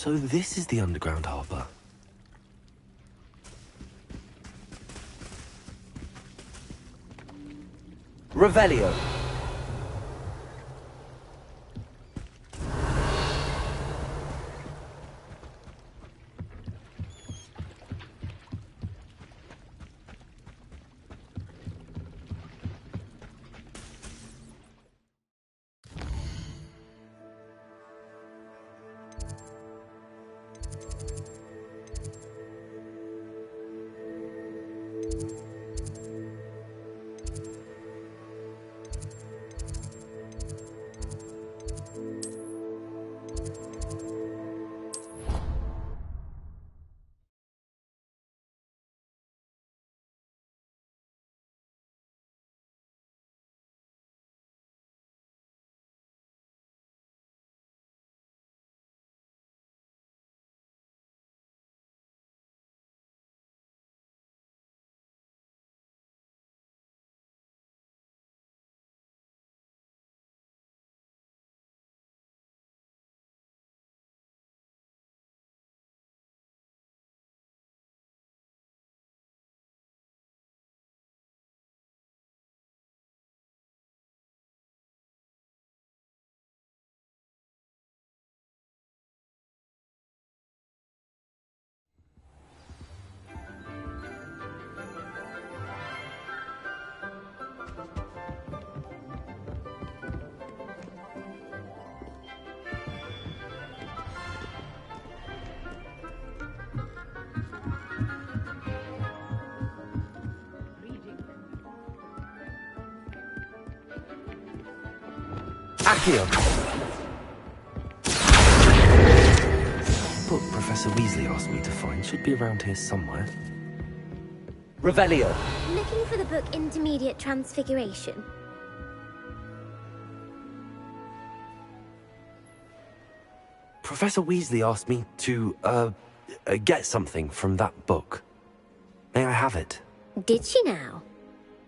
So this is the underground harbour. Revelio. Accio! Book Professor Weasley asked me to find should be around here somewhere. Revelio. Looking for the book Intermediate Transfiguration. Professor Weasley asked me to, get something from that book. May I have it? Did she now?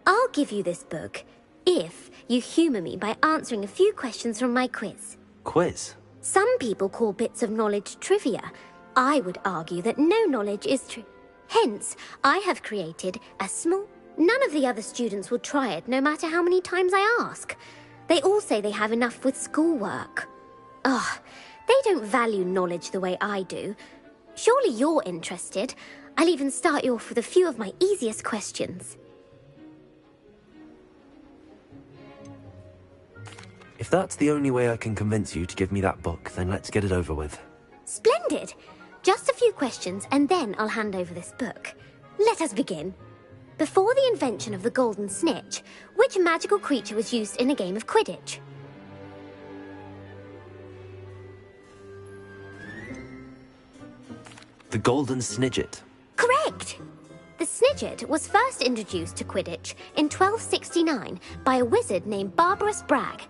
I'll give you this book if you humour me by answering a few questions from my quiz. Quiz? Some people call bits of knowledge trivia. I would argue that no knowledge is true. Hence, I have created a small... None of the other students will try it, no matter how many times I ask. They all say they have enough with schoolwork. Ugh, they don't value knowledge the way I do. Surely you're interested. I'll even start you off with a few of my easiest questions. If that's the only way I can convince you to give me that book, then let's get it over with. Splendid! Just a few questions, and then I'll hand over this book. Let us begin. Before the invention of the golden snitch, which magical creature was used in a game of Quidditch? The golden snidget. Correct! The snidget was first introduced to Quidditch in 1269 by a wizard named Barbarous Bragg.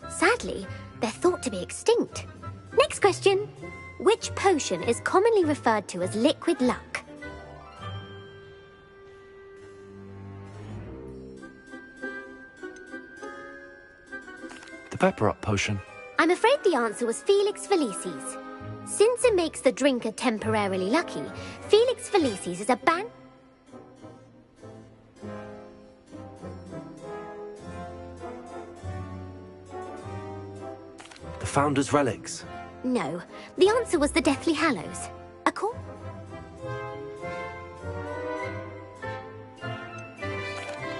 Sadly, they're thought to be extinct. Next question. Which potion is commonly referred to as liquid luck? The pepper up potion. I'm afraid the answer was Felix Felicis. Since it makes the drinker temporarily lucky, Felix Felicis is a The Founder's Relics. No, the answer was the Deathly Hallows. A call?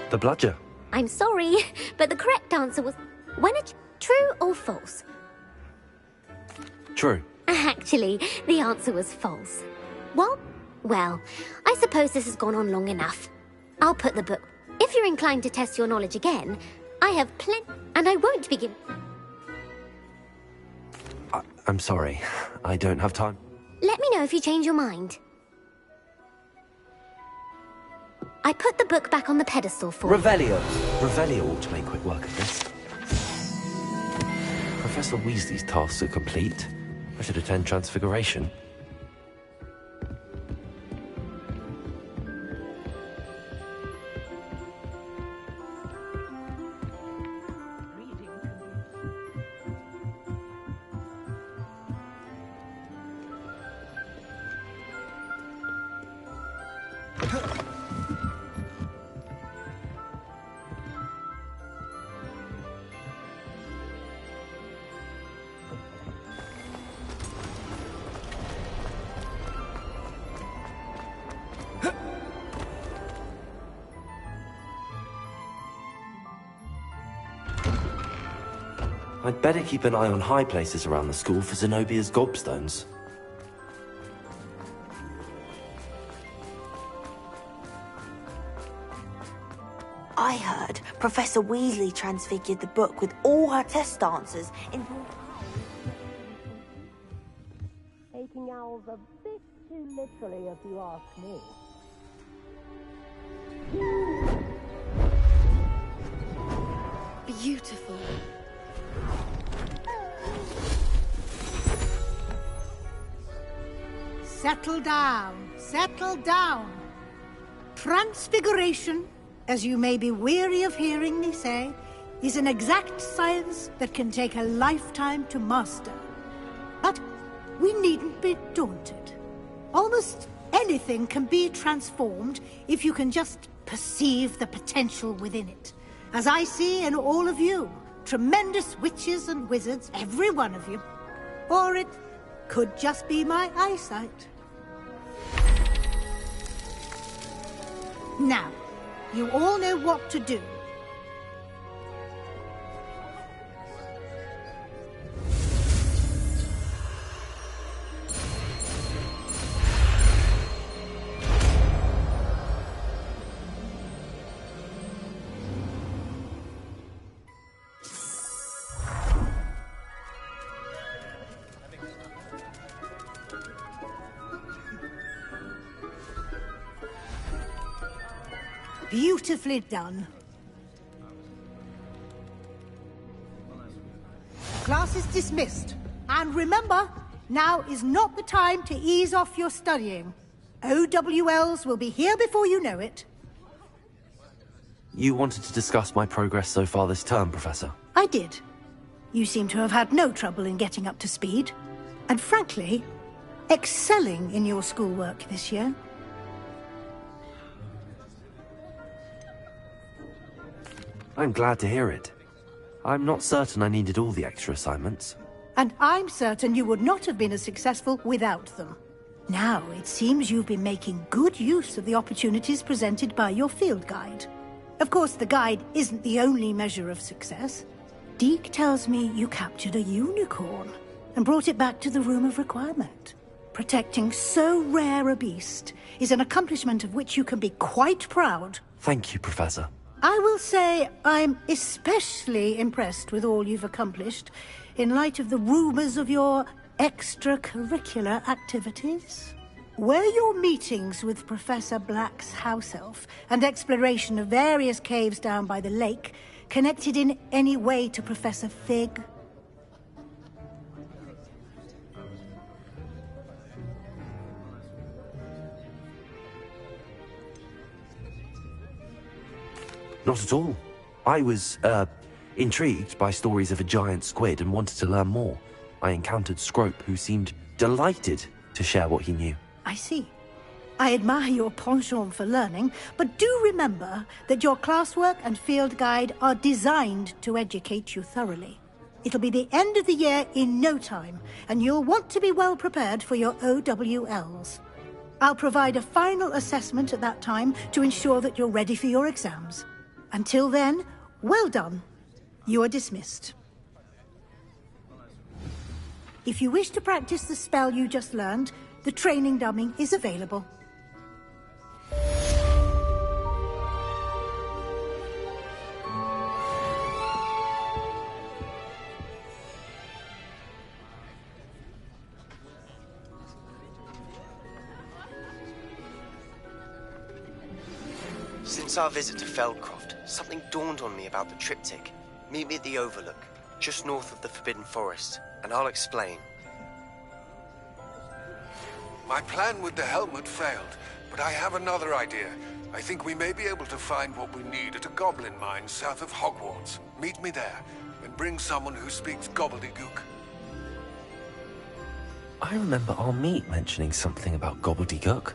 The Bludger. I'm sorry, but the correct answer was... When a... True or false? True. Actually, the answer was false. What? Well, I suppose this has gone on long enough. I'll put the book... If you're inclined to test your knowledge again, I have plenty... And I won't begin... I'm sorry. I don't have time. Let me know if you change your mind. I put the book back on the pedestal for... Revelio. Revelio ought to make quick work of this. Professor Weasley's tasks are complete. I should attend Transfiguration. I'd better keep an eye on high places around the school for Zenobia's gobstones. I heard Professor Weasley transfigured the book with all her test answers in... Taking owls a bit too literally, if you ask me. Beautiful. Settle down, settle down. Transfiguration, as you may be weary of hearing me say, is an exact science that can take a lifetime to master. But we needn't be daunted. Almost anything can be transformed if you can just perceive the potential within it. As I see in all of you, tremendous witches and wizards, every one of you. Or it could just be my eyesight. Now, you all know what to do. Beautifully done. Class is dismissed. And remember, now is not the time to ease off your studying. OWLs will be here before you know it. You wanted to discuss my progress so far this term, Professor? I did. You seem to have had no trouble in getting up to speed. And frankly, excelling in your schoolwork this year. I'm glad to hear it. I'm not certain I needed all the extra assignments. And I'm certain you would not have been as successful without them. Now, it seems you've been making good use of the opportunities presented by your field guide. Of course, the guide isn't the only measure of success. Deke tells me you captured a unicorn and brought it back to the Room of Requirement. Protecting so rare a beast is an accomplishment of which you can be quite proud. Thank you, Professor. I will say I'm especially impressed with all you've accomplished in light of the rumors of your extracurricular activities. Were your meetings with Professor Black's house elf and exploration of various caves down by the lake connected in any way to Professor Fig? Not at all. I was, intrigued by stories of a giant squid and wanted to learn more. I encountered Scrope, who seemed delighted to share what he knew. I see. I admire your penchant for learning, but do remember that your classwork and field guide are designed to educate you thoroughly. It'll be the end of the year in no time, and you'll want to be well prepared for your OWLs. I'll provide a final assessment at that time to ensure that you're ready for your exams. Until then, well done. You are dismissed. If you wish to practice the spell you just learned, the training dummy is available. Since our visit to Feldcroft, something dawned on me about the triptych. Meet me at the Overlook, just north of the Forbidden Forest, and I'll explain. My plan with the helmet failed, but I have another idea. I think we may be able to find what we need at a goblin mine south of Hogwarts. Meet me there, and bring someone who speaks gobbledygook. I remember our meet mentioning something about gobbledygook.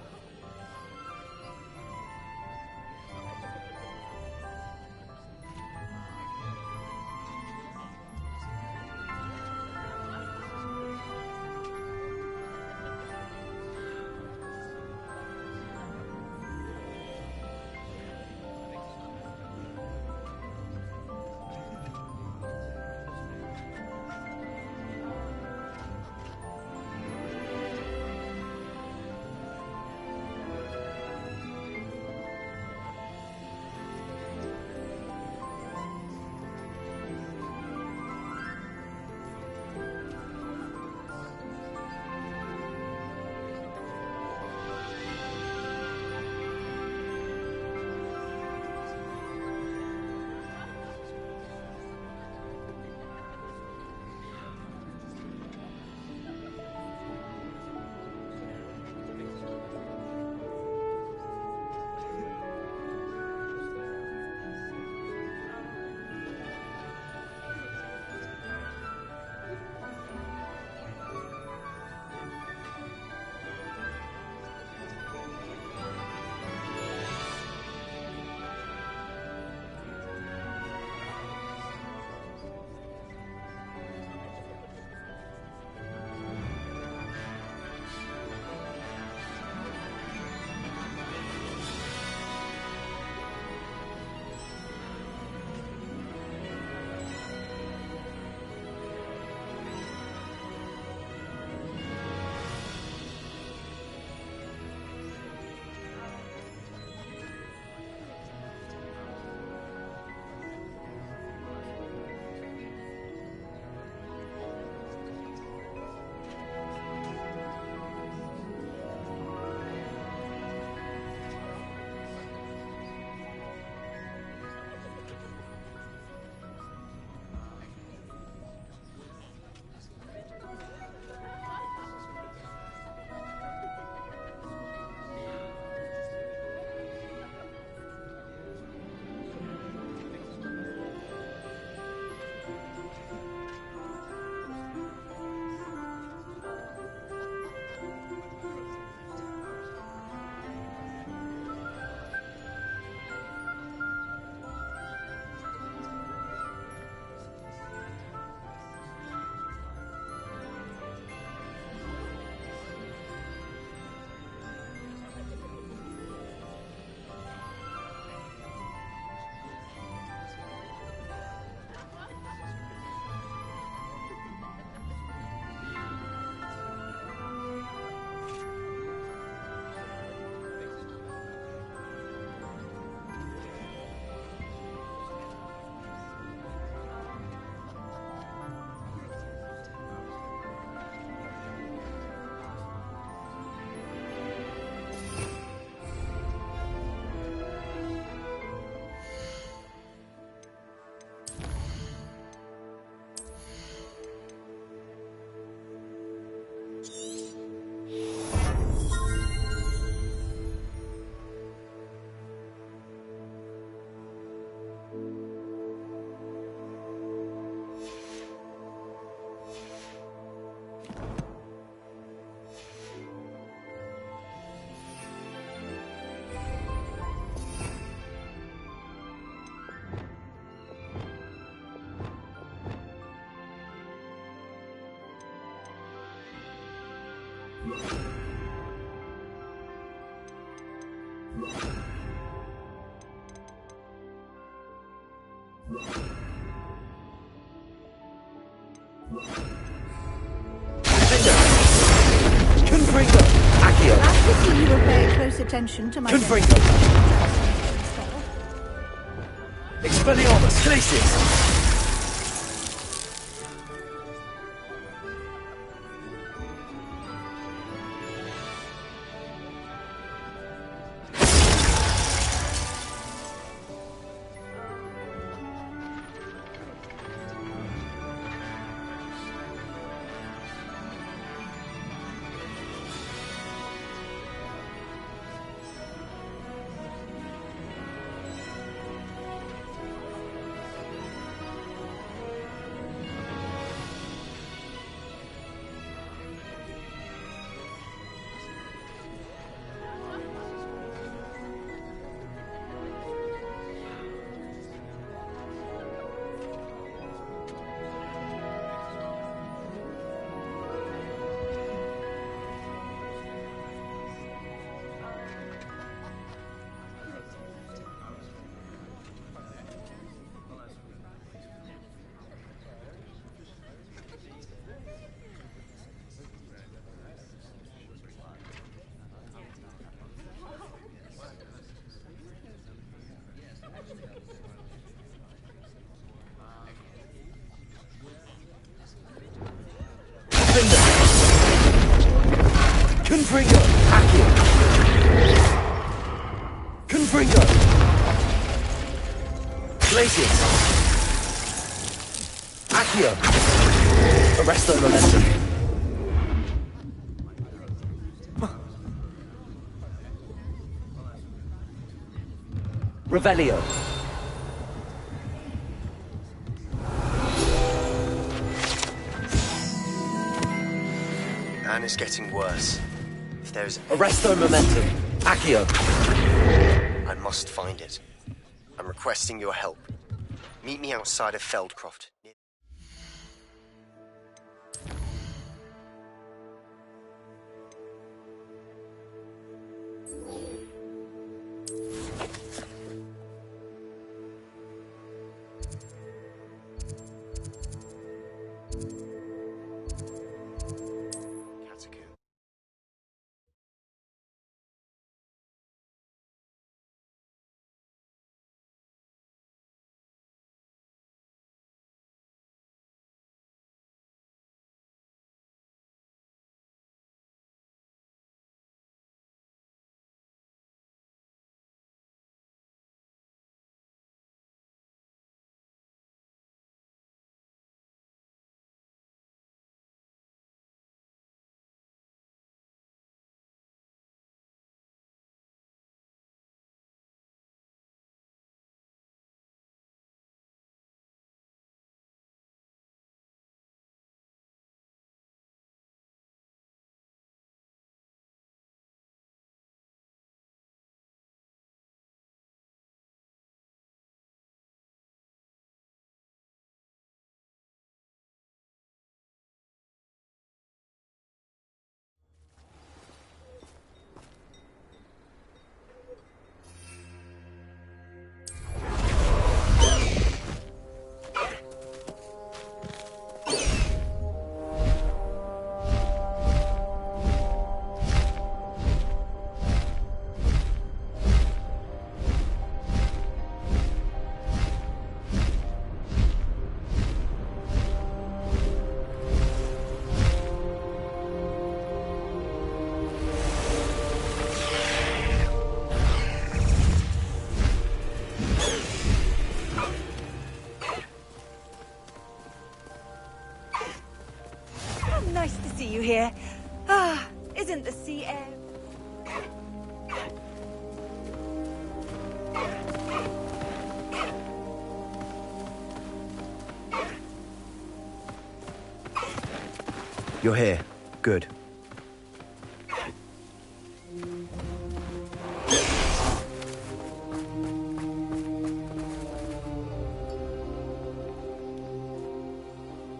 Confringo! Accio! Glad to see you will pay close attention to my... Confringo! Expelliarmus! Glacius! Confringo! Accio! Confringo! Glacius! Accio! Arresto momentum. Revelio! Anna's getting worse. If there's... Arresto momentum. Accio! I must find it. I'm requesting your help. Meet me outside of Feldcroft. Nice to see you here. Ah, isn't the sea air... You're here. Good.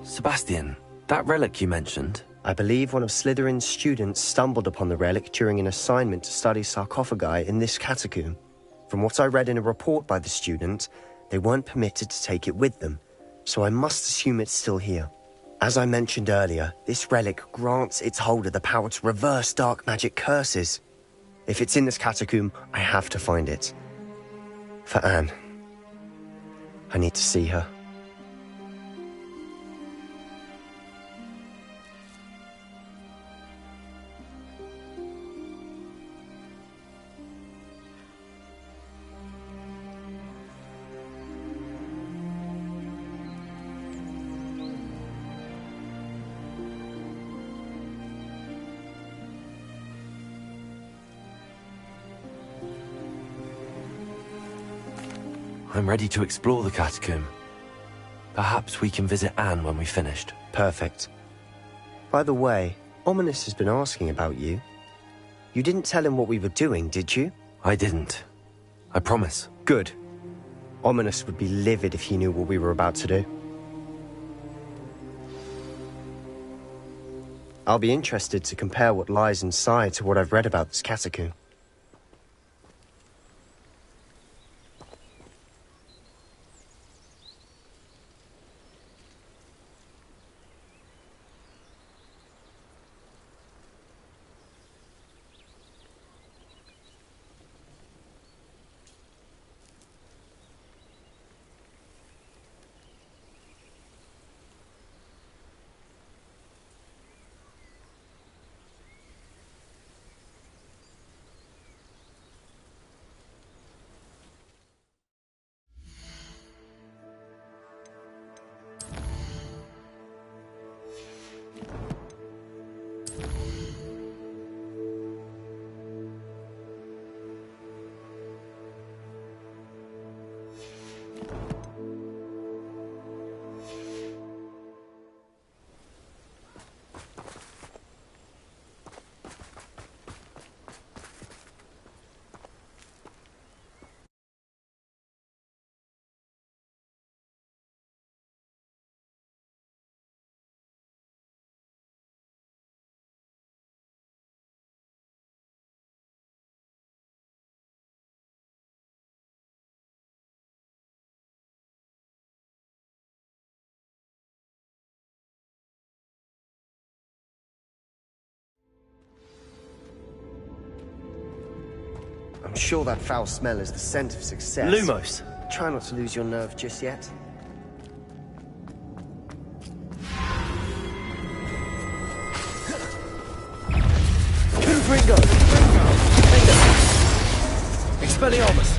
Sebastian, that relic you mentioned. I believe one of Slytherin's students stumbled upon the relic during an assignment to study sarcophagi in this catacomb. From what I read in a report by the student, They weren't permitted to take it with them, so I must assume it's still here. As I mentioned earlier, this relic grants its holder the power to reverse dark magic curses. If it's in this catacomb, I have to find it. For Anne. I need to see her. I'm ready to explore the catacomb. Perhaps we can visit Anne when we've finished. Perfect. By the way, Ominous has been asking about you. You didn't tell him what we were doing, did you? I didn't. I promise. Good. Ominous would be livid if he knew what we were about to do. I'll be interested to compare what lies inside to what I've read about this catacomb. I'm sure that foul smell is the scent of success. Lumos! Try not to lose your nerve just yet. Confringo! Expelliarmus!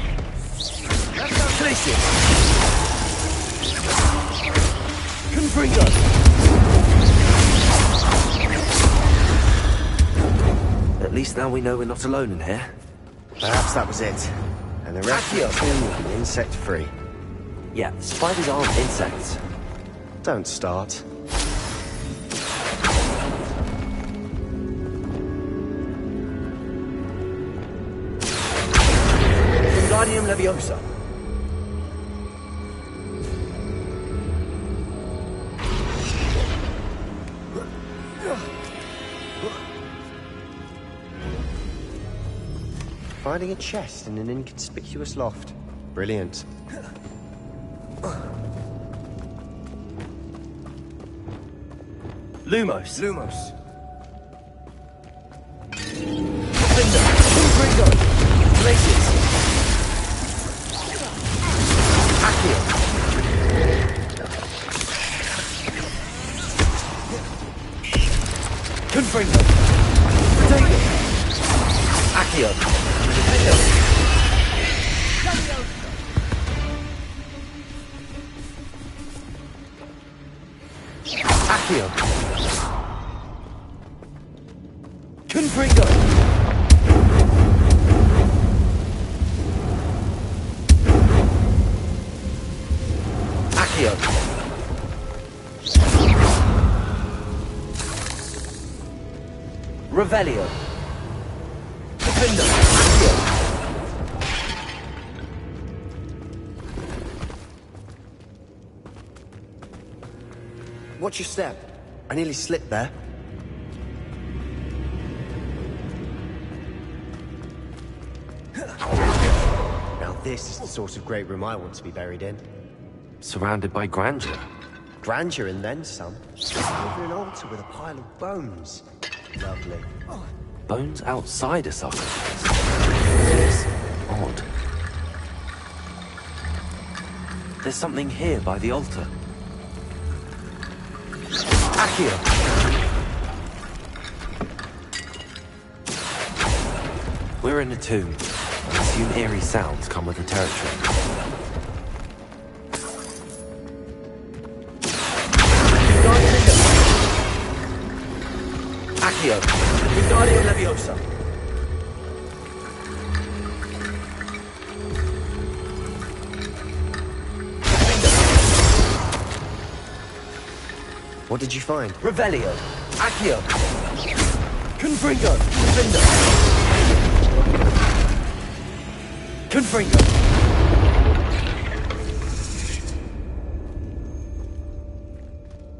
Glacius! Confringo! At least now we know we're not alone in here. Perhaps that was it. And the rest of the insect-free. Yeah, spiders aren't insects. Don't start. Wingardium Leviosa. Finding a chest in an inconspicuous loft. Brilliant. Lumos. Lumos. Cinder. Confringo. Glacius. Accio. Confringo. Protego. Accio. Accio. Confringo. Accio. Revelio. Defender. Accio. Watch your step. I nearly slipped there. Now This is the sort of great room I want to be buried in. Surrounded by grandeur. Grandeur and then some. Over an altar with a pile of bones. Lovely. Bones outside a sarcophagus. It's odd. There's something here by the altar. Accio! We're in a tomb. I assume eerie sounds come with the territory. Accio! Wingardium Leviosa! What did you find? Revelio! Accio! Confringo! Defender! Confringo!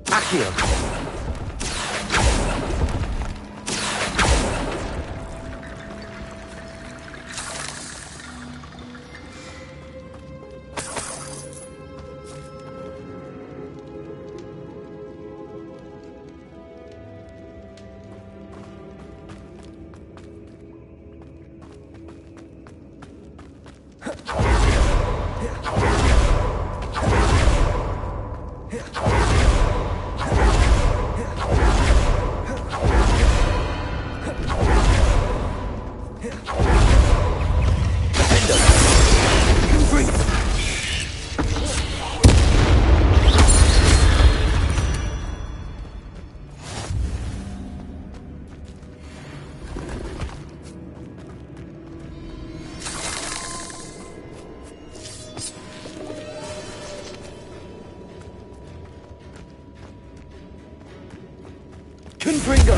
Accio! Confringo!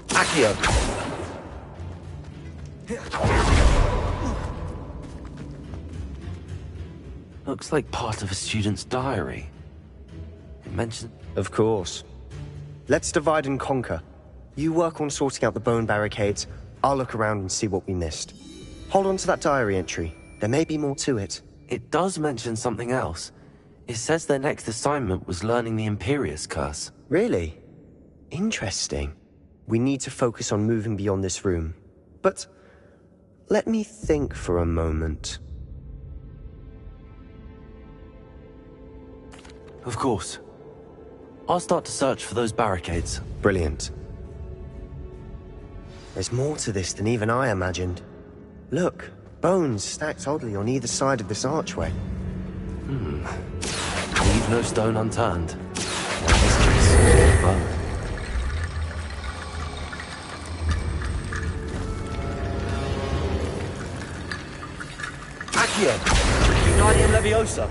Accio! Looks like part of a student's diary. It mentions... Of course. Let's divide and conquer. You work on sorting out the bone barricades. I'll look around and see what we missed. Hold on to that diary entry. There may be more to it. It does mention something else. It says their next assignment was learning the Imperius Curse. Really? Interesting. We need to focus on moving beyond this room. But let me think for a moment. Of course. I'll start to search for those barricades. Brilliant. There's more to this than even I imagined. Look, bones stacked oddly on either side of this archway. Leave no stone unturned. Or in this case, bone. Accio! Wingardium Leviosa!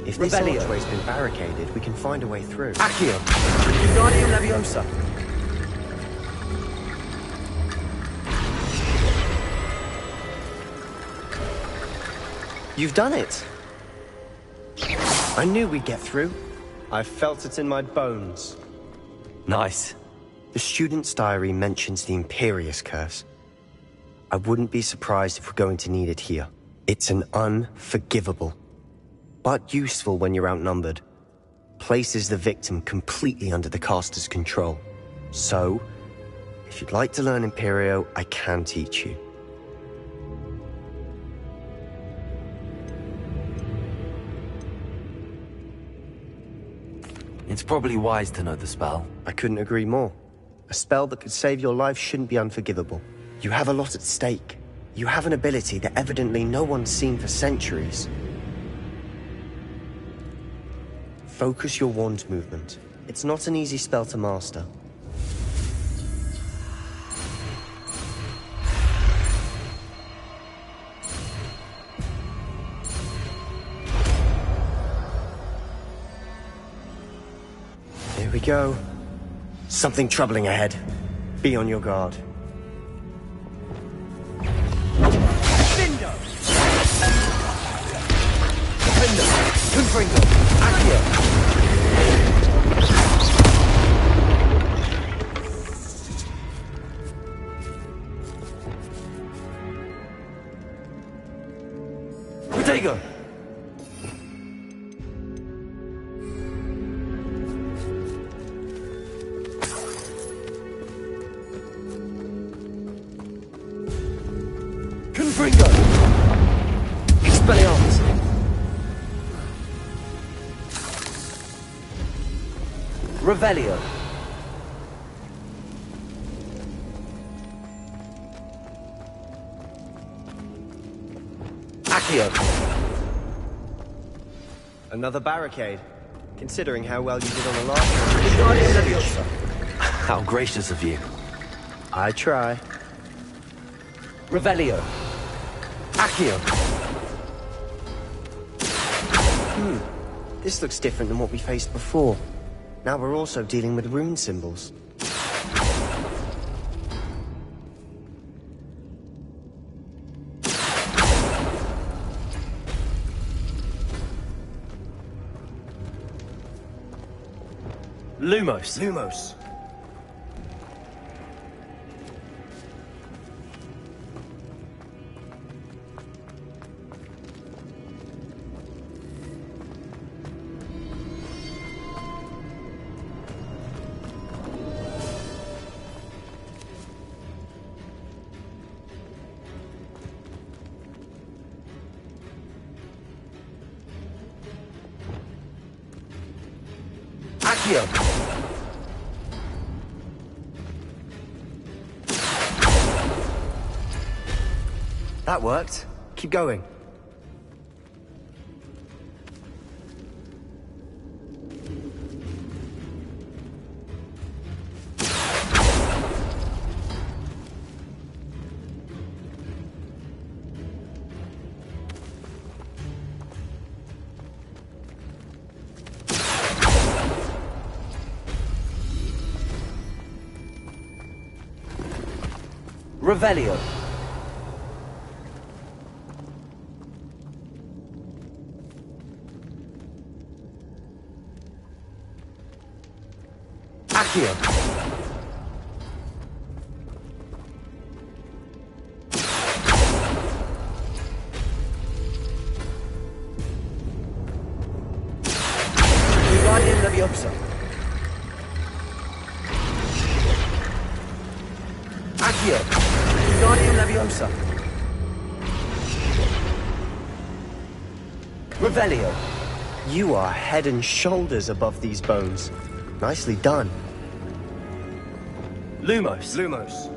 If this Revelio. archway's been barricaded, we can find a way through. Accio! Wingardium Leviosa! You've done it! I knew we'd get through. I felt it in my bones. Nice. The student's diary mentions the Imperius Curse. I wouldn't be surprised if we're going to need it here. It's an unforgivable, but useful when you're outnumbered. Places the victim completely under the caster's control. So, if you'd like to learn Imperio, I can teach you. It's probably wise to know the spell. I couldn't agree more. A spell that could save your life shouldn't be unforgivable. You have a lot at stake. You have an ability that evidently no one's seen for centuries. Focus your wand movement. It's not an easy spell to master. Here we go. Something troubling ahead. Be on your guard. Vindo! Confringo! Accio! Protego! Confringo! Expelliarmus! Revelio! Accio! Another barricade. Considering how well you did on the last one. How gracious of you. I try. Revelio! Accio! This looks different than what we faced before. Now we're also dealing with rune symbols. Lumos! Lumos. Accio! That worked. Keep going. Revelio! Accio! Guardian Leviosa! Accio! Guardian Leviosa! Revelio! You are head and shoulders above these bones. Nicely done. Lumos! Lumos.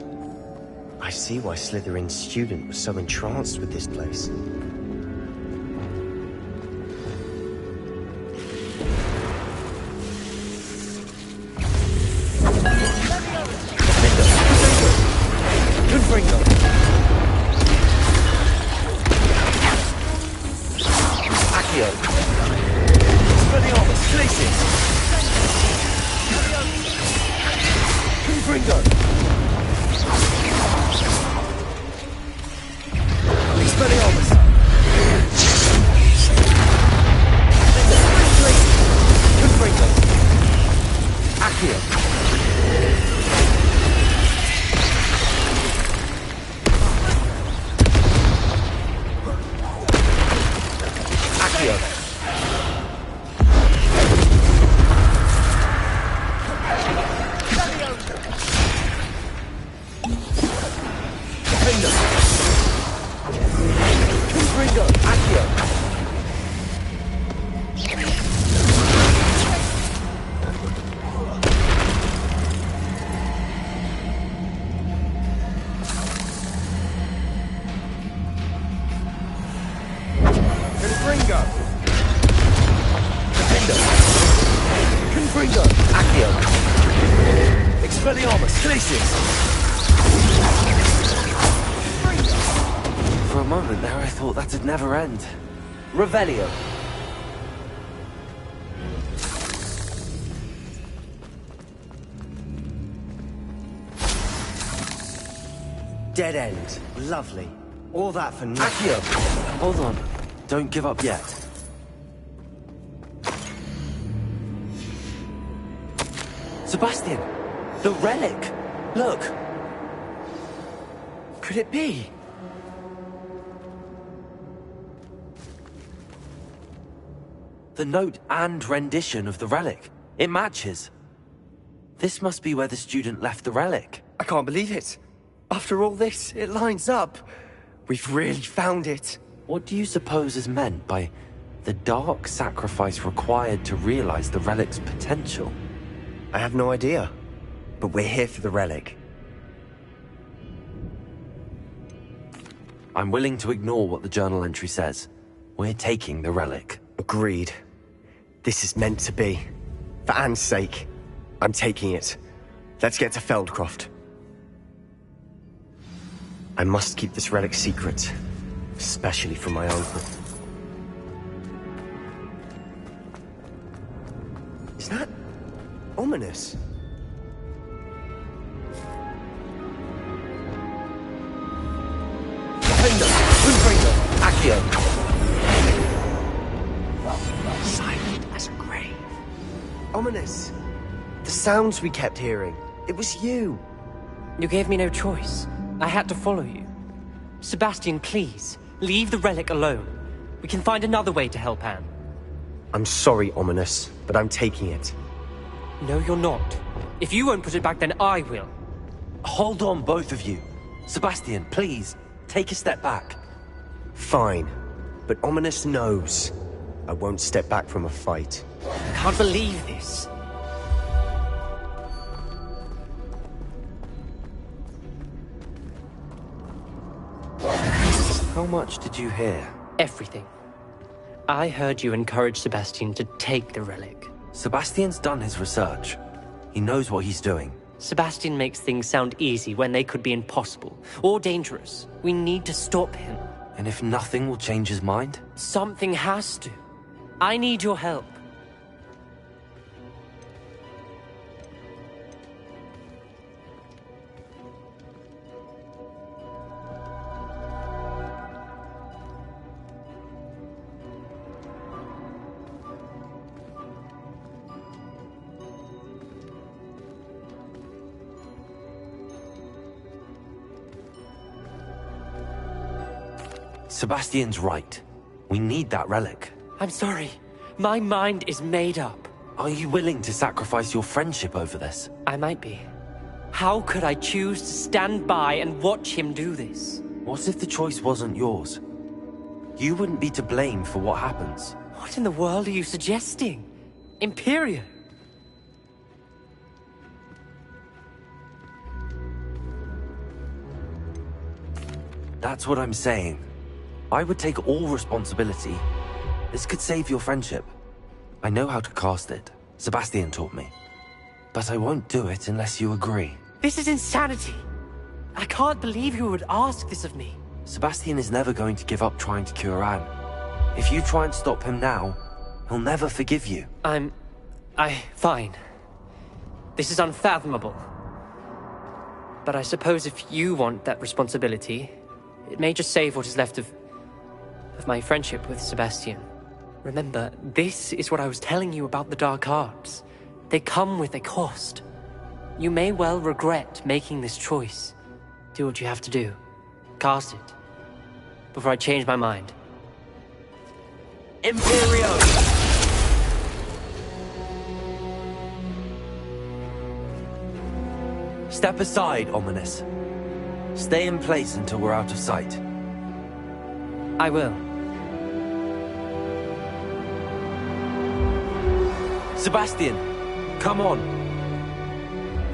I see why Slytherin's student was so entranced with this place. Confringo! Accio! Expelliarmus! Glacius! Confringo! Expelliarmus! Confringo! Accio! Accio! Confringo! Confringo! Accio! Confringo! Defendo! Confringo! Accio! Expelliarmus! Glacius! For a moment there I thought that'd never end. Revelio! Dead end. Lovely. All that for nothing. Accio! Hold on. Don't give up yet. Sebastian! The relic! Look! Could it be? The note and rendition of the relic. It matches. This must be where the student left the relic. I can't believe it. After all this, it lines up. We've really found it. What do you suppose is meant by the dark sacrifice required to realize the relic's potential? I have no idea. But we're here for the relic. I'm willing to ignore what the journal entry says. We're taking the relic. Agreed. This is meant to be. For Anne's sake, I'm taking it. Let's get to Feldcroft. I must keep this relic secret, especially from my uncle. Is that ominous? Accio! Silent as a grave. Ominous. The sounds we kept hearing. It was you. You gave me no choice. I had to follow you. Sebastian, please, leave the relic alone. We can find another way to help Anne. I'm sorry, Ominous, but I'm taking it. No, you're not. If you won't put it back, then I will. Hold on, both of you. Sebastian, please, take a step back. Fine, but Ominous knows. I won't step back from a fight. I can't believe this. How much did you hear? Everything. I heard you encourage Sebastian to take the relic. Sebastian's done his research. He knows what he's doing. Sebastian makes things sound easy when they could be impossible or dangerous. We need to stop him. And if nothing will change his mind? Something has to. I need your help. Sebastian's right. We need that relic. I'm sorry. My mind is made up. Are you willing to sacrifice your friendship over this? I might be. How could I choose to stand by and watch him do this? What if the choice wasn't yours? You wouldn't be to blame for what happens. What in the world are you suggesting? Imperio? That's what I'm saying. I would take all responsibility. This could save your friendship. I know how to cast it. Sebastian taught me. But I won't do it unless you agree. This is insanity. I can't believe you would ask this of me. Sebastian is never going to give up trying to cure Anne. If you try and stop him now, he'll never forgive you. Fine. This is unfathomable. But I suppose if you want that responsibility, it may just save what is left of my friendship with Sebastian. Remember, this is what I was telling you about the dark arts. They come with a cost. You may well regret making this choice. Do what you have to do. Cast it. Before I change my mind. Imperio! Step aside, Ominous. Stay in place until we're out of sight. I will. Sebastian, come on.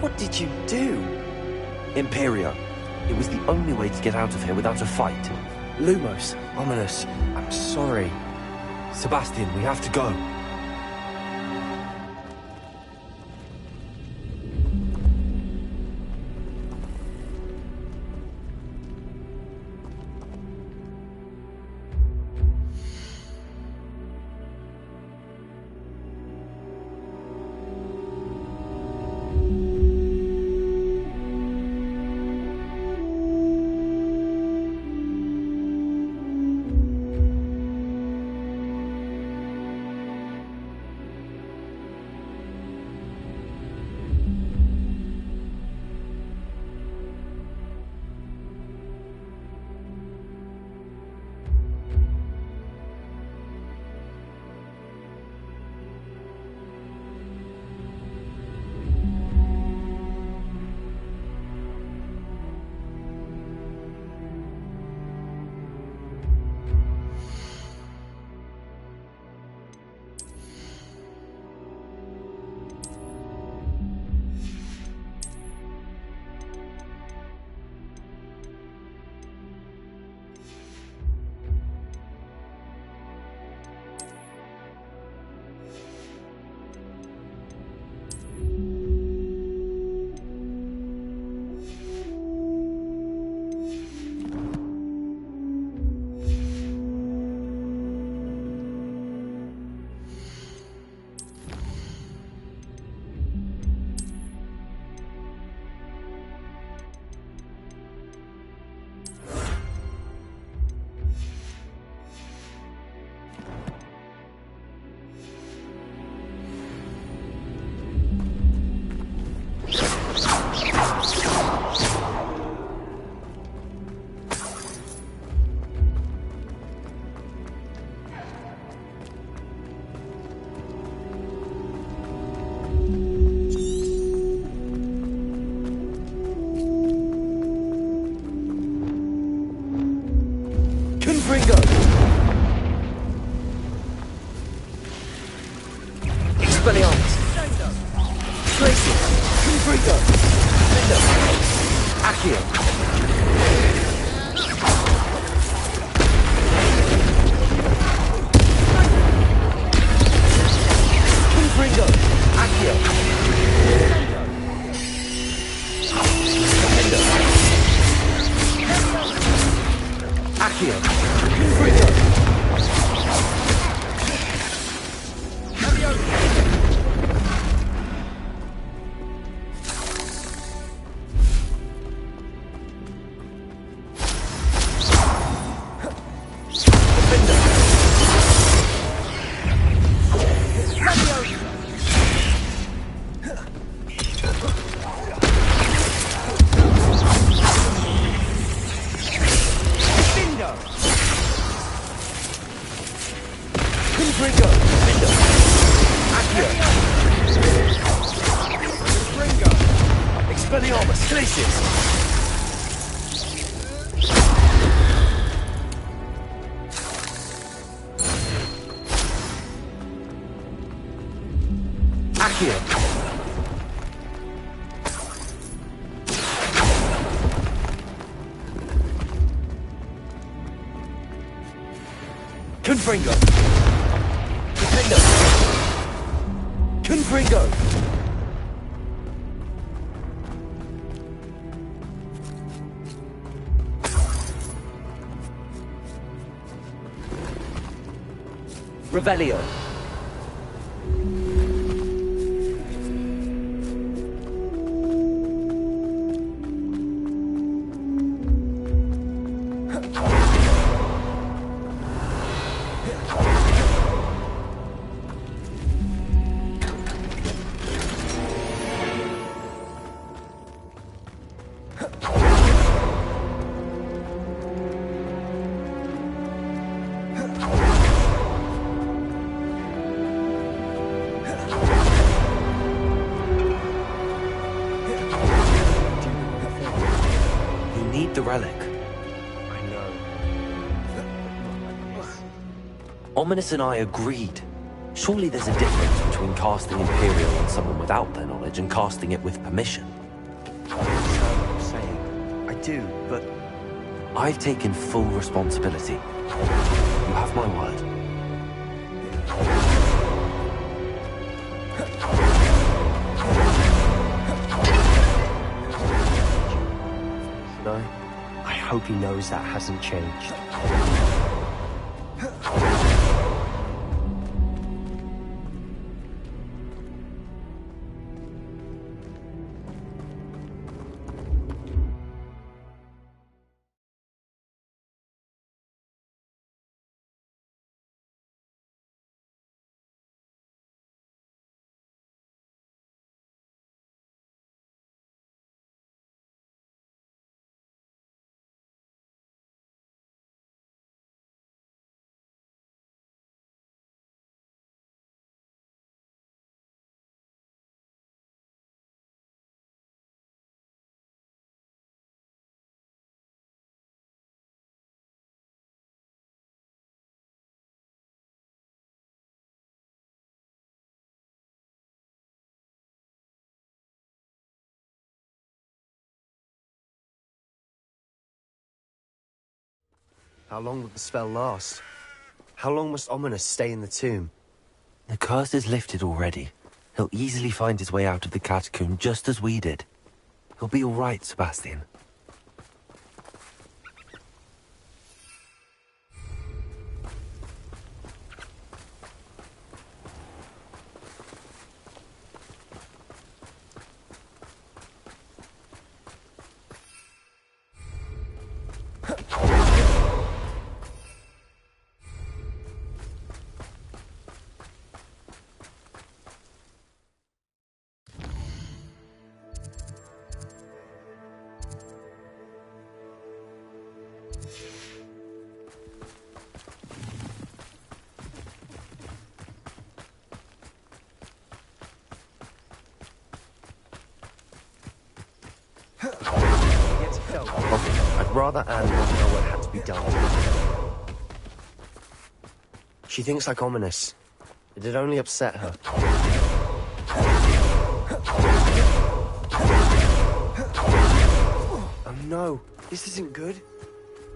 What did you do? Imperio. It was the only way to get out of here without a fight. Lumos, Ominous, I'm sorry. Sebastian, we have to go. Expelliarmus! Tracy! Confringo! Fender! Accio! Confringo! Accio! Fender! Accio! Confringo! Expelliarmus! Glacius! Accio! Confringo! Defender! Confringo! Revelio. The relic. I know. Ominous and I agreed. Surely there's a difference between casting Imperial on someone without their knowledge and casting it with permission. I understand what you're saying. I do, but... I've taken full responsibility. You have my word. No? I hope he knows that hasn't changed. How long will the spell last? How long must Ominous stay in the tomb? The curse is lifted already. He'll easily find his way out of the catacomb just as we did. He'll be all right, Sebastian. I'd rather Anne not know what had to be done. She thinks like Ominous. It'd only upset her. no, this isn't good.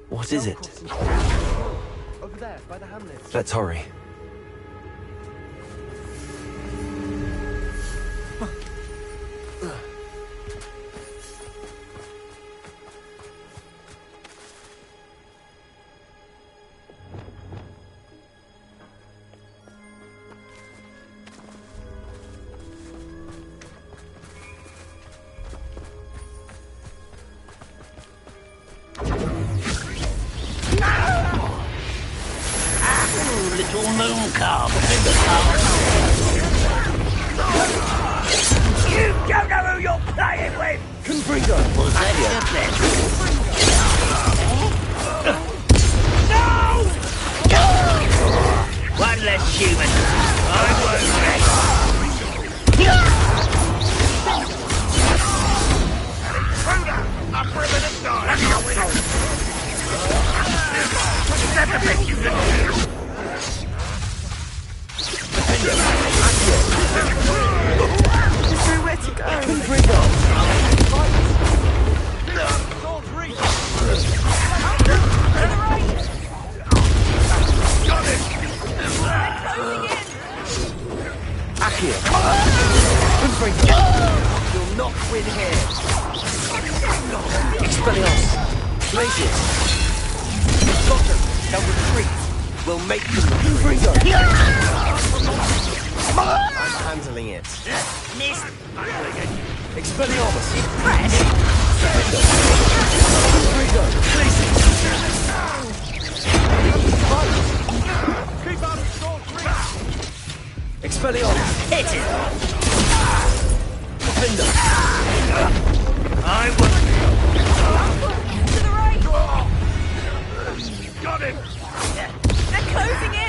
What is it? Over there, by the hamlets. Let's hurry. Little moon calf. You don't know who you're playing with! Confringo! Was that your best? No! One less human. I won't rest. Intruder! Up river and die! That's the best you can do! Just know where to go. Got him! Accio. Confringo. You'll not win here. Expelliarmus. Glacius. Got them. They'll retreat. We'll make them. Confringo. I'm handling it. Missed! Expelliarmus. Press! Confringo. Glacius. Keep out of sword reach! Expelliarmus. Hit it! Defender. I will... To the right! Got him! They're closing in!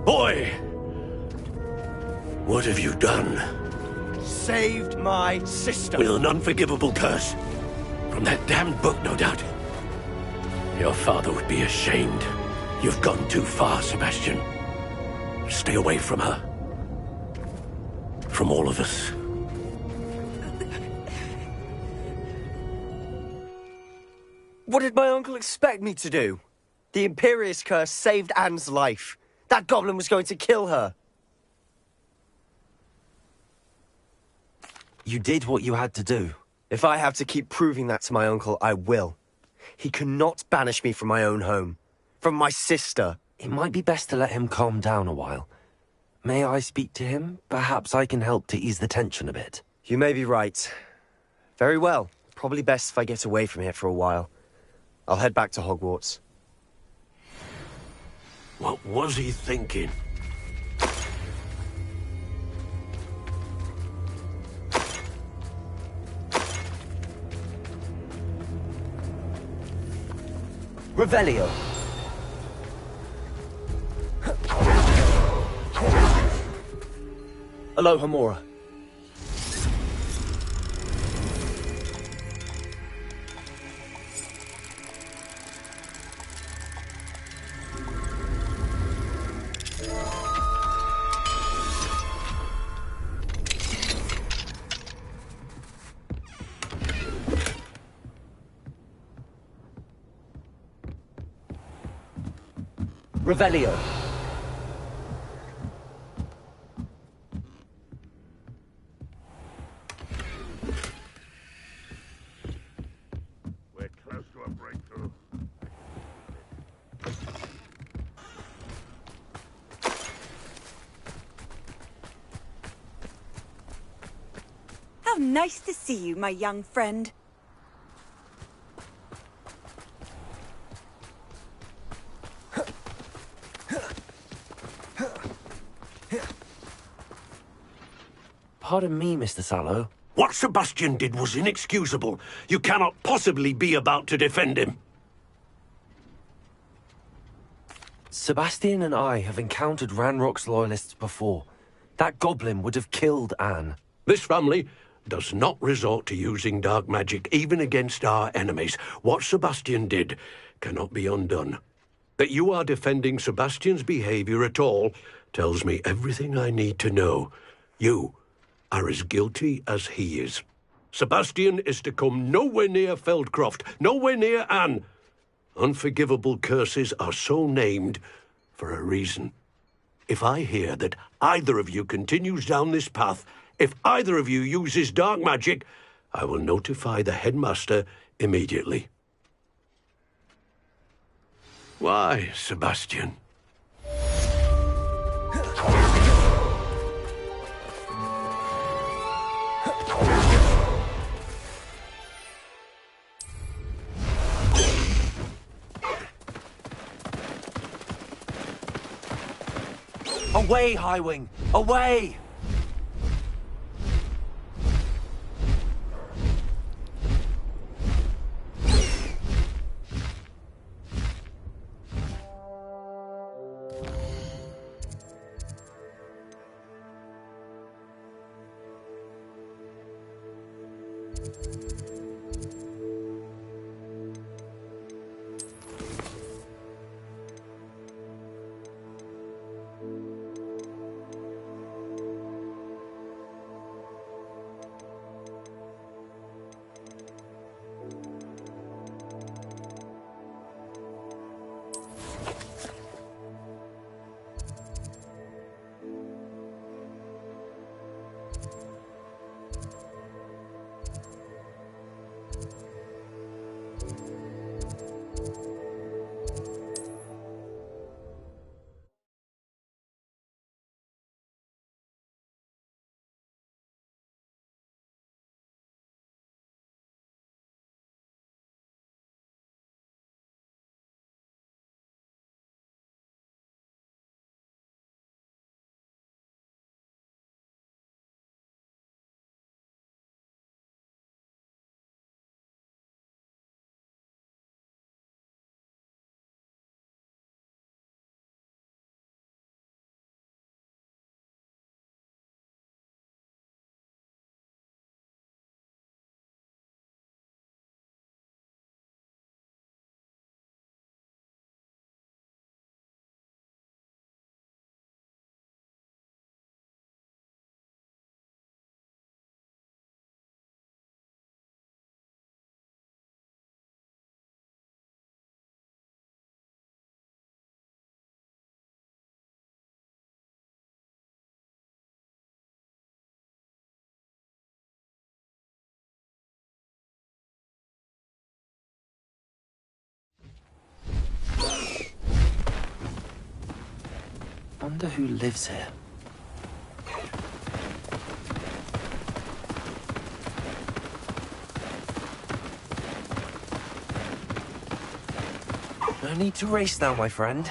Boy! What have you done? Saved my sister. With an unforgivable curse. From that damned book, no doubt. Your father would be ashamed. You've gone too far, Sebastian. Stay away from her. From all of us. What did my uncle expect me to do? The Imperious curse saved Anne's life. That goblin was going to kill her. You did what you had to do. If I have to keep proving that to my uncle, I will. He cannot banish me from my own home. From my sister. It might be best to let him calm down a while. May I speak to him? Perhaps I can help to ease the tension a bit. You may be right. Very well. Probably best if I get away from here for a while. I'll head back to Hogwarts. What was he thinking? Revelio. Aloha Mora. Revelio. We're close to a breakthrough. How nice to see you, my young friend. Pardon me, Mr. Sallow. What Sebastian did was inexcusable. You cannot possibly be about to defend him. Sebastian and I have encountered Ranrock's loyalists before. That goblin would have killed Anne. This family does not resort to using dark magic even against our enemies. What Sebastian did cannot be undone. That you are defending Sebastian's behavior at all tells me everything I need to know. You are as guilty as he is. Sebastian is to come nowhere near Feldcroft, nowhere near Anne. Unforgivable curses are so named for a reason. If I hear that either of you continues down this path, if either of you uses dark magic, I will notify the headmaster immediately. Why, Sebastian? Away, Highwing! Away! Wonder who lives here. No need to race now, my friend.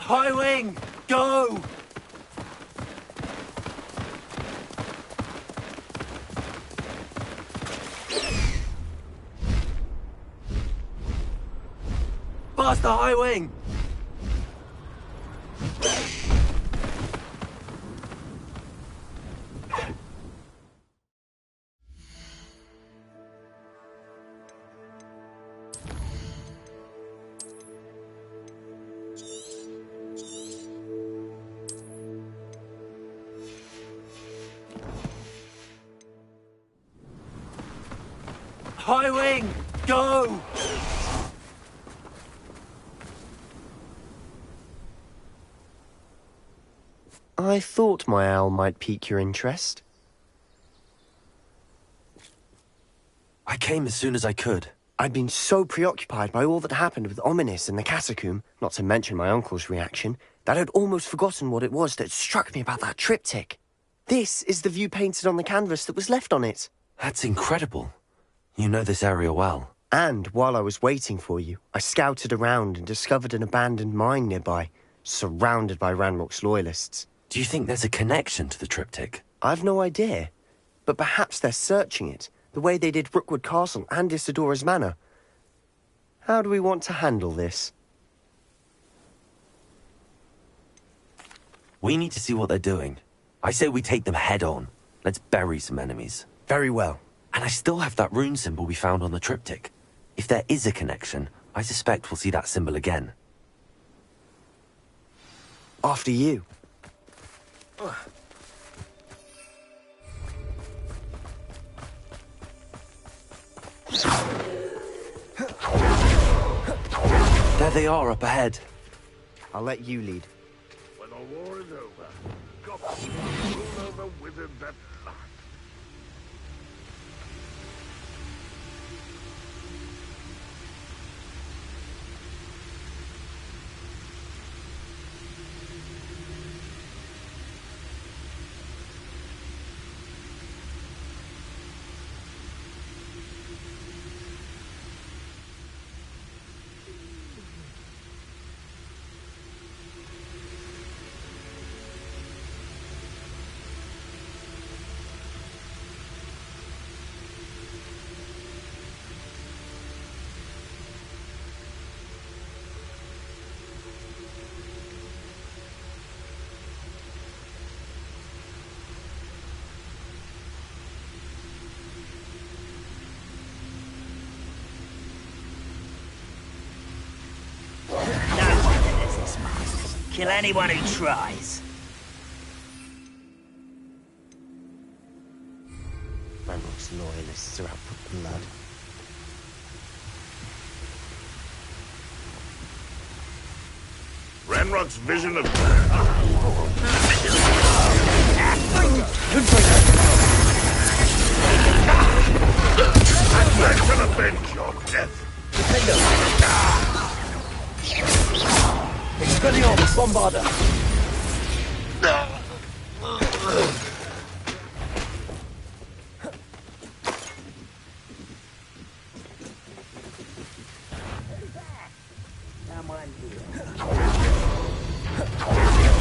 High Wing, go! Faster, High Wing! High Wing, go! I thought my owl might pique your interest. I came as soon as I could. I'd been so preoccupied by all that happened with Ominis and the catacomb, not to mention my uncle's reaction, that I'd almost forgotten what it was that struck me about that triptych. This is the view painted on the canvas that was left on it. That's incredible. You know this area well. And while I was waiting for you, I scouted around and discovered an abandoned mine nearby, surrounded by Ranrock's loyalists. Do you think there's a connection to the triptych? I've no idea, but perhaps they're searching it, the way they did Rookwood Castle and Isidora's Manor. How do we want to handle this? We need to see what they're doing. I say we take them head on. Let's bury some enemies. Very well. And I still have that rune symbol we found on the triptych. If there is a connection, I suspect we'll see that symbol again. After you. There they are up ahead. I'll let you lead. When the war is over, goblins will rule over wizards at last. Kill anyone who tries. Ranrock's loyalists are out for blood. Ranrock's vision of... I shall avenge your death. Expelliarmus, Bombarder!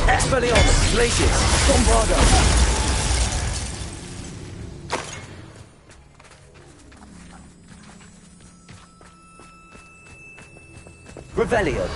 Expelliarmus, Glacius, Bombarder! Revelio!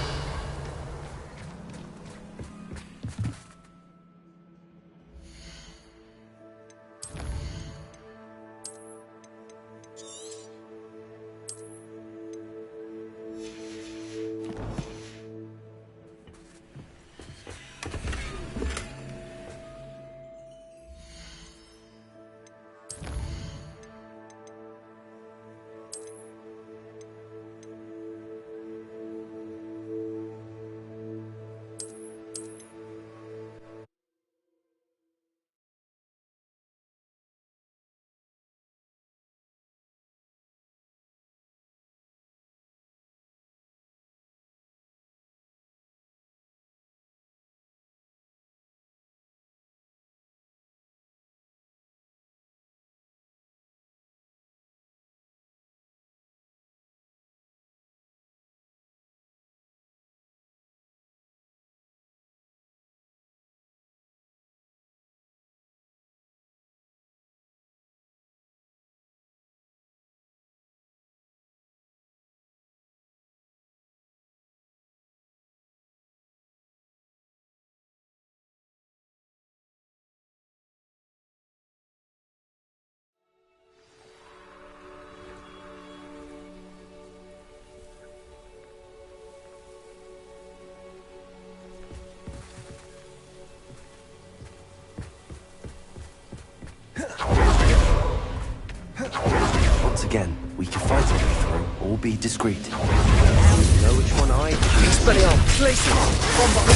Once again, we can fight our way through or be discreet. Know which one I choose. Expelliarmus! Glacier! Bombard!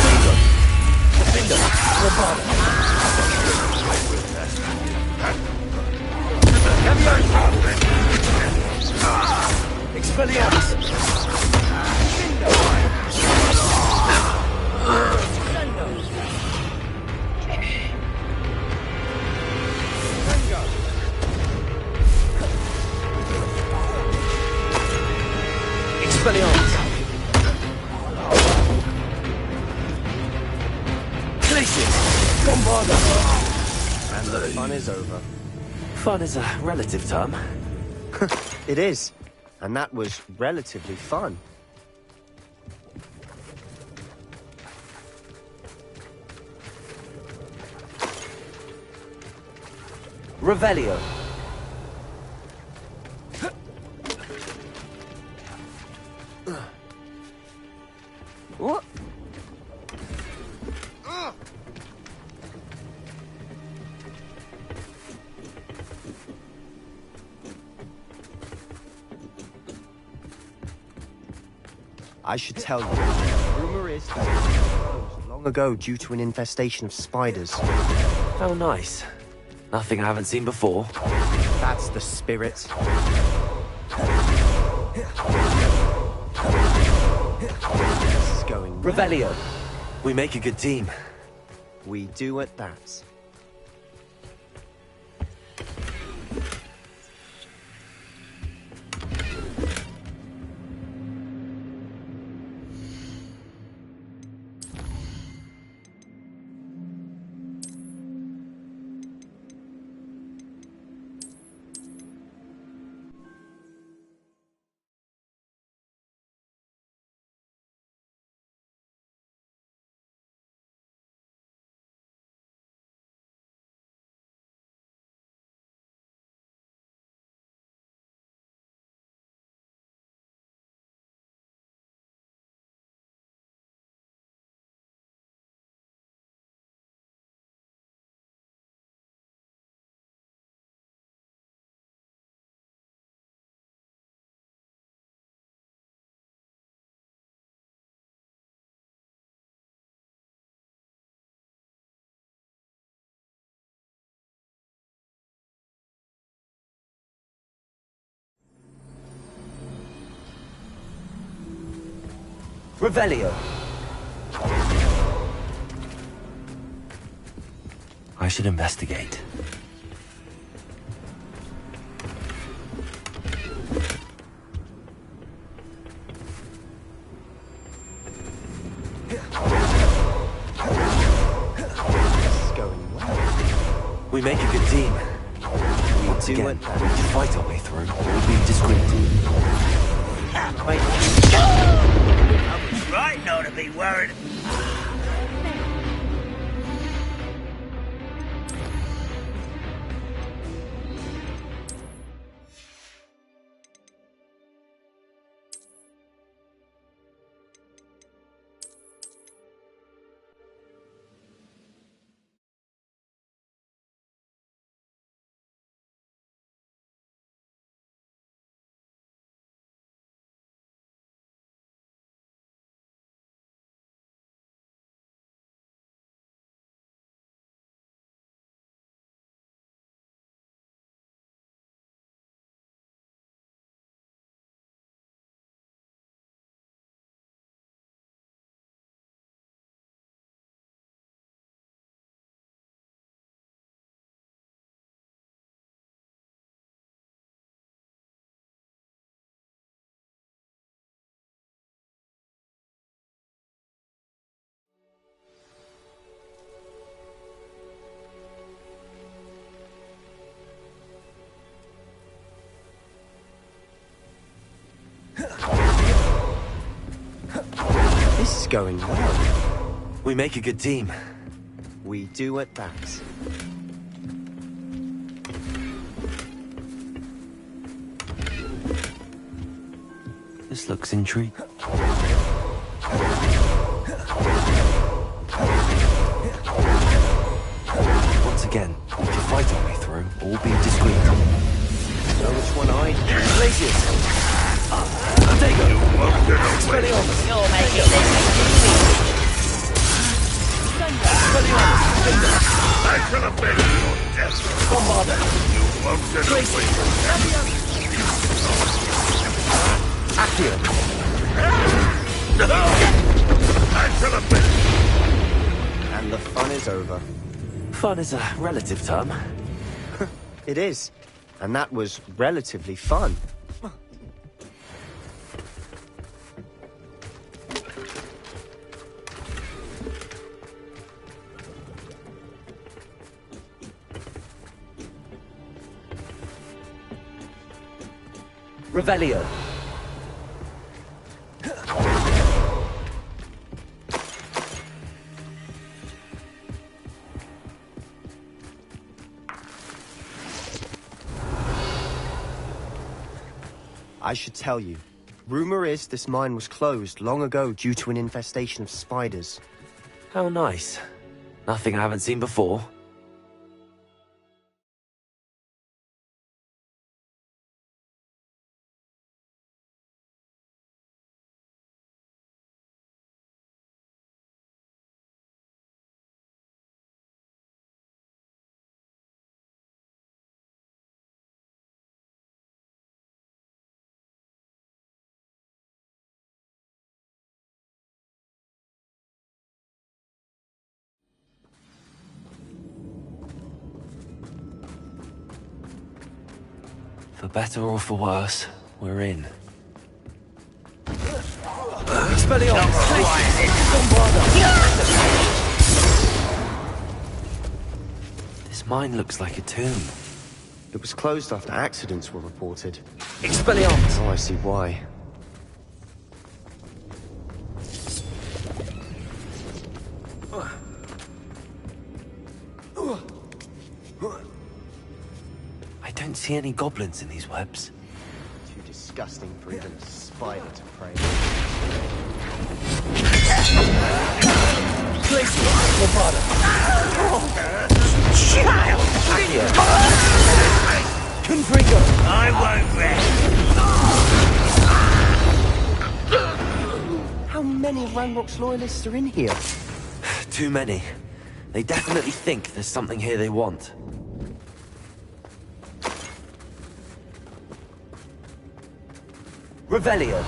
Defender! Bombard! Expelliarmus! Expelliarmus! Glacier! Bombard! And the fun is over. Fun is a relative term. It is. And that was relatively fun. Revelio. What? I should tell you, rumor is that it was closed long ago due to an infestation of spiders. How nice. Nothing I haven't seen before. That's the spirit. This is going well. Revelio. We make a good team. We do at that. Revelio. I should investigate. This is going well. We make a good team. Once again, we can fight our way through or be discreet. Wait. I was right not to be worried. This is going well. We make a good team. We do at that. This looks intriguing. Once again, we can fight our way through or be discreet. Know which one I... Glacius! Dago! Expelliarmus! You're making this Expelliarmus! Defender! I shall avenge your death. Bombarda! You won't get Glacius! Accio! I shall avenge. And the fun is over. Fun is a relative term. It is. And that was relatively fun. Revelio. I should tell you. Rumor is this mine was closed long ago due to an infestation of spiders. How nice. Nothing I haven't seen before. For better or for worse, we're in. Expelliarmus! Bombarda! This mine looks like a tomb. It was closed after accidents were reported. Expelliarmus! Oh, I see why. I don't see any goblins in these webs. Too disgusting for even a spider to prey. Glacius! Bombarda! child! Confringo! I won't rest. How many of Ranrock's loyalists are in here? Too many. They definitely think there's something here they want. Revelio.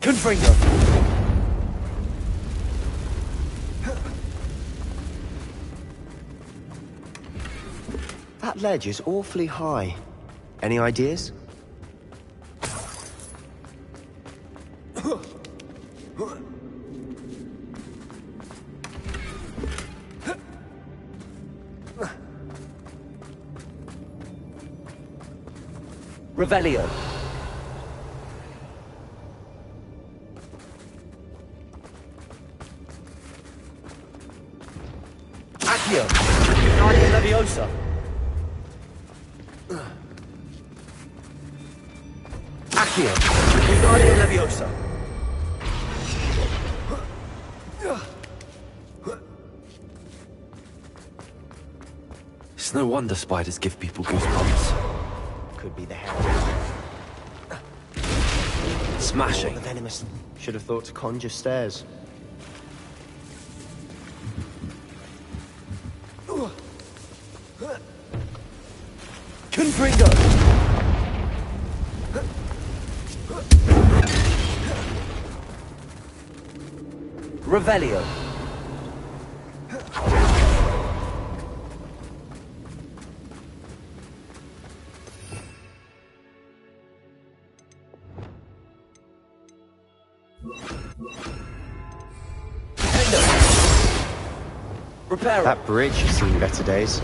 Confringo! That ledge is awfully high. Any ideas? Revelio. Accio! Guardian Leviosa! Accio! Guardian Leviosa! It's no wonder spiders give people goosebumps. Could be the hair. Smashing. The venomous. Should have thought to conjure stairs. Confringo! Revelio. Repair. That bridge has seen better days.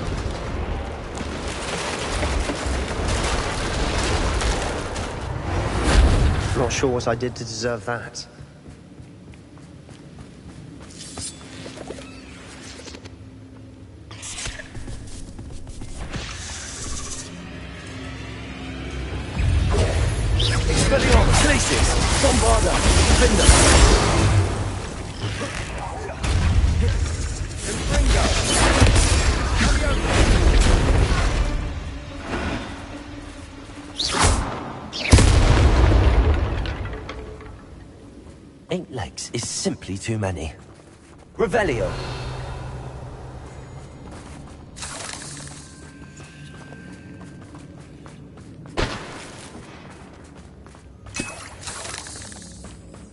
Not sure what I did to deserve that. Expelliarmus! Glacius! Bombarda! Defender! 8 legs is simply too many. Revelio!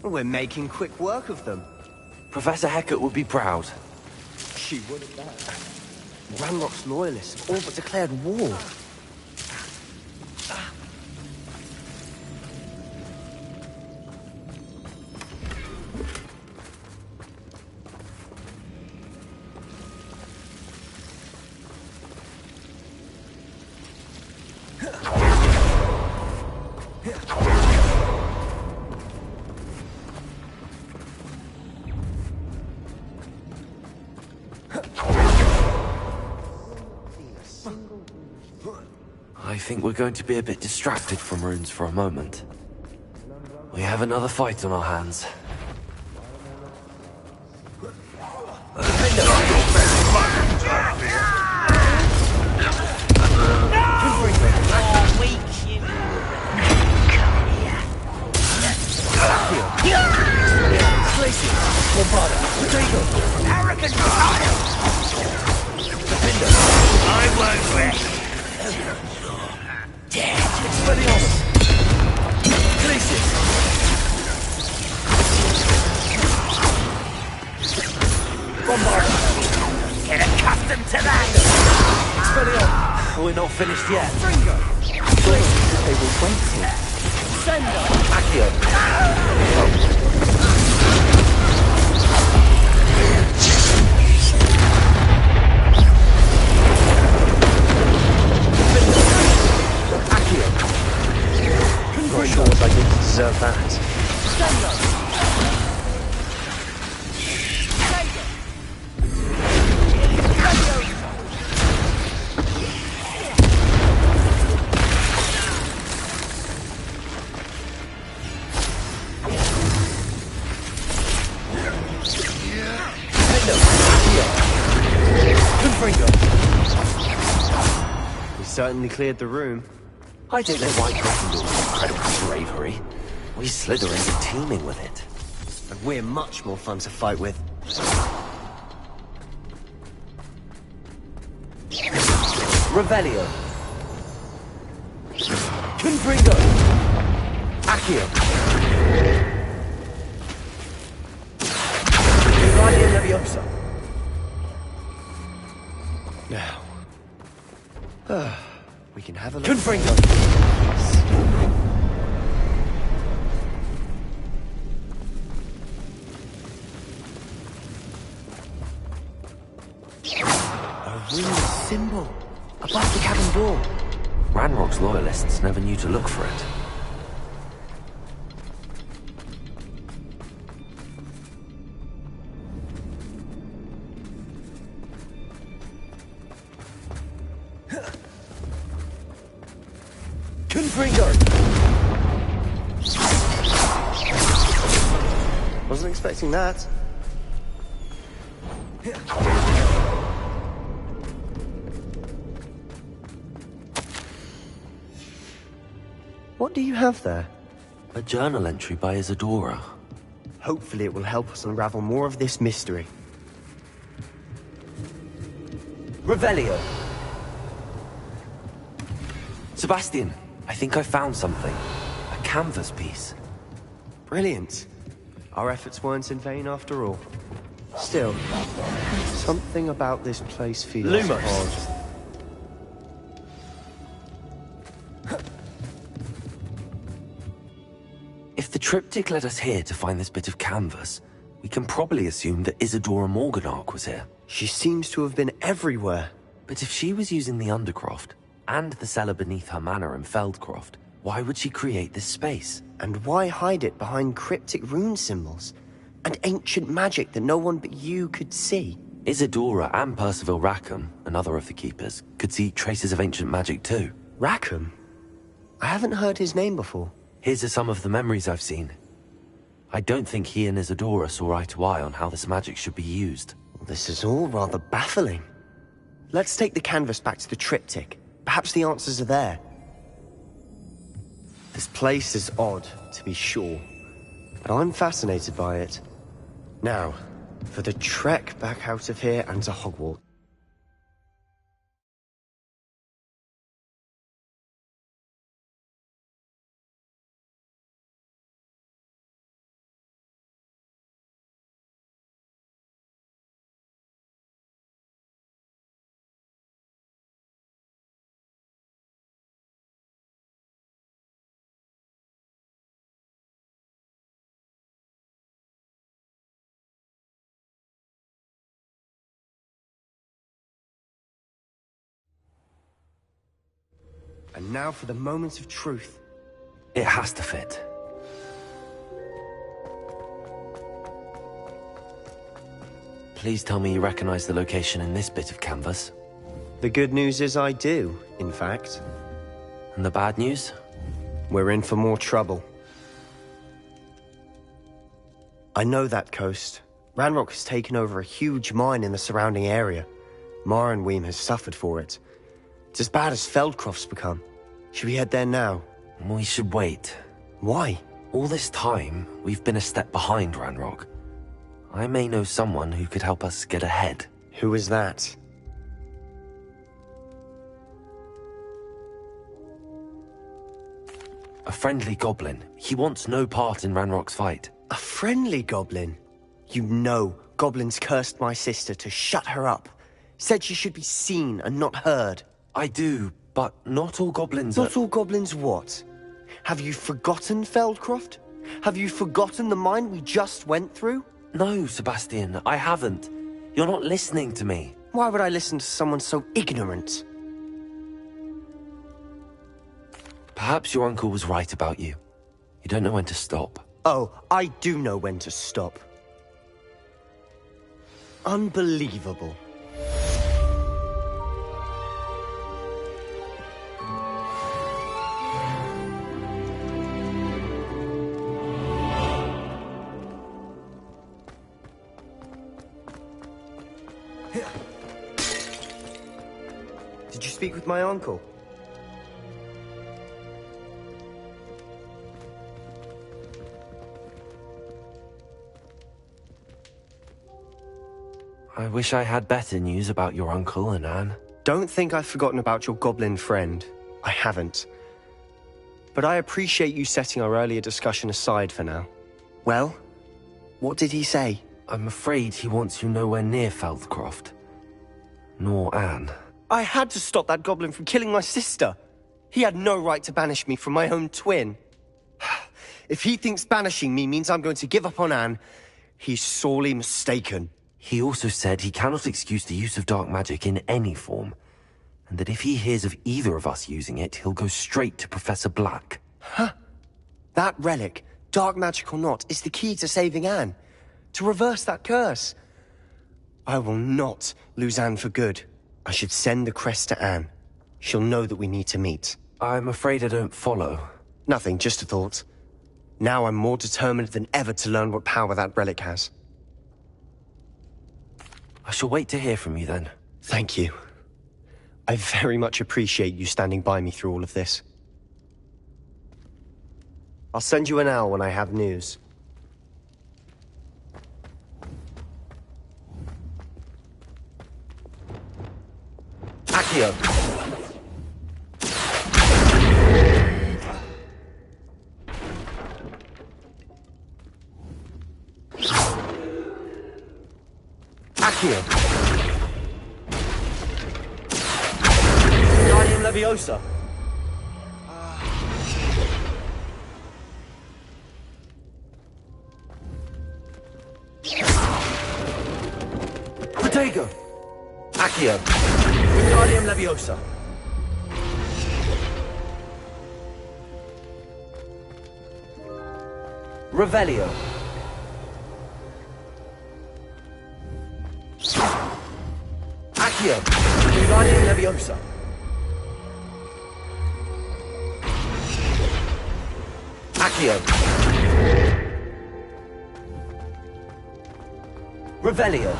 We're making quick work of them. Professor Hecat would be proud. She would have that. Ranrock's loyalists have all but declared war. I think we're going to be a bit distracted from runes for a moment. We have another fight on our hands. Arrogant child! I won't rest. Dead. Expelliarmus! Glacius! Bombarda! Get accustomed to that! Expelliarmus! We're not finished yet. Fringo! Glacius! They were waiting. Sender! Accio! Not sure what I did to deserve that. We certainly cleared the room. I don't know why Gryffindor's incredible bravery. We Slytherins are teeming with it. And we're much more fun to fight with. Revelio. Confringo. Accio. Wingardium Leviosa. Now. We can have a look. Confringo. A rune symbol above the cabin door. Ranrock's loyalists never knew to look for it. Confringo! Wasn't expecting that. What do you have there? A journal entry by Isadora. Hopefully it will help us unravel more of this mystery. Revelio. Sebastian, I think I found something. A canvas piece. Brilliant. Our efforts weren't in vain after all. Still, something about this place feels Lumos. odd. If the triptych led us here to find this bit of canvas, we can probably assume that Isadora Morganach was here. She seems to have been everywhere. But if she was using the Undercroft, and the cellar beneath her manor in Feldcroft, why would she create this space? And why hide it behind cryptic rune symbols? And ancient magic that no one but you could see? Isadora and Percival Rackham, another of the Keepers, could see traces of ancient magic too. Rackham? I haven't heard his name before. Here's some of the memories I've seen. I don't think he and Isadora saw eye to eye on how this magic should be used. This is all rather baffling. Let's take the canvas back to the triptych. Perhaps the answers are there. This place is odd, to be sure. but I'm fascinated by it. Now, for the trek back out of here and to Hogwarts. And now for the moment of truth. It has to fit. Please tell me you recognize the location in this bit of canvas. The good news is I do, in fact. And the bad news? We're in for more trouble. I know that coast. Ranrock has taken over a huge mine in the surrounding area. Mornweem has suffered for it. It's as bad as Feldcroft's become. Should we head there now? We should wait. Why? All this time, we've been a step behind Ranrock. I may know someone who could help us get ahead. Who is that? A friendly goblin. He wants no part in Ranrock's fight. A friendly goblin? You know, goblins cursed my sister to shut her up. Said she should be seen and not heard. I do, but not all goblins Not all goblins what? Have you forgotten Feldcroft? Have you forgotten the mine we just went through? No, Sebastian, I haven't. You're not listening to me. Why would I listen to someone so ignorant? Perhaps your uncle was right about you. You don't know when to stop. Oh, I do know when to stop. Unbelievable. Did you speak with my uncle? I wish I had better news about your uncle and Anne. Don't think I've forgotten about your goblin friend. I haven't. But I appreciate you setting our earlier discussion aside for now. Well, what did he say? I'm afraid he wants you nowhere near Feldcroft. Nor Anne. I had to stop that goblin from killing my sister. He had no right to banish me from my own twin. If he thinks banishing me means I'm going to give up on Anne, he's sorely mistaken. He also said he cannot excuse the use of dark magic in any form, and that if he hears of either of us using it, he'll go straight to Professor Black. Huh? That relic, dark magic or not, is the key to saving Anne. To reverse that curse. I will not lose Anne for good. I should send the crest to Anne. She'll know that we need to meet. I'm afraid I don't follow. Nothing, just a thought. Now I'm more determined than ever to learn what power that relic has. I shall wait to hear from you then. Thank you. I very much appreciate you standing by me through all of this. I'll send you an owl when I have news. Accio! Accio! Guardian Leviosa. Protego! Accio! Guardian Leviosa. Revelio! Accio! Guardian Leviosa. Accio! Revelio!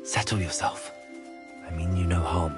Settle yourself. I mean you no harm.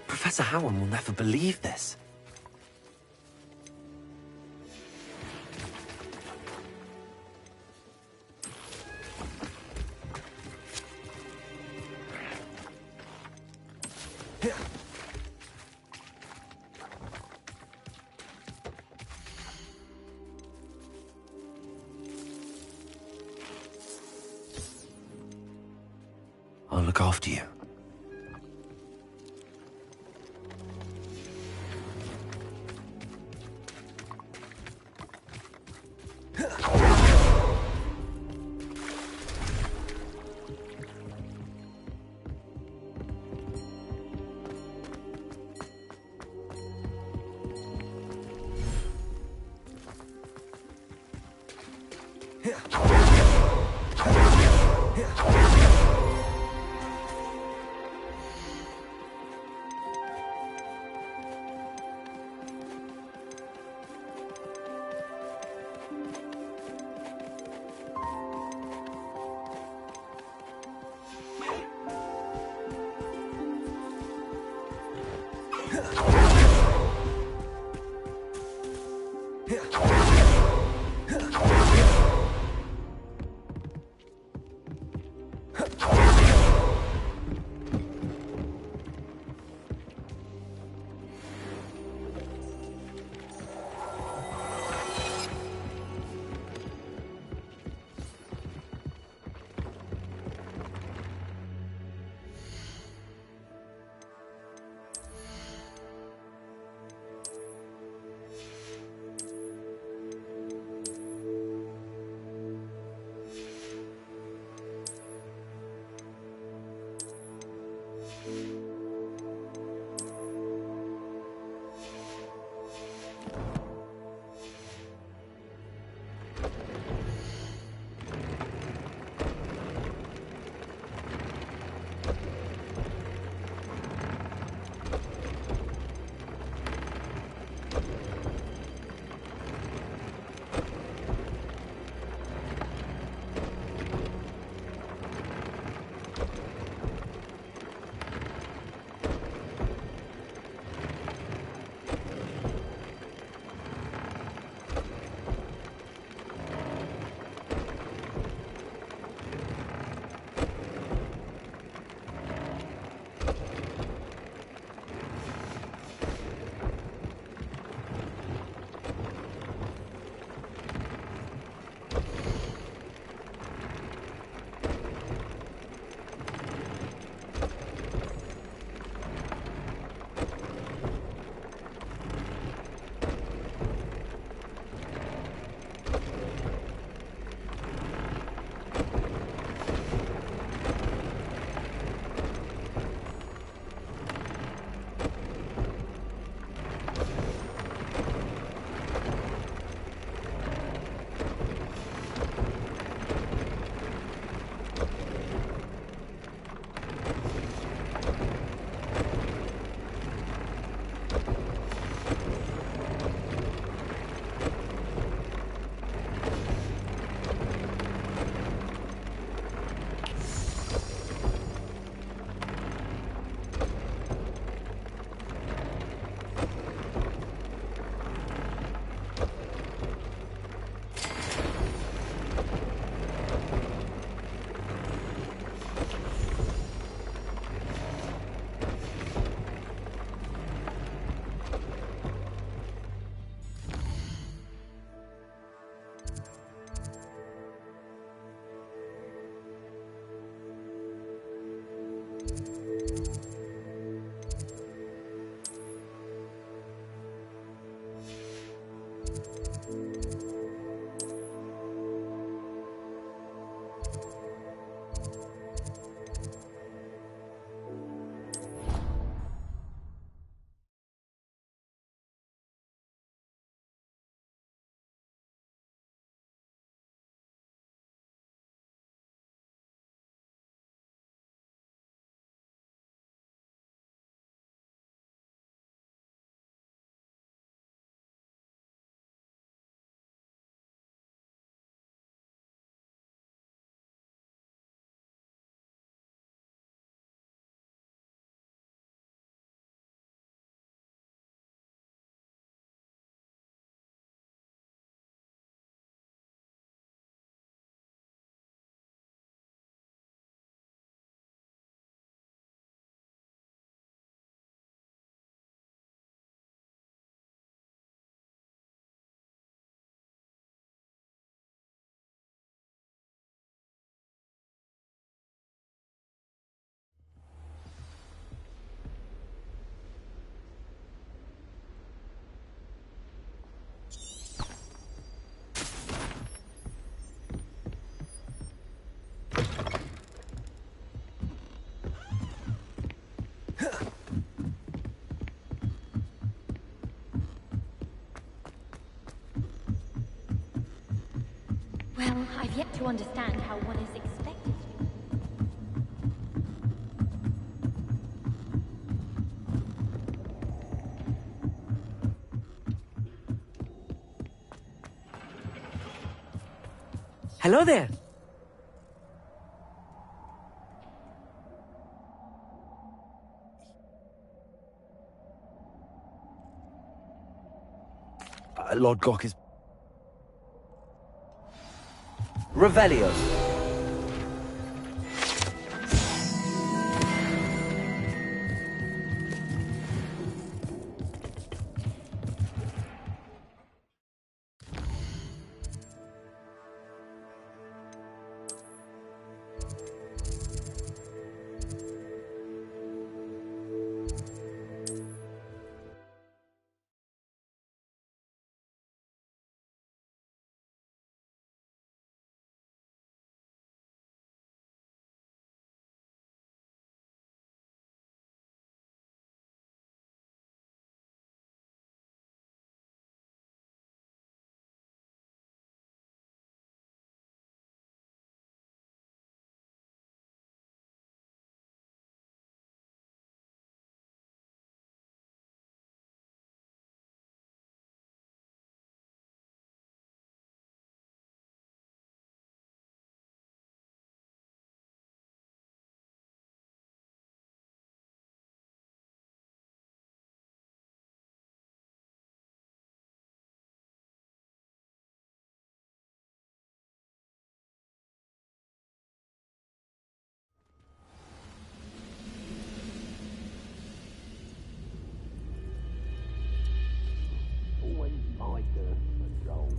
Professor Howard will never believe this. I'll look after you. Well, I've yet to understand how one is expected to. Hello there. Lord Gok is... Revelio. Always my turn for gold.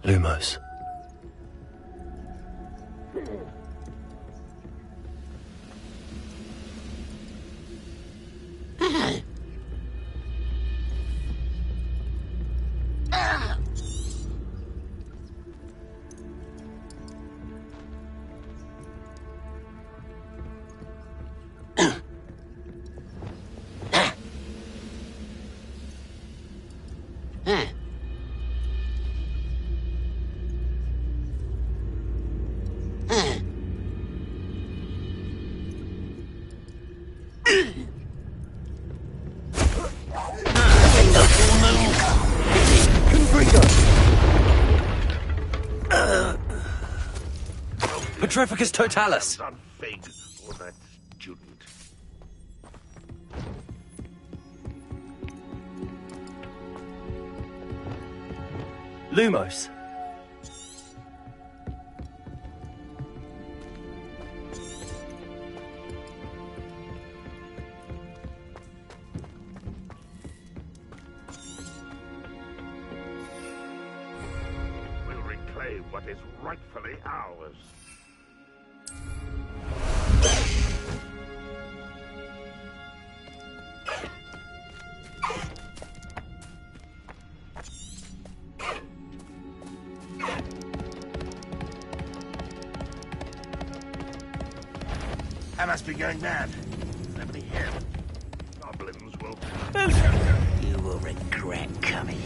Lumos. Petrificus totalis! On Fig, or that student. Lumos. We'll reclaim what is rightfully ours. I must be going mad. Somebody here. Goblins will... You will regret coming.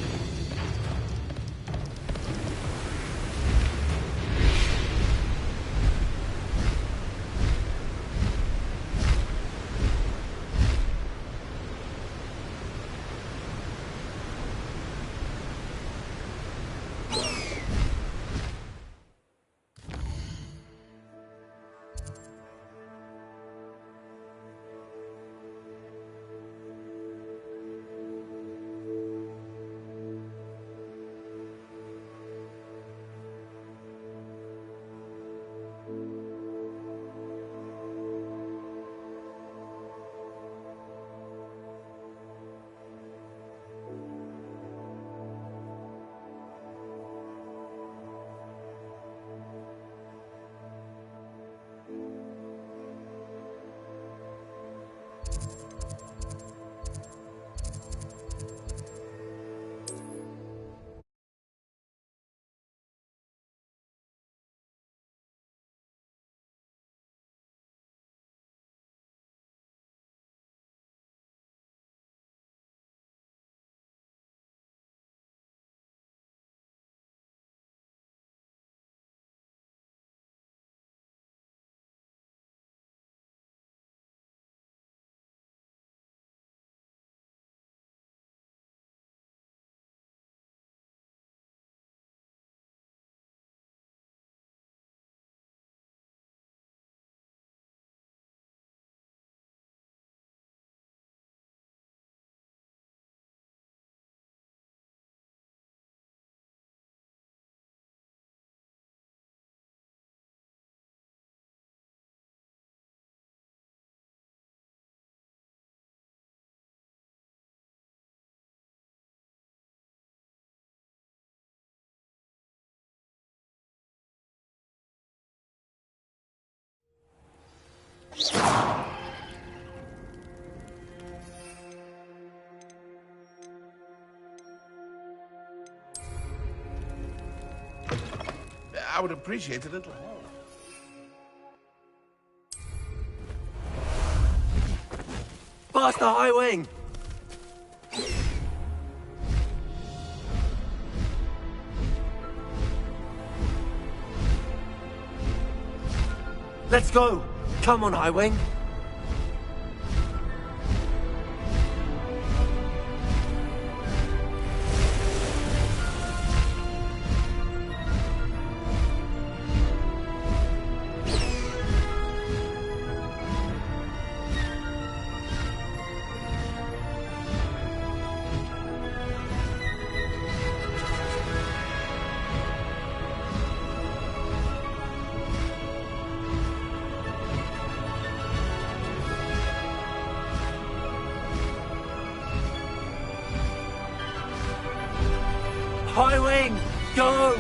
I would appreciate a little help. Faster, High Wing! Let's go! Come on, High Wing! High Wing, go!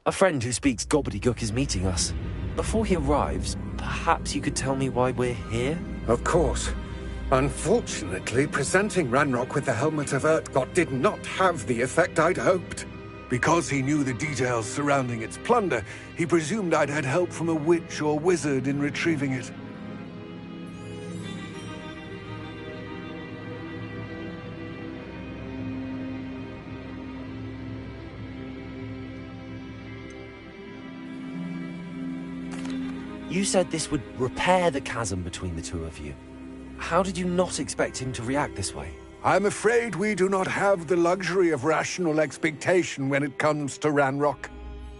A friend who speaks gobbledygook is meeting us. Before he arrives, perhaps you could tell me why we're here? Of course. Unfortunately, presenting Ranrock with the Helmet of Urtkot did not have the effect I'd hoped. Because he knew the details surrounding its plunder, he presumed I'd had help from a witch or wizard in retrieving it. You said this would repair the chasm between the two of you. How did you not expect him to react this way? I'm afraid we do not have the luxury of rational expectation when it comes to Ranrock.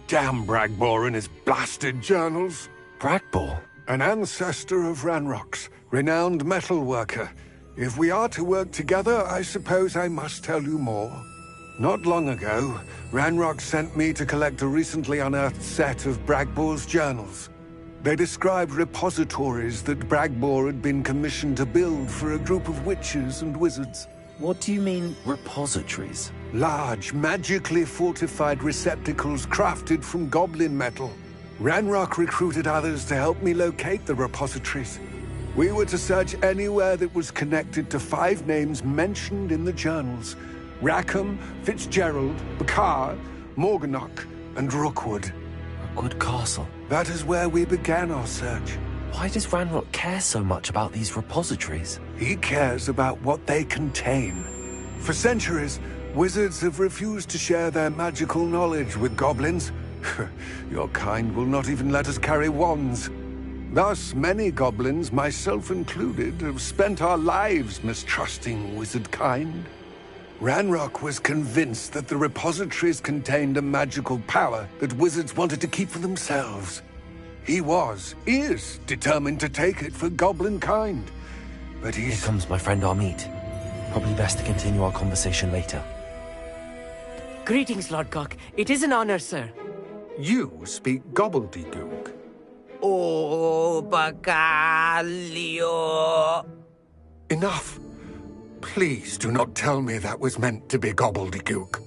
Damn Bragbor and his blasted journals. Bragbor? An ancestor of Ranrock's, renowned metal worker. If we are to work together, I suppose I must tell you more. Not long ago, Ranrock sent me to collect a recently unearthed set of Bragbor's journals. They described repositories that Bragbor had been commissioned to build for a group of witches and wizards. What do you mean, repositories? Large, magically fortified receptacles crafted from goblin metal. Ranrock recruited others to help me locate the repositories. We were to search anywhere that was connected to 5 names mentioned in the journals. Rackham, Fitzgerald, Bakar, Morganach, and Rookwood. Rookwood Castle? That is where we began our search. Why does Ranrock care so much about these repositories? He cares about what they contain. For centuries, wizards have refused to share their magical knowledge with goblins. Your kind will not even let us carry wands. Thus, many goblins, myself included, have spent our lives mistrusting wizard kind. Ranrock was convinced that the repositories contained a magical power that wizards wanted to keep for themselves. He is determined to take it for goblin kind. But Here comes my friend Amit. Probably best to continue our conversation later. Greetings, Lord Cock. It is an honor, sir. You speak gobbledygook. Oh, Bacalio. Enough. Please do not tell me that was meant to be gobbledygook.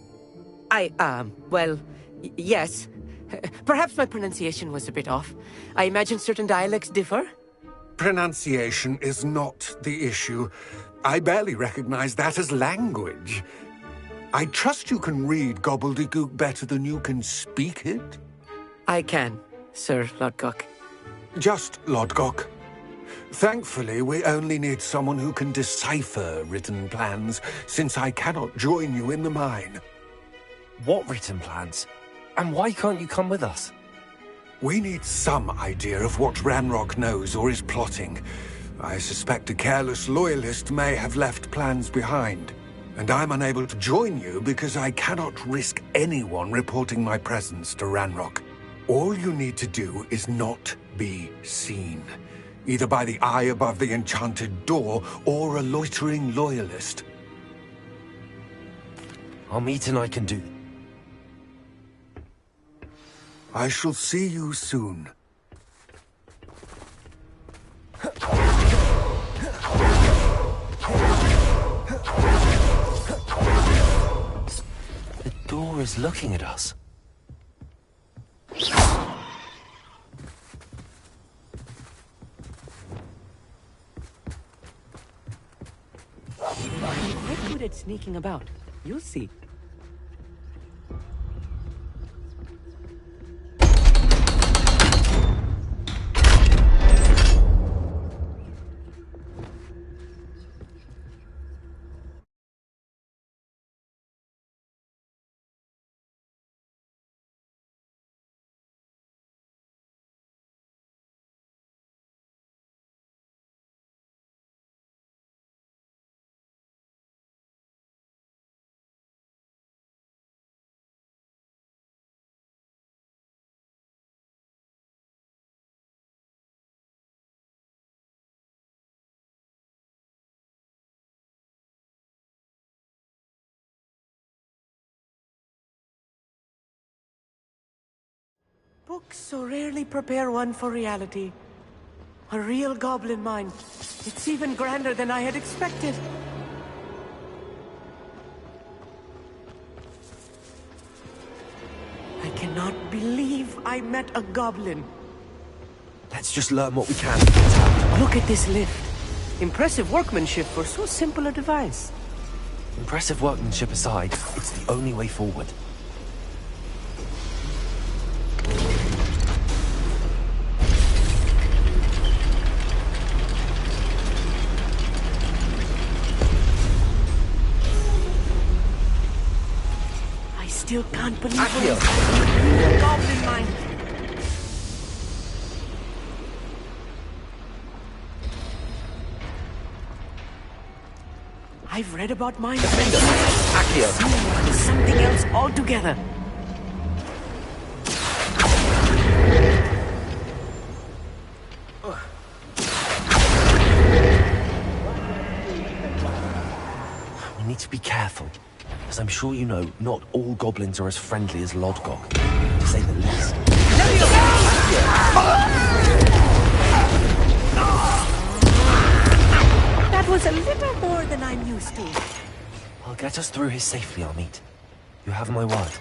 Yes. Perhaps my pronunciation was a bit off. I imagine certain dialects differ? Pronunciation is not the issue. I barely recognize that as language. I trust you can read gobbledygook better than you can speak it? I can, Sir Lodgok. Just Lodgok. Thankfully, we only need someone who can decipher written plans, since I cannot join you in the mine. What written plans? And why can't you come with us? We need some idea of what Ranrock knows or is plotting. I suspect a careless loyalist may have left plans behind. And I'm unable to join you because I cannot risk anyone reporting my presence to Ranrock. All you need to do is not be seen. Either by the eye above the enchanted door, or a loitering loyalist. Amit and I can do. I shall see you soon. always looking at us. I'm quite good at sneaking about. You'll see. Books so rarely prepare one for reality. A real goblin mind. It's even grander than I had expected. I cannot believe I met a goblin. Let's just learn what we can. Look at this lift. Impressive workmanship for so simple a device. Impressive workmanship aside, it's the only way forward. I still can't believe it. Goblin mind. I've read about mind bending. Accio. Something else altogether. We need to be careful. As I'm sure you know, not all goblins are as friendly as Lodgok, to say the least. That was a little more than I'm used to. I'll get us through here safely, Amit. You have my word.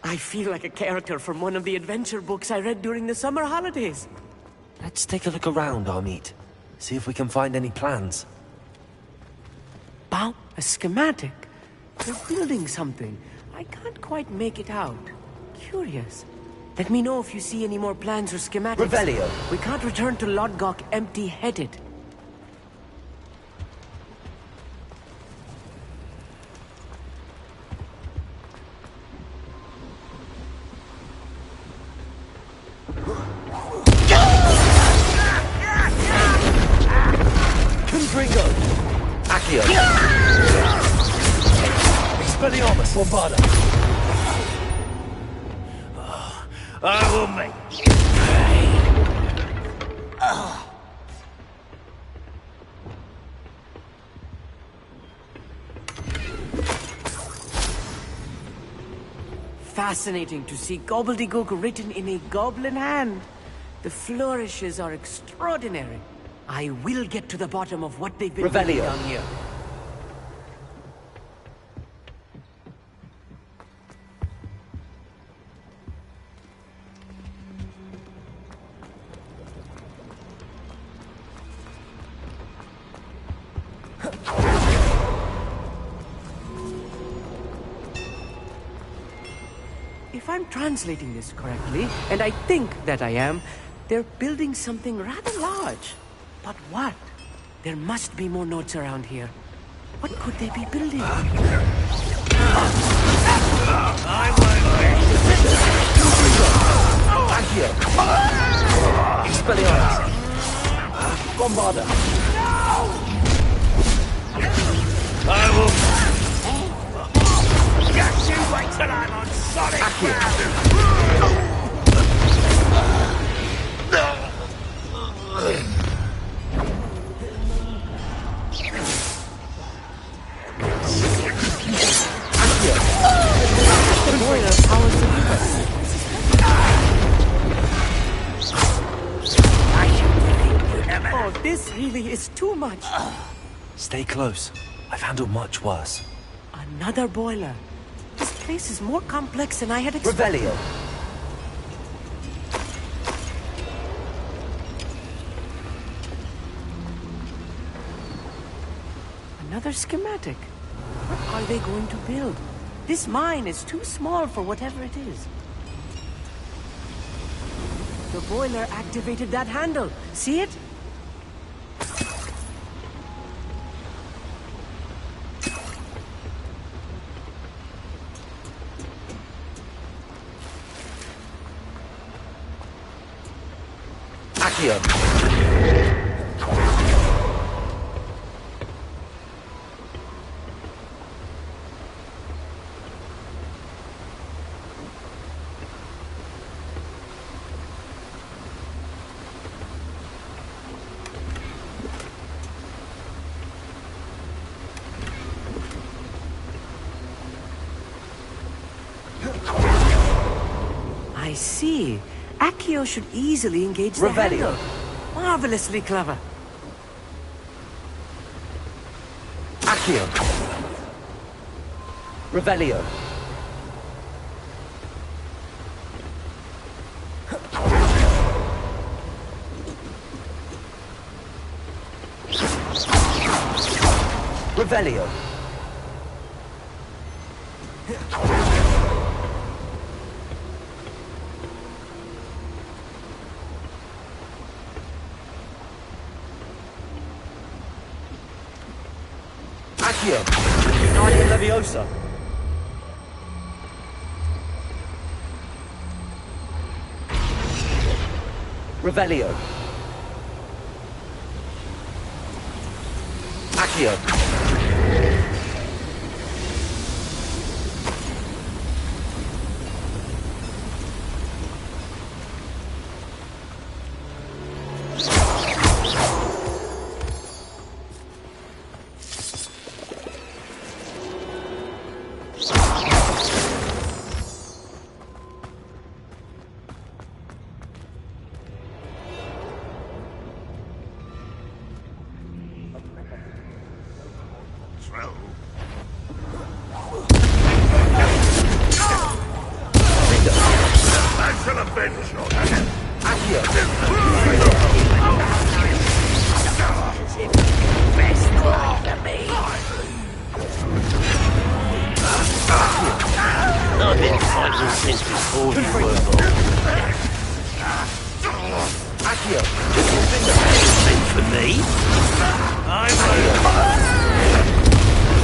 I feel like a character from one of the adventure books I read during the summer holidays. Let's take a look around, Amit. See if we can find any plans. Wow, a schematic. They're building something. I can't quite make it out. Curious. Let me know if you see any more plans or schematics. Revelio. We can't return to Lodgok empty-headed. Confringo! Accio! Expelliarmus! Bombarda! I will make you Fascinating to see gobbledygook written in a goblin hand. The flourishes are extraordinary. I will get to the bottom of what they've been doing down here. If I'm translating this correctly, and I think that I am, they're building something rather large. But what? There must be more notes around here. What could they be building? Accio! Expelliarmus! Bombarda! I will get you wait till I'm on solid ground. This really is too much. Stay close. I've handled much worse. Another boiler. This place is more complex than I had expected. Revelio. Another schematic. What are they going to build? This mine is too small for whatever it is. The boiler activated that handle. See it? Accio. I see. Accio should easily engage the Revelio. handle. Marvelously clever. Accio. Revelio. Revelio. Accio. Guardian Leviosa. Revelio. Accio. I've been fighting since before you were born. Accio. Anything for me? I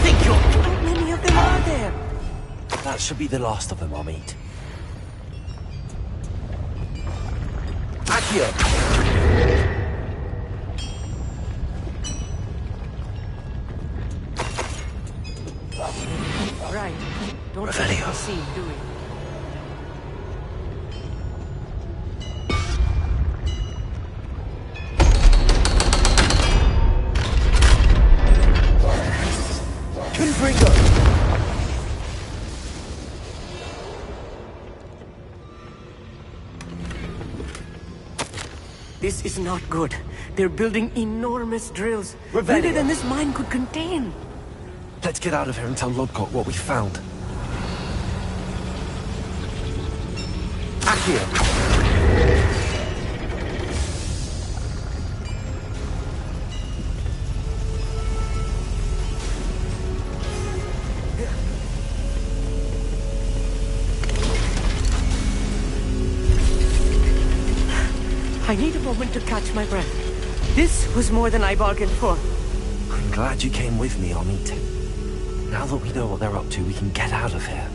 think you're... How many of them are there? That should be the last of them, I'll meet. Accio. Right. Don't Revelio. be seen, do we? This is not good. They're building enormous drills. Bigger than this mine could contain. Let's get out of here and tell Lodcock what we found. Accio. I need a moment to catch my breath. This was more than I bargained for. I'm glad you came with me, Amit. Now that we know what they're up to, we can get out of here.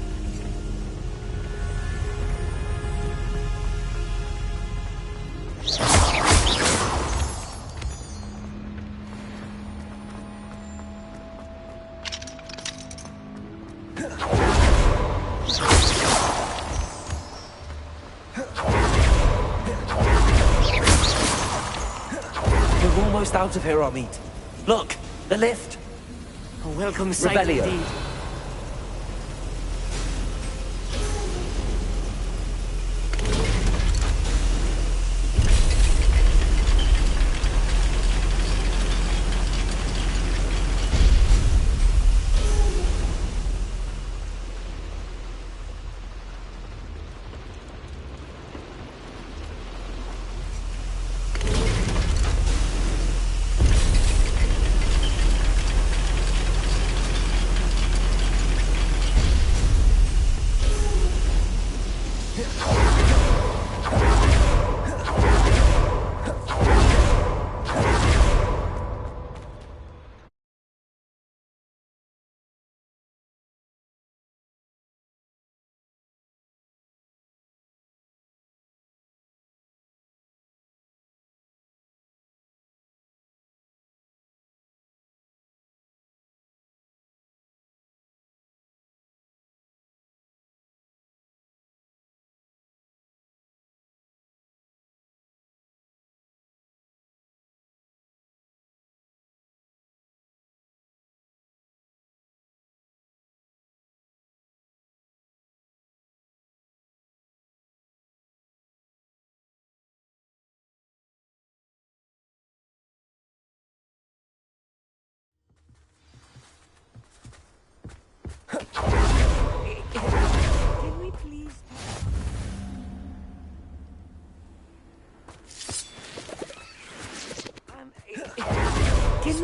We're almost out of here, Amit. Look, the lift. A welcome sight Revelio. indeed.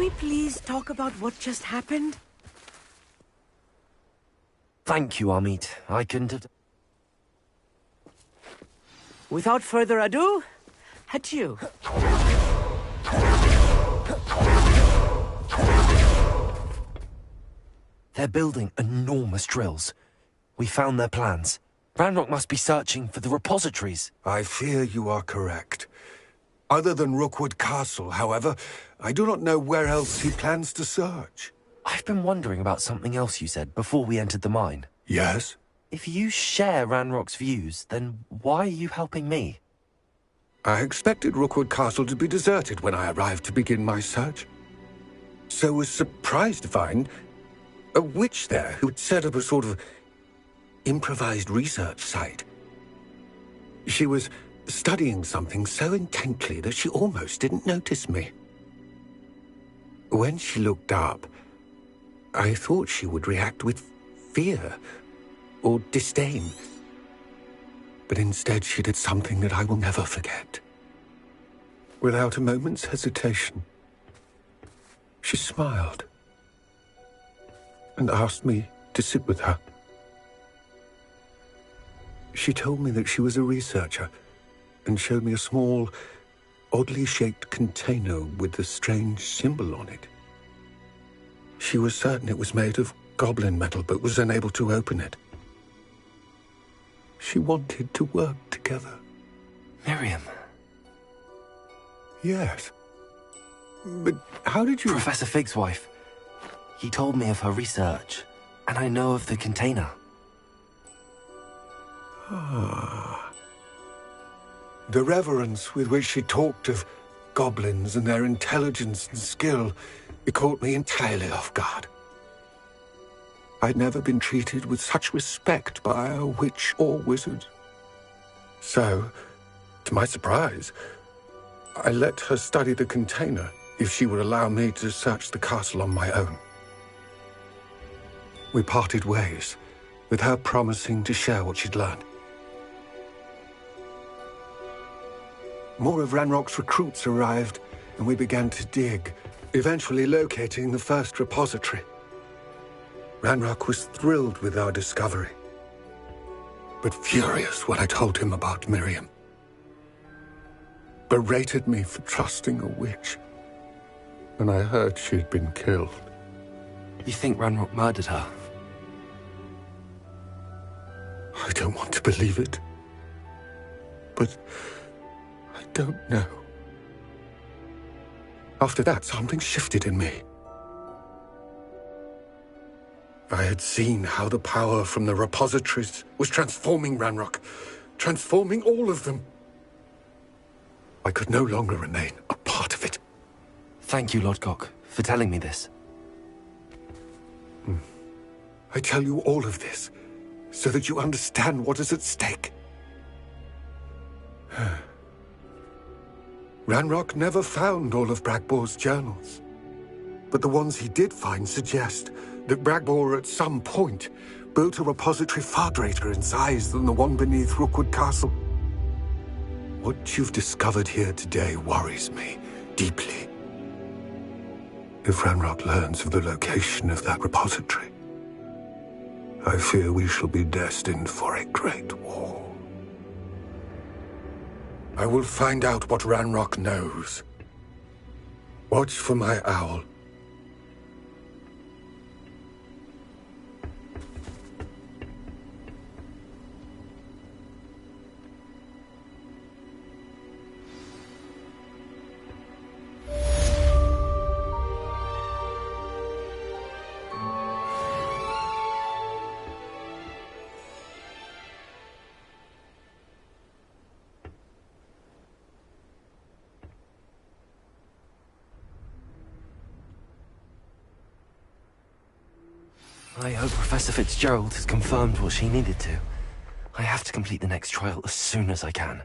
we please talk about what just happened? Thank you, Amit. I couldn't have... Without further ado, adieu. They're building enormous drills. We found their plans. Ranrock must be searching for the repositories. I fear you are correct. Other than Rookwood Castle, however, I do not know where else he plans to search. I've been wondering about something else you said before we entered the mine. Yes? If you share Ranrock's views, then why are you helping me? I expected Rookwood Castle to be deserted when I arrived to begin my search. So was surprised to find a witch there who'd set up a sort of improvised research site. She was studying something so intently that she almost didn't notice me. When she looked up, I thought she would react with fear or disdain. But instead she did something that I will never forget. Without a moment's hesitation, she smiled and asked me to sit with her. She told me that she was a researcher and showed me a small, oddly shaped container with a strange symbol on it. She was certain it was made of goblin metal, but was unable to open it. She wanted to work together. Miriam. Yes. But how did you... Professor Fig's wife. He told me of her research, and I know of the container. Ah. The reverence with which she talked of goblins and their intelligence and skill, it caught me entirely off guard. I'd never been treated with such respect by a witch or wizard. So, to my surprise, I let her study the container if she would allow me to search the castle on my own. We parted ways, with her promising to share what she'd learned. More of Ranrock's recruits arrived, and we began to dig, eventually locating the first repository. Ranrock was thrilled with our discovery, but furious when I told him about Miriam. Berated me for trusting a witch, and I heard she'd been killed. You think Ranrock murdered her? I don't want to believe it, but I don't know. After that, something shifted in me. I had seen how the power from the repositories was transforming Ranrock, transforming all of them. I could no longer remain a part of it. Thank you, Lodgok, for telling me this. I tell you all of this so that you understand what is at stake. Ranrock never found all of Bragbor's journals, but the ones he did find suggest that Bragbor at some point built a repository far greater in size than the one beneath Rookwood Castle. What you've discovered here today worries me deeply. If Ranrock learns of the location of that repository, I fear we shall be destined for a great war. I will find out what Ranrock knows. Watch for my owl. I hope Professor Fitzgerald has confirmed what she needed to. I have to complete the next trial as soon as I can.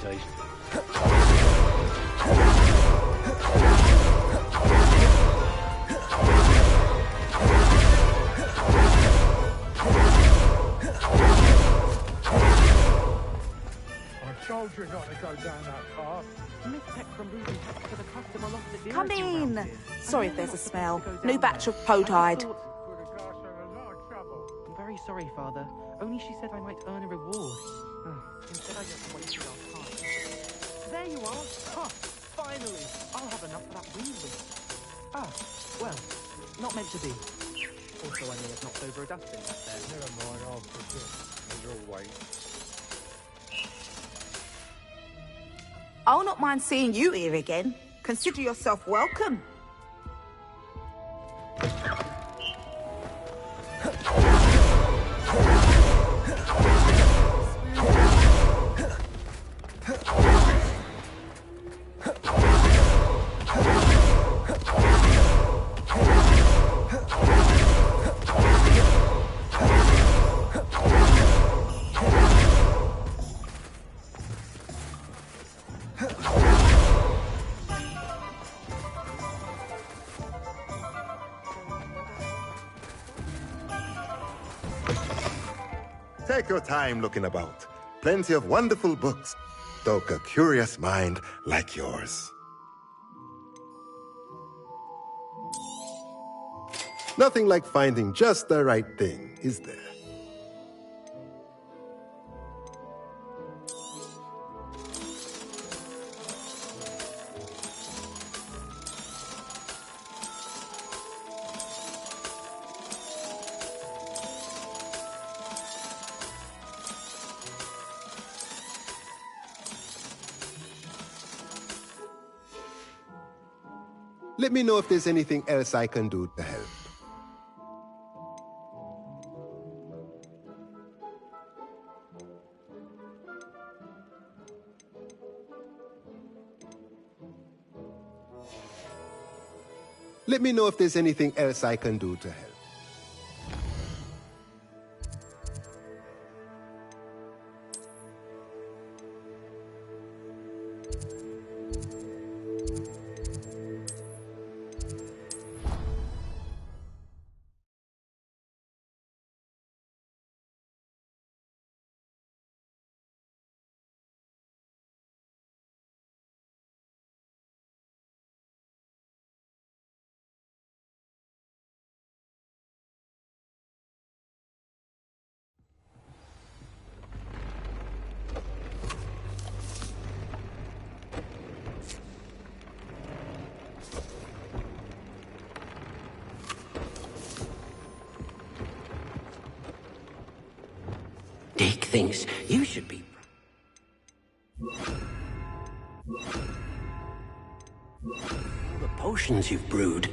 taste. I told you not to go down that path. Miss Peck from Ruby Peck to the customer lost it. Come in. Sorry if there's a smell. New batch of potide. I'm very sorry, Father. Only she said I might earn a reward. Instead, I just wasted our time. There you are. Huh, finally. I'll have enough for that Weasley. Ah, well, not meant to be. Also, I may have knocked over a dustbin back there. Never mind, I'll forget. As always. I'll not mind seeing you here again. Consider yourself welcome. Take your time looking about. Plenty of wonderful books. Stoke a curious mind like yours. Nothing like finding just the right thing, is there? Let me know if there's anything else I can do to help. Let me know if there's anything else I can do to help. Dick thinks you should be... All the potions you've brewed.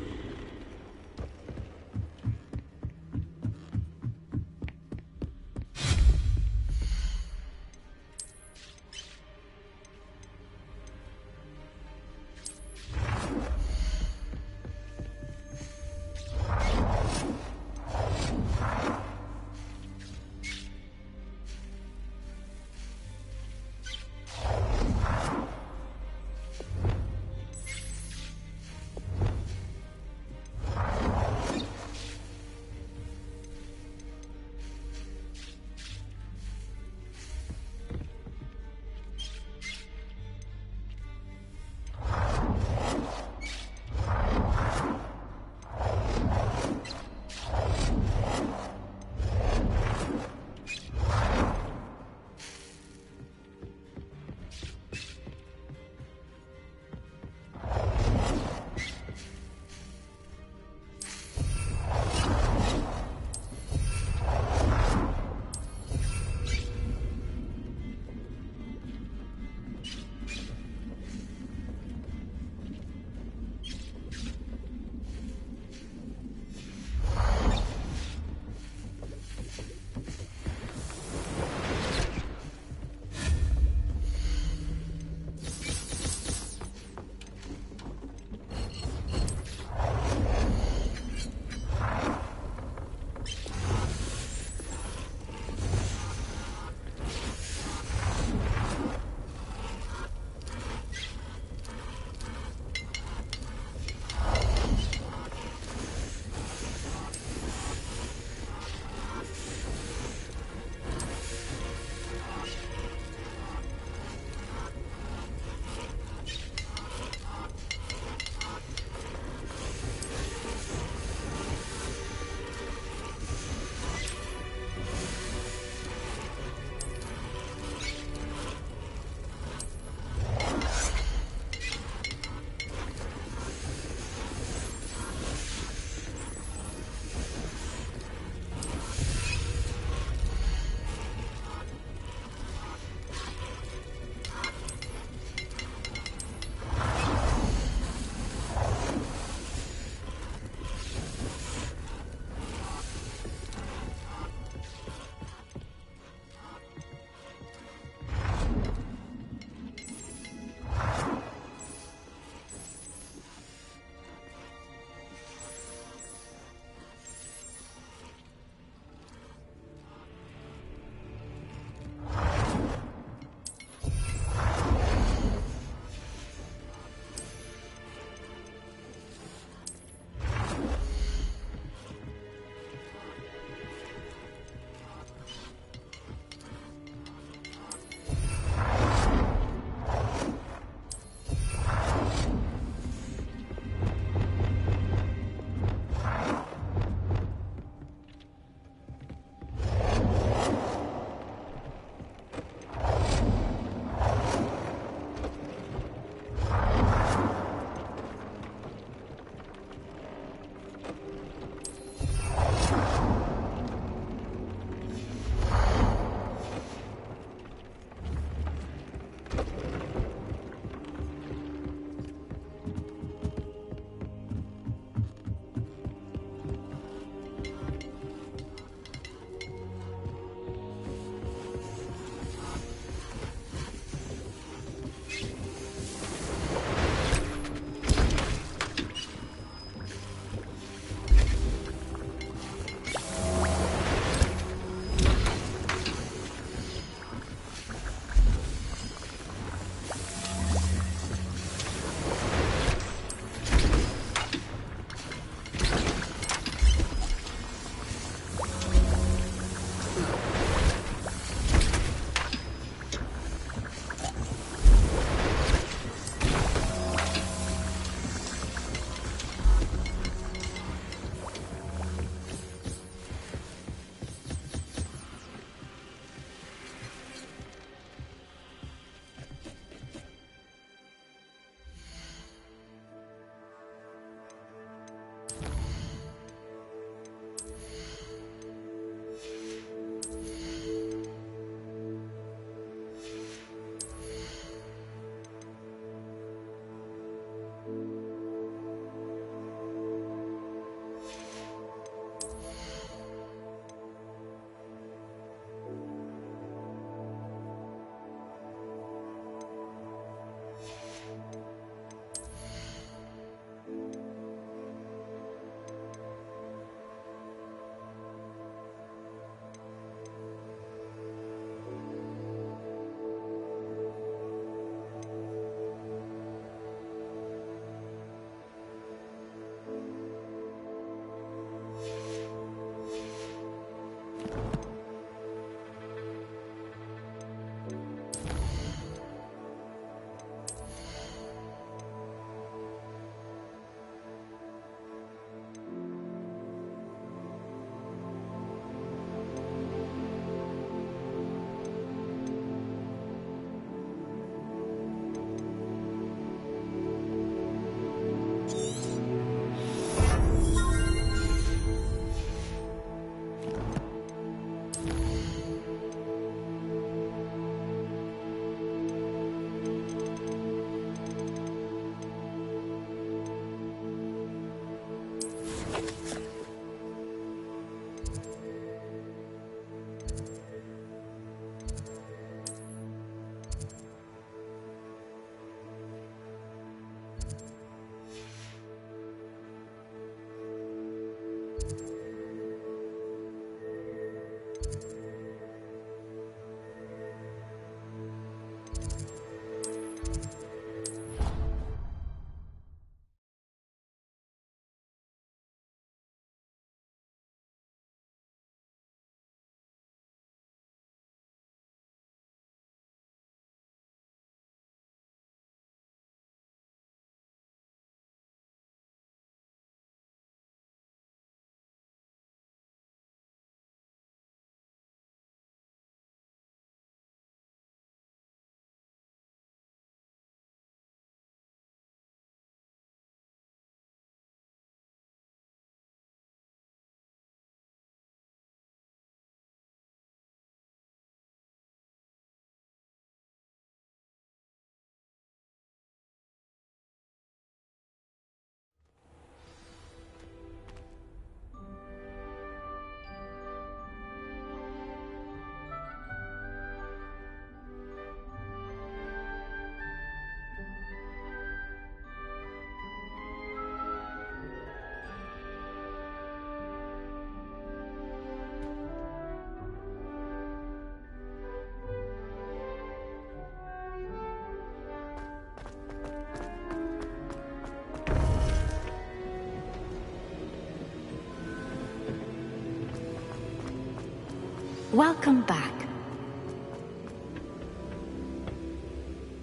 Welcome back.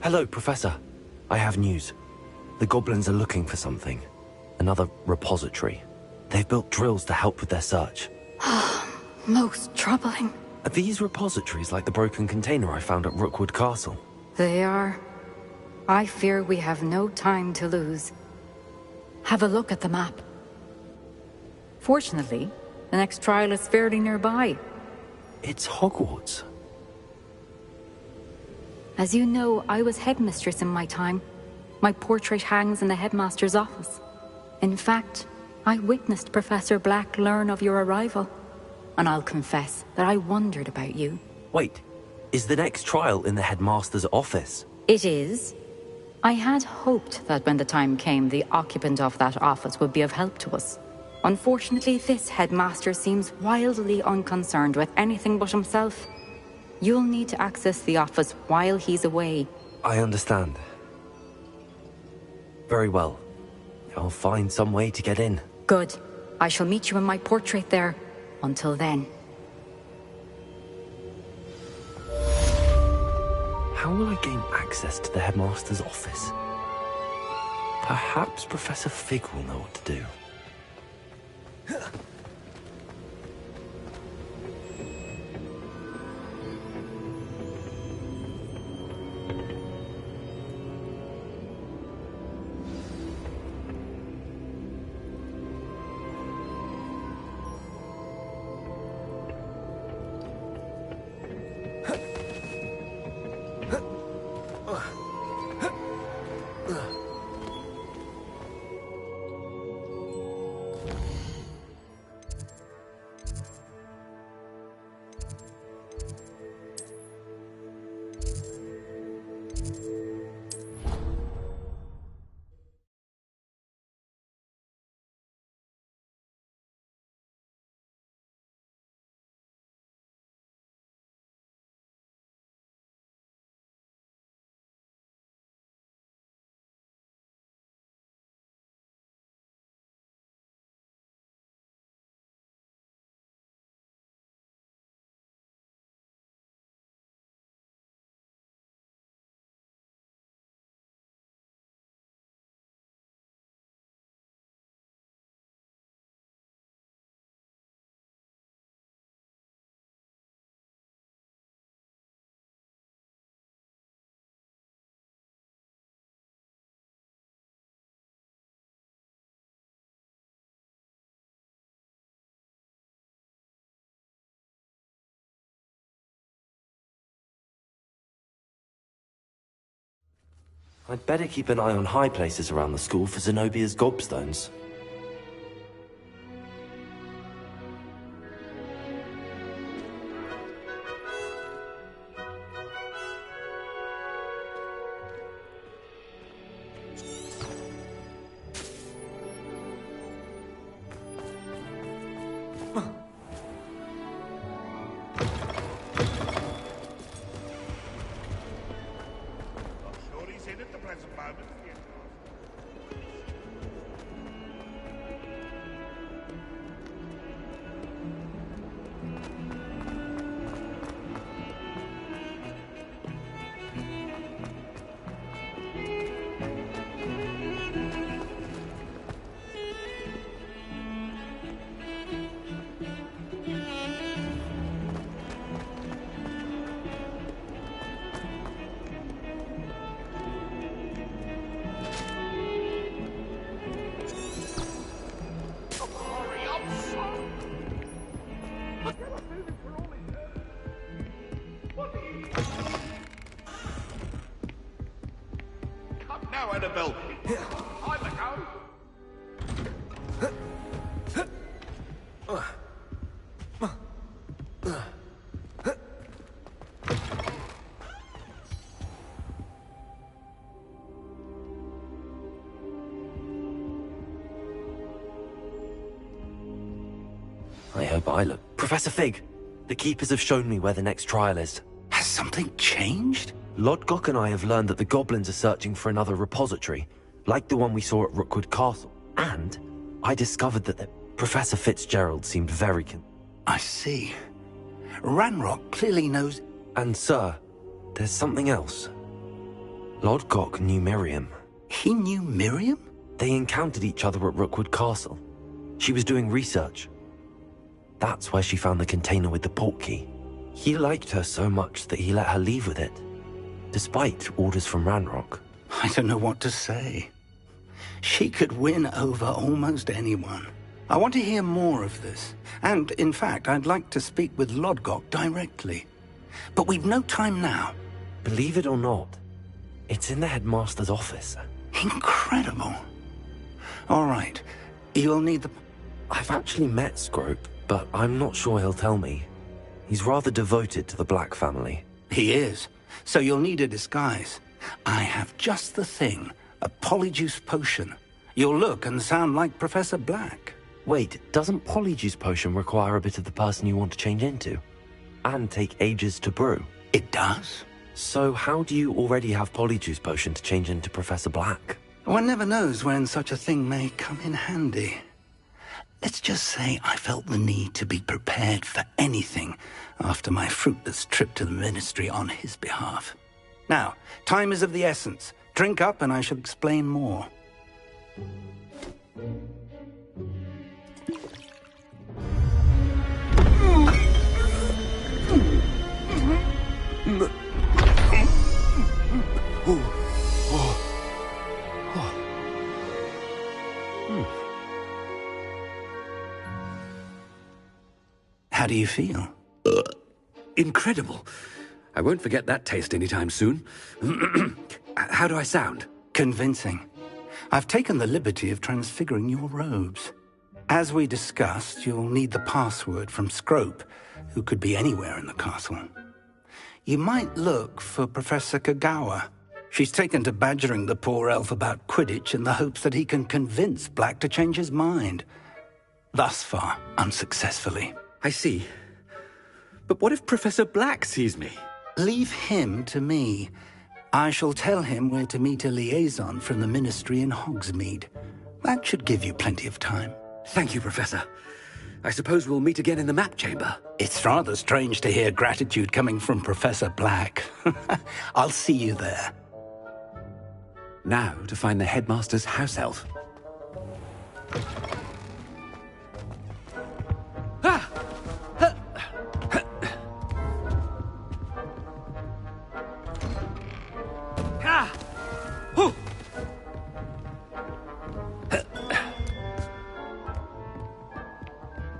Hello, Professor. I have news. The goblins are looking for something. Another repository. They've built drills to help with their search. Most troubling. Are these repositories like the broken container I found at Rookwood Castle? They are. I fear we have no time to lose. Have a look at the map. Fortunately, the next trial is fairly nearby. It's Hogwarts. As you know, I was headmistress in my time. My portrait hangs in the headmaster's office. In fact, I witnessed Professor Black learn of your arrival. And I'll confess that I wondered about you. Wait, is the next trial in the headmaster's office? It is. I had hoped that when the time came, the occupant of that office would be of help to us. Unfortunately, this headmaster seems wildly unconcerned with anything but himself. You'll need to access the office while he's away. I understand. Very well. I'll find some way to get in. Good. I shall meet you in my portrait there. Until then. How will I gain access to the headmaster's office? Perhaps Professor Fig will know what to do. I'd better keep an eye on high places around the school for Zenobia's gobstones. Now, Annabelle. I'm a I hope I look. Professor Fig, the Keepers have shown me where the next trial is. Has something changed? Lodgok and I have learned that the goblins are searching for another repository, like the one we saw at Rookwood Castle. And I discovered that Professor Fitzgerald seemed very I see. Ranrock clearly knows... And sir, there's something else. Lodgok knew Miriam. He knew Miriam? They encountered each other at Rookwood Castle. She was doing research. That's where she found the container with the portkey. He liked her so much that he let her leave with it, despite orders from Ranrock. I don't know what to say. She could win over almost anyone. I want to hear more of this. And, in fact, I'd like to speak with Lodgok directly. But we've no time now. Believe it or not, it's in the headmaster's office. Incredible. All right. You'll need the... I've actually met Scrope, but I'm not sure he'll tell me. He's rather devoted to the Black family. He is. So you'll need a disguise. I have just the thing. A polyjuice potion. You'll look and sound like Professor Black. Wait, doesn't polyjuice potion require a bit of the person you want to change into? And take ages to brew? It does. So how do you already have polyjuice potion to change into Professor Black? One never knows when such a thing may come in handy. Let's just say I felt the need to be prepared for anything after my fruitless trip to the Ministry on his behalf. Now, time is of the essence. Drink up and I shall explain more. How do you feel? Incredible. I won't forget that taste anytime soon. How do I sound? Convincing. I've taken the liberty of transfiguring your robes. As we discussed, you'll need the password from Scrope, who could be anywhere in the castle. You might look for Professor Kagawa. She's taken to badgering the poor elf about Quidditch in the hopes that he can convince Black to change his mind. Thus far, unsuccessfully. I see. But what if Professor Black sees me? Leave him to me. I shall tell him where to meet a liaison from the Ministry in Hogsmeade. That should give you plenty of time. Thank you, Professor. I suppose we'll meet again in the map chamber. It's rather strange to hear gratitude coming from Professor Black. I'll see you there. Now to find the headmaster's house elf. Ah!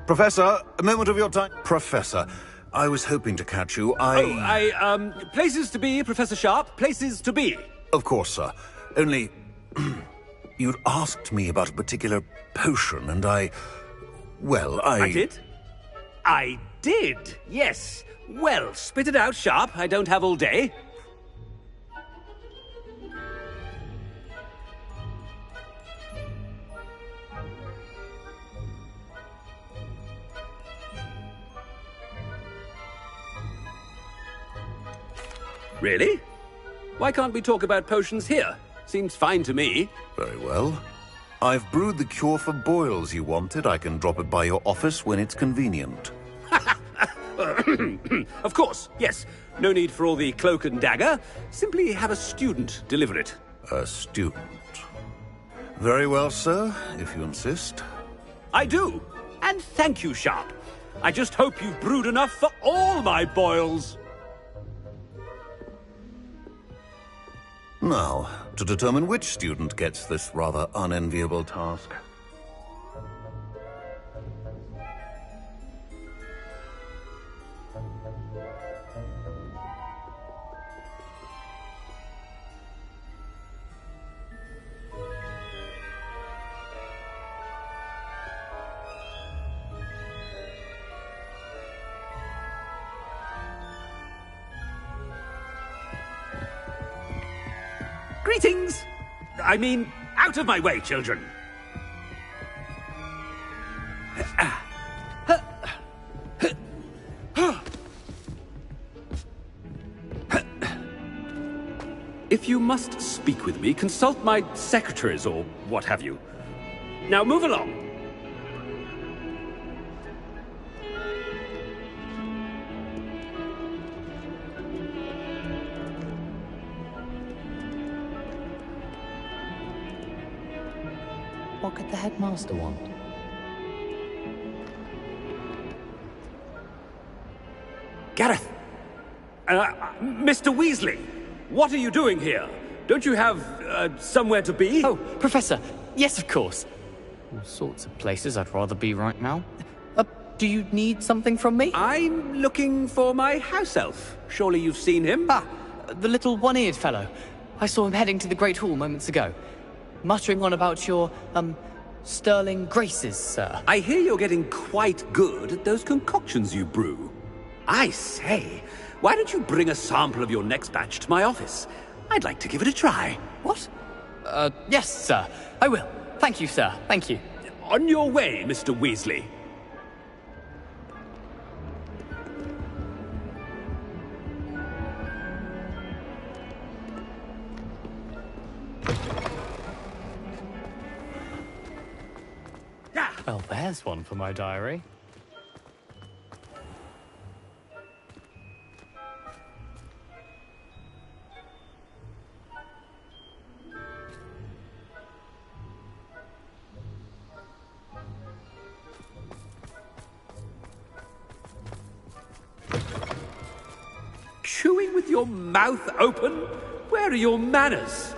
Professor, a moment of your time. Professor, I was hoping to catch you. Places to be, Professor Sharp. Places to be. Of course, sir. Only, you'd asked me about a particular potion, and I did? I did, yes. Well, spit it out, Sharp. I don't have all day. Really? Why can't we talk about potions here? Seems fine to me. Very well. I've brewed the cure for boils you wanted. I can drop it by your office when it's convenient. Of course, yes. No need for all the cloak and dagger. Simply have a student deliver it. A student? Very well, sir, if you insist. I do. And thank you, Sharp. I just hope you've brewed enough for all my boils. Now, to determine which student gets this rather unenviable task. Greetings! I mean, out of my way, children! If you must speak with me, consult my secretaries or what have you. Now move along. What could the headmaster want? Gareth! Mr. Weasley! What are you doing here? Don't you have, somewhere to be? Oh, Professor! Yes, of course. All sorts of places I'd rather be right now. Do you need something from me? I'm looking for my house elf. Surely you've seen him? Ah, the little one-eared fellow. I saw him heading to the Great Hall moments ago. Muttering on about your, sterling graces, sir. I hear you're getting quite good at those concoctions you brew. I say, why don't you bring a sample of your next batch to my office? I'd like to give it a try. What? Yes, sir. I will. Thank you, sir. Thank you. On your way, Mr. Weasley. Well, there's one for my diary. Chewing with your mouth open? Where are your manners?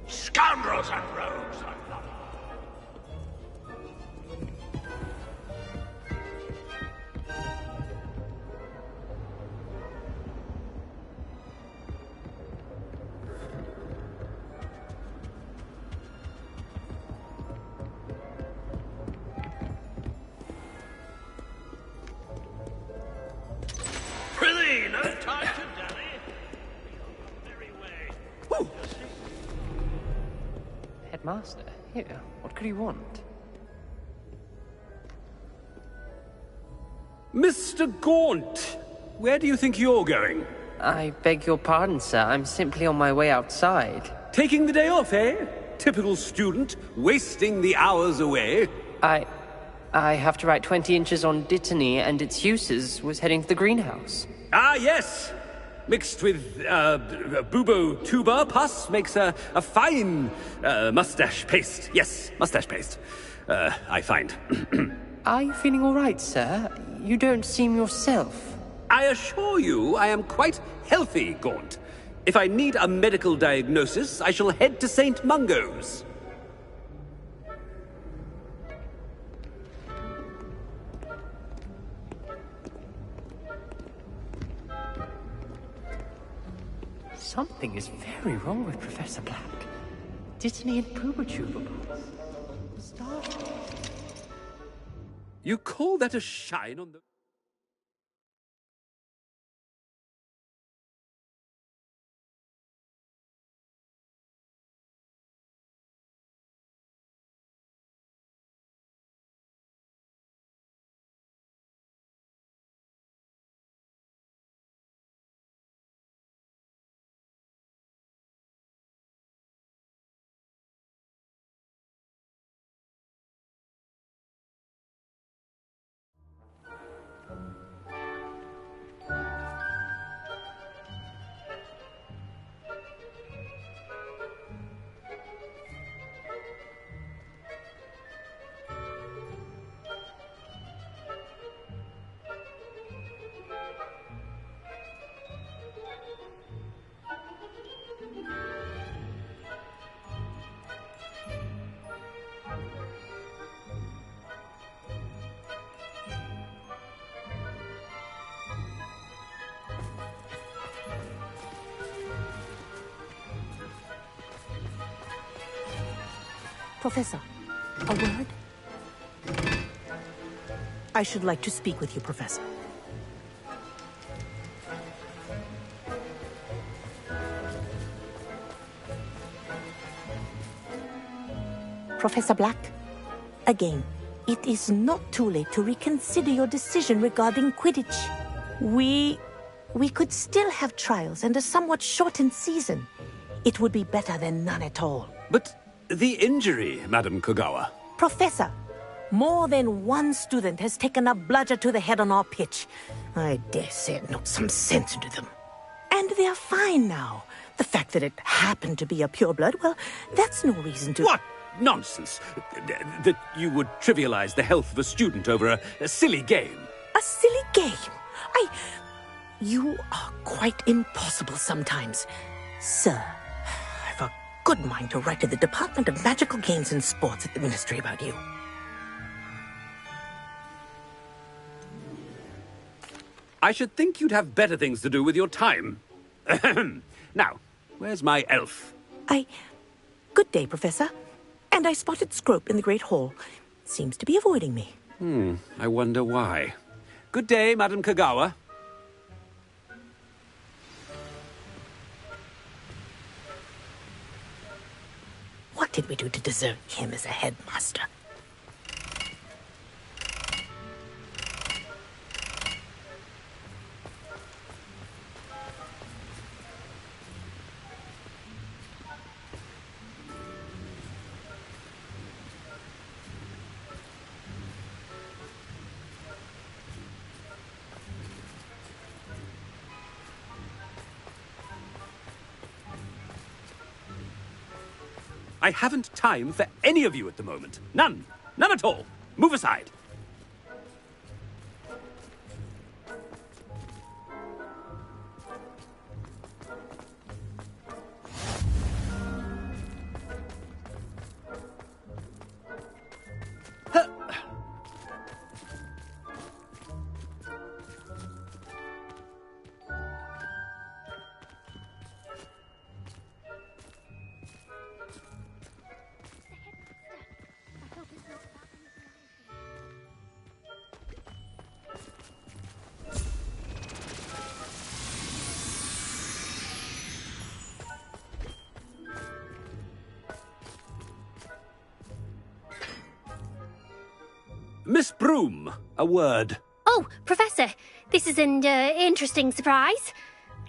Scoundrels and rogues! Prithee, no time to dally. Very way. Headmaster? Here, what could he want? Mr. Gaunt, where do you think you're going? I beg your pardon, sir. I'm simply on my way outside. Taking the day off, eh? Typical student, wasting the hours away. I have to write 20 inches on Dittany and its uses. Was heading to the greenhouse. Ah, yes! Mixed with, bubo tuber pus makes a fine, mustache paste. Yes, mustache paste. I find. Are you feeling all right, sir? You don't seem yourself. I assure you I am quite healthy, Gaunt. If I need a medical diagnosis, I shall head to St. Mungo's. Something is very wrong with Professor Black. Dittany and Poobachuba. You call that a shine on the... Professor, a word? I should like to speak with you, Professor. Professor Black, again, it is not too late to reconsider your decision regarding Quidditch. We could still have trials and a somewhat shortened season. It would be better than none at all. But the injury, Madam Kogawa. Professor, more than one student has taken a bludger to the head on our pitch. I dare say it knocked some sense into them. And they're fine now. The fact that it happened to be a pureblood, well, that's no reason to... What nonsense! That you would trivialize the health of a student over a silly game. A silly game? You are quite impossible sometimes. Sir, I've a good mind to write to the Department of Magical Games and Sports at the Ministry about you. I should think you'd have better things to do with your time. Now, where's my elf? Good day, Professor. And I spotted Scrope in the Great Hall. Seems to be avoiding me. I wonder why. Good day, Madam Kogawa. What did we do to deserve him as a headmaster? I haven't time for any of you at the moment. None. None at all. Move aside. Miss Broom, a word. Oh, Professor, this is an interesting surprise.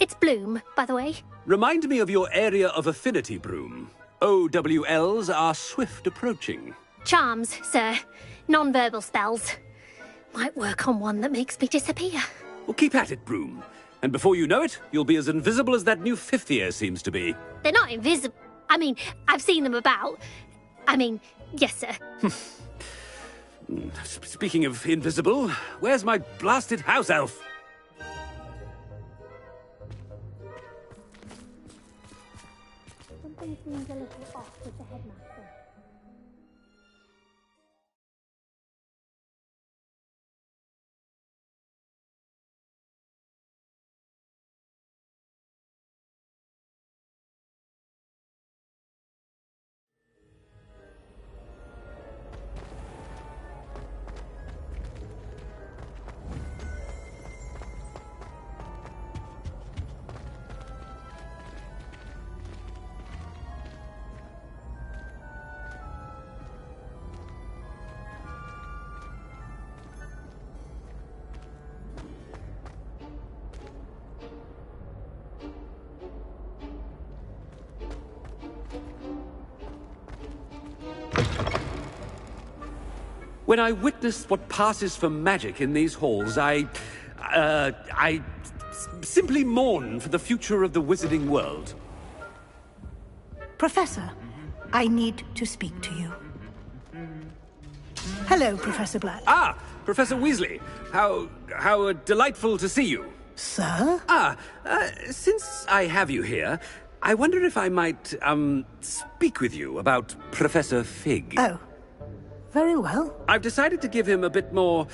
It's Bloom, by the way. Remind me of your area of affinity, Broom. OWLs are swift approaching. Charms, sir. Non-verbal spells. Might work on one that makes me disappear. Well, keep at it, Broom. And before you know it, you'll be as invisible as that new fifth year seems to be. They're not invisible. I mean, I've seen them about. I mean, yes, sir. Speaking of invisible, where's my blasted house elf? Something seems a little off with the headmaster. When I witness what passes for magic in these halls, I simply mourn for the future of the wizarding world. Professor, I need to speak to you. Hello, Professor Black. Ah, Professor Weasley. How delightful to see you. Sir? Since I have you here, I wonder if I might, speak with you about Professor Fig. Oh. Very well. I've decided to give him a bit more,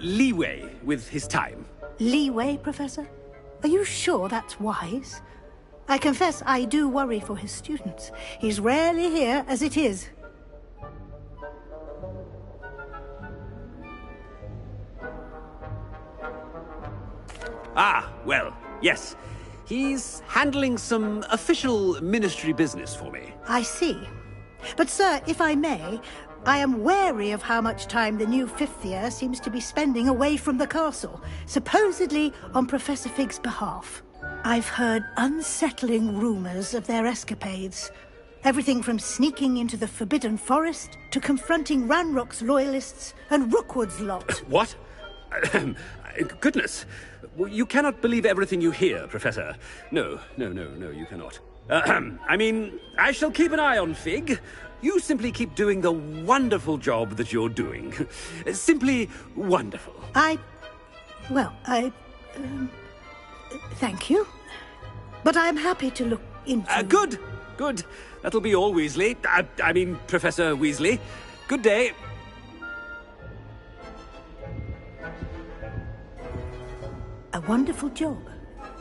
leeway with his time. Leeway, Professor? Are you sure that's wise? I confess I do worry for his students. He's rarely here as it is. Ah, well, yes. He's handling some official ministry business for me. I see. But, sir, if I may, I am wary of how much time the new fifth year seems to be spending away from the castle, supposedly on Professor Fig's behalf. I've heard unsettling rumors of their escapades. Everything from sneaking into the Forbidden Forest to confronting Ranrock's loyalists and Rookwood's lot. What? Goodness. You cannot believe everything you hear, Professor. No, you cannot. I mean, I shall keep an eye on Fig. You simply keep doing the wonderful job that you're doing. Simply wonderful. Thank you. But I'm happy to look into... Good. That'll be all, Weasley. I mean, Professor Weasley. Good day. A wonderful job.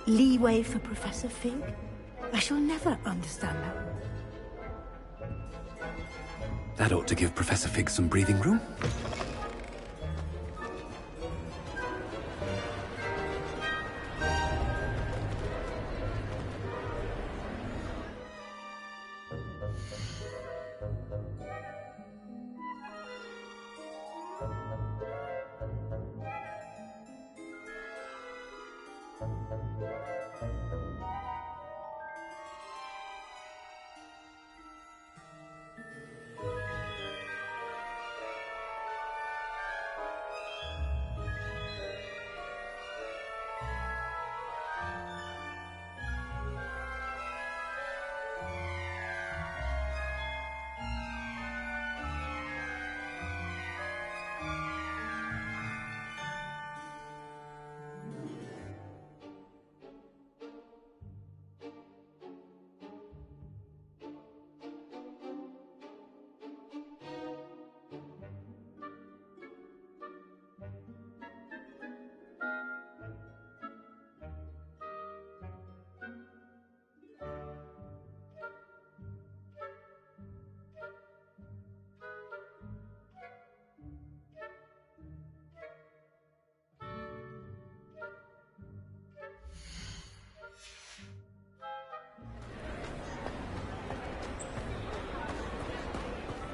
Leeway for Professor Fig. I shall never understand that. That ought to give Professor Fig some breathing room.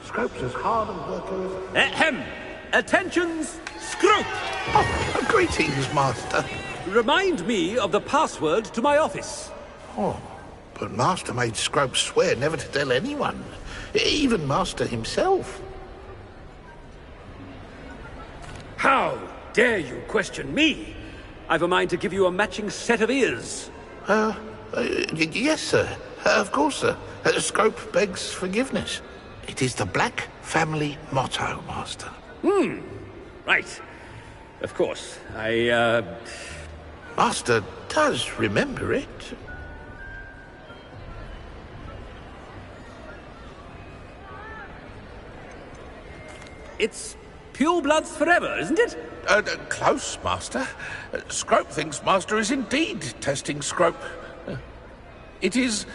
Scrope's as hard a worker as... Ahem! Attentions, Scrope! Oh, greetings, Master. Remind me of the password to my office. Oh, but Master made Scrope swear never to tell anyone. Even Master himself. How dare you question me? I've a mind to give you a matching set of ears. Yes, sir. Of course, sir. Scrope begs forgiveness. It is the Black family motto, Master. Right. Of course. Master does remember it. It's pure bloods forever, isn't it? Close, Master. Scrope thinks Master is indeed testing Scrope. It is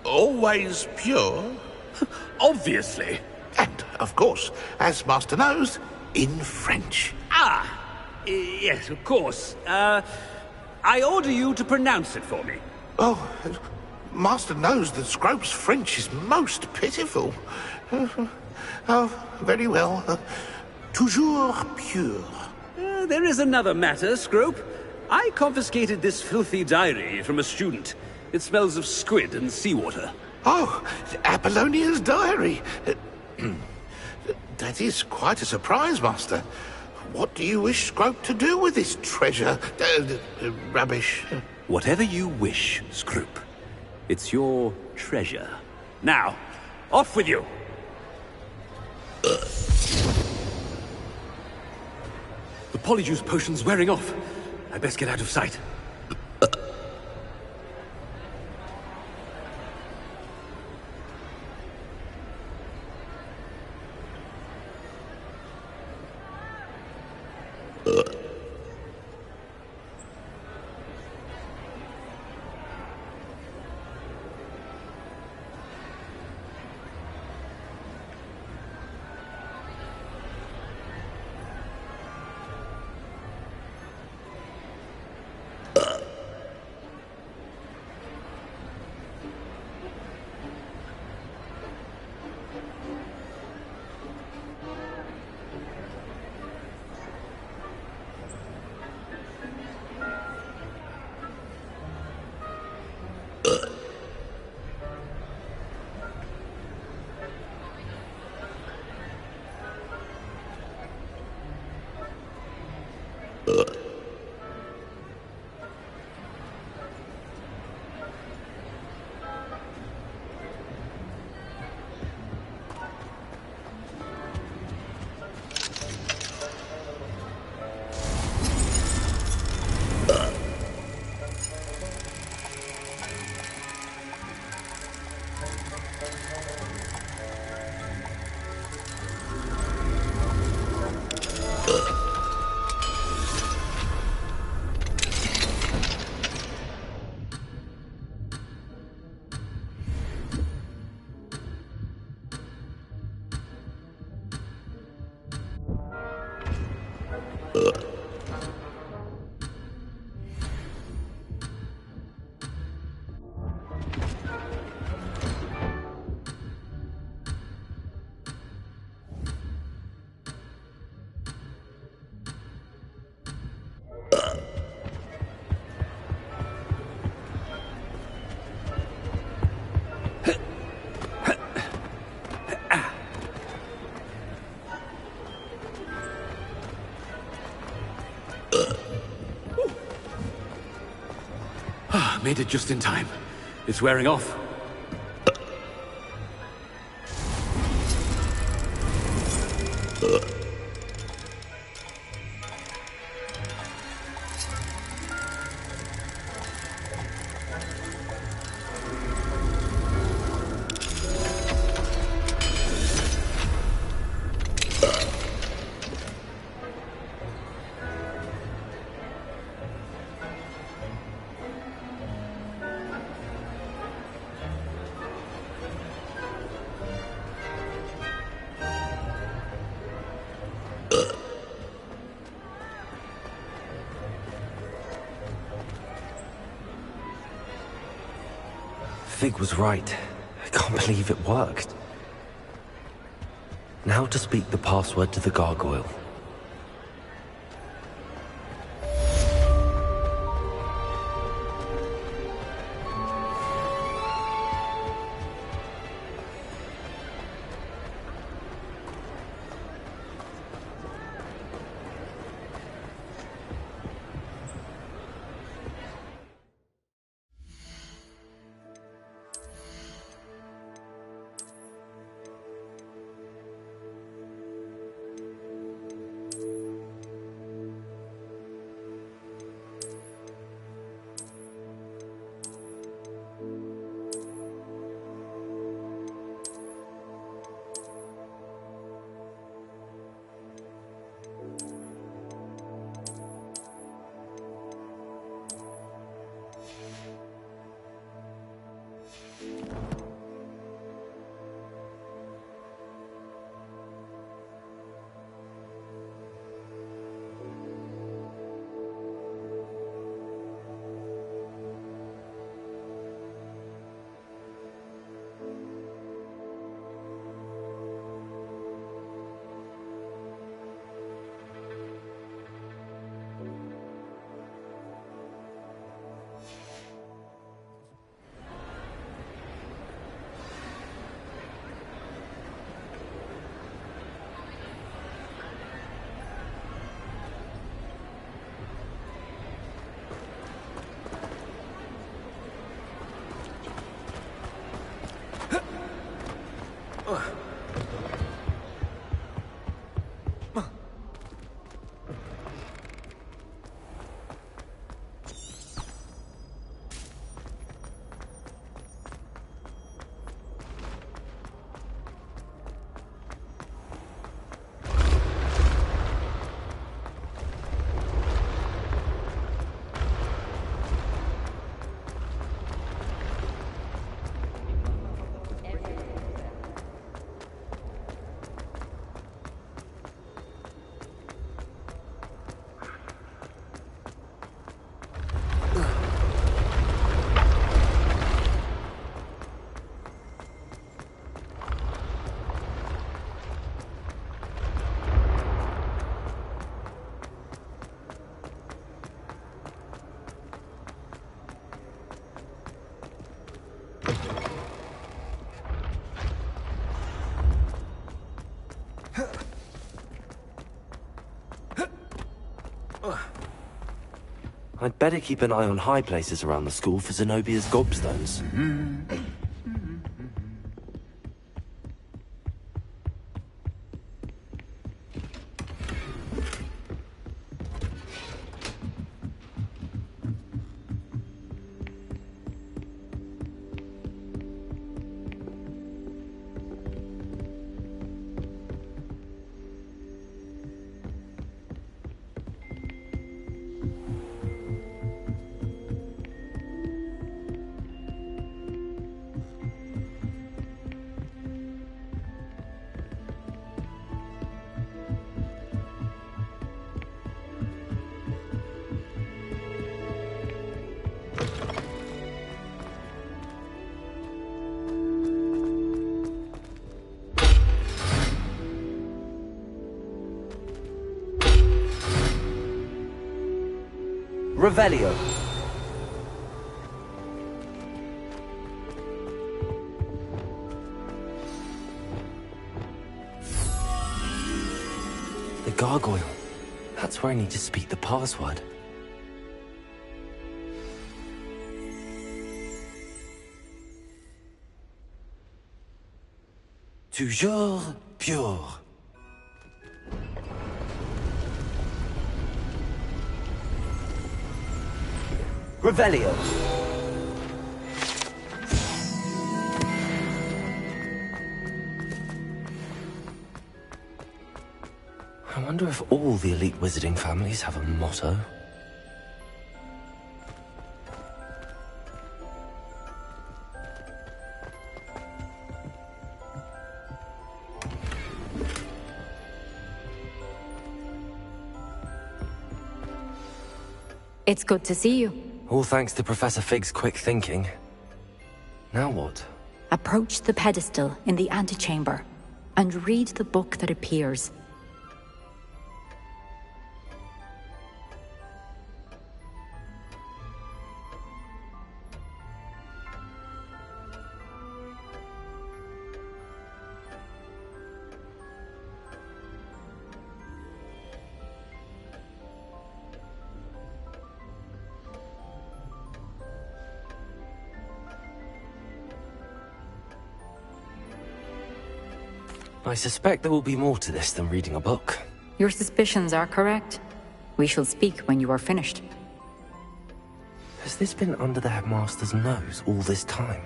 always pure. Obviously. And, of course, as Master knows, in French. Yes, of course. I order you to pronounce it for me. Oh, Master knows that Scrope's French is most pitiful. Oh, very well. Toujours pure. There is another matter, Scrope. I confiscated this filthy diary from a student. It smells of squid and seawater. Oh, Apollonia's diary. That is quite a surprise, Master. What do you wish Scrope to do with this treasure? Rubbish. Whatever you wish, Scrope. It's your treasure. Now, off with you. The polyjuice potion's wearing off. I best get out of sight. Made it just in time. It's wearing off. Fig was right. I can't believe it worked. Now to speak the password to the gargoyle. I'd better keep an eye on high places around the school for Zenobia's gobstones. Revelio. The gargoyle. That's where I need to speak the password. Toujours pure. Revelio. I wonder if all the elite wizarding families have a motto. It's good to see you. All thanks to Professor Fig's quick thinking. Now what? Approach the pedestal in the antechamber and read the book that appears. I suspect there will be more to this than reading a book. Your suspicions are correct. We shall speak when you are finished. Has this been under the headmaster's nose all this time?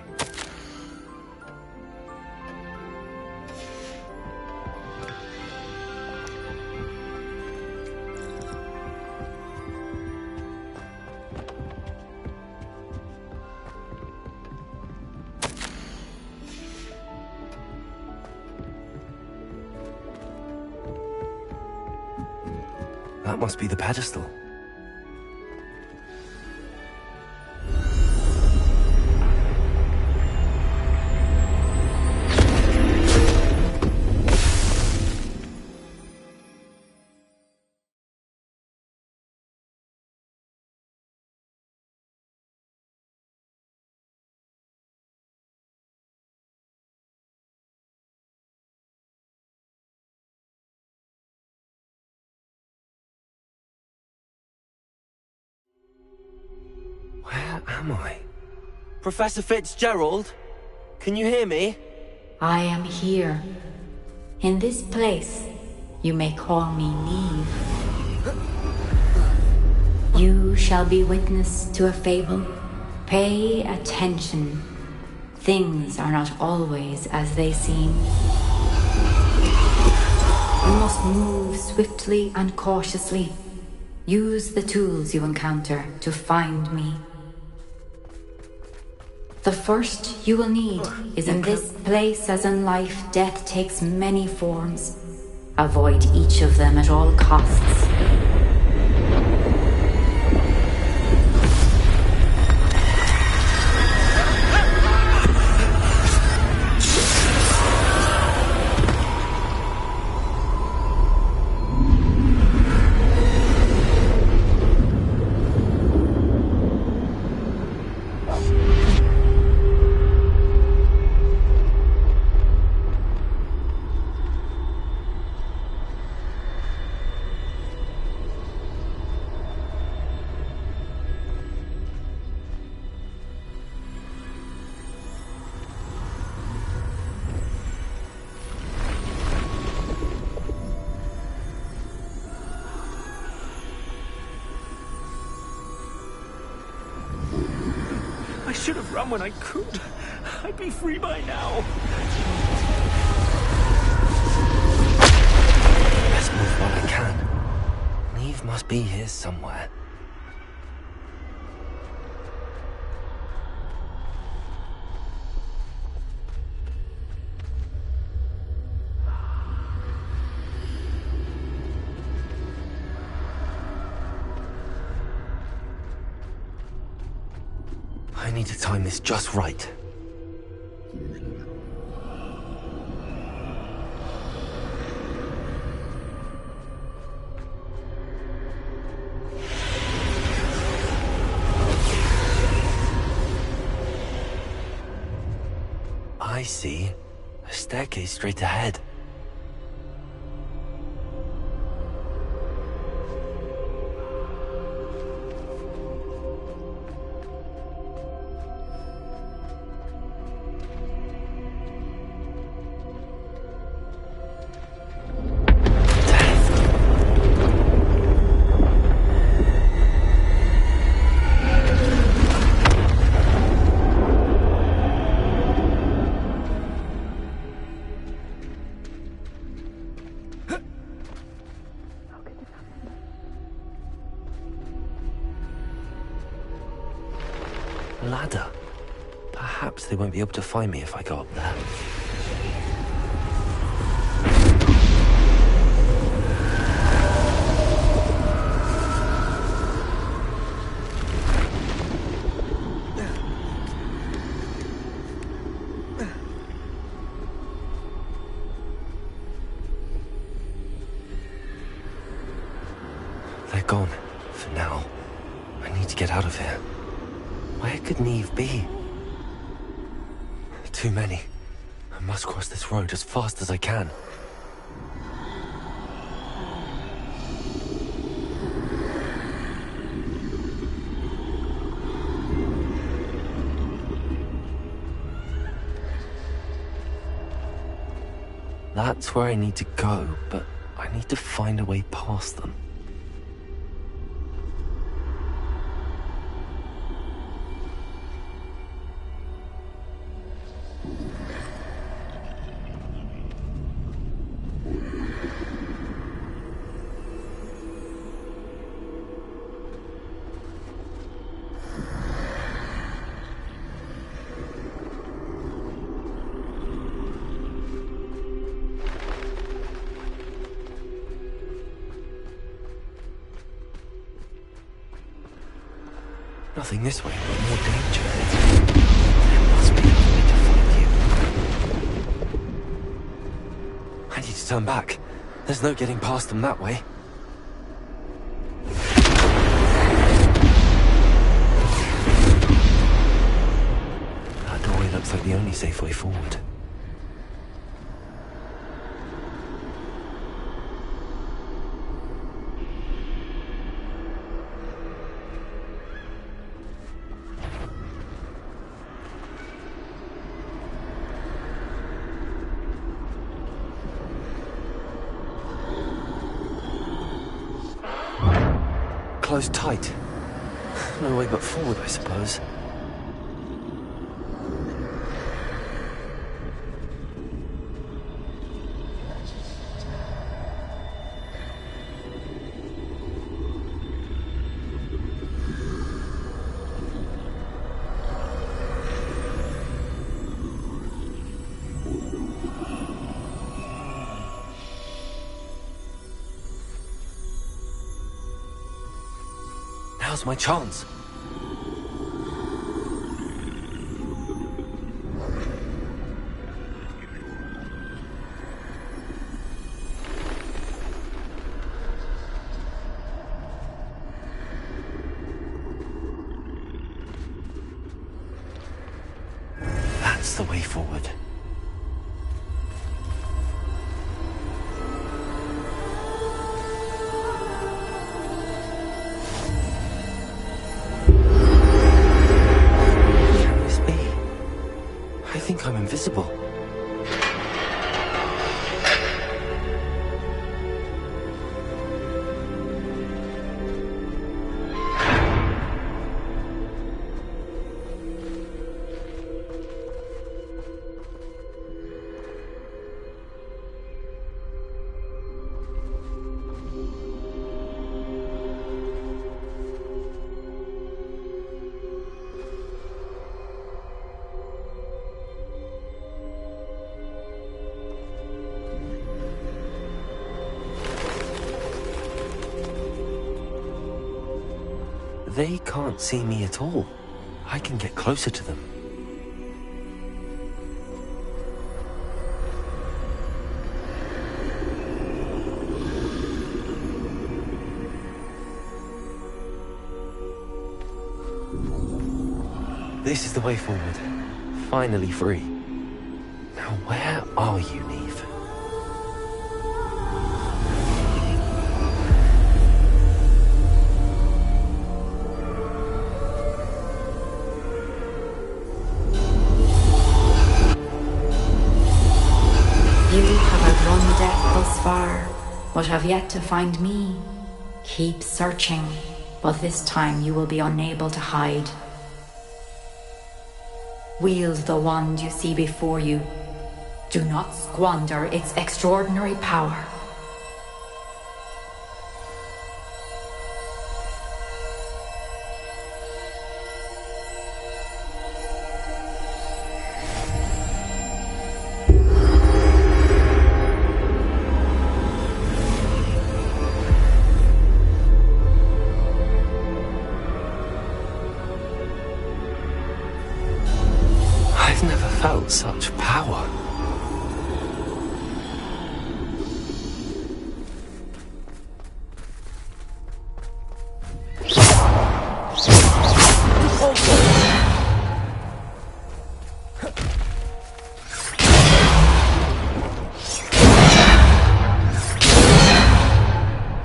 That must be the pedestal. Where am I? Professor Fitzgerald? Can you hear me? I am here. In this place, you may call me Neve. You shall be witness to a fable. Pay attention. Things are not always as they seem. You must move swiftly and cautiously. Use the tools you encounter to find me. The first you will need is in this place, as in life, death takes many forms. Avoid each of them at all costs. I should have run when I could. I'd be free by now. Best move while I can. Neve must be here somewhere. I need to time this just right. I see. A staircase straight ahead. Ladder. Perhaps they won't be able to find me if I go up there. They're gone, for now. I need to get out of here. Where could Neve be? Too many. I must cross this road as fast as I can. That's where I need to go, but I need to find a way past them. Nothing this way, but more danger. There must be another way to find you. I need to turn back. There's no getting past them that way. That doorway looks like the only safe way forward. Closed tight. No way but forward, I suppose. Now's my chance. That's the way forward. I'm invisible. They can't see me at all. I can get closer to them. This is the way forward. Finally free. Now where are you, Neve? You have outrun death thus far, but have yet to find me. Keep searching, but this time you will be unable to hide. Wield the wand you see before you. Do not squander its extraordinary power. I've never felt such power.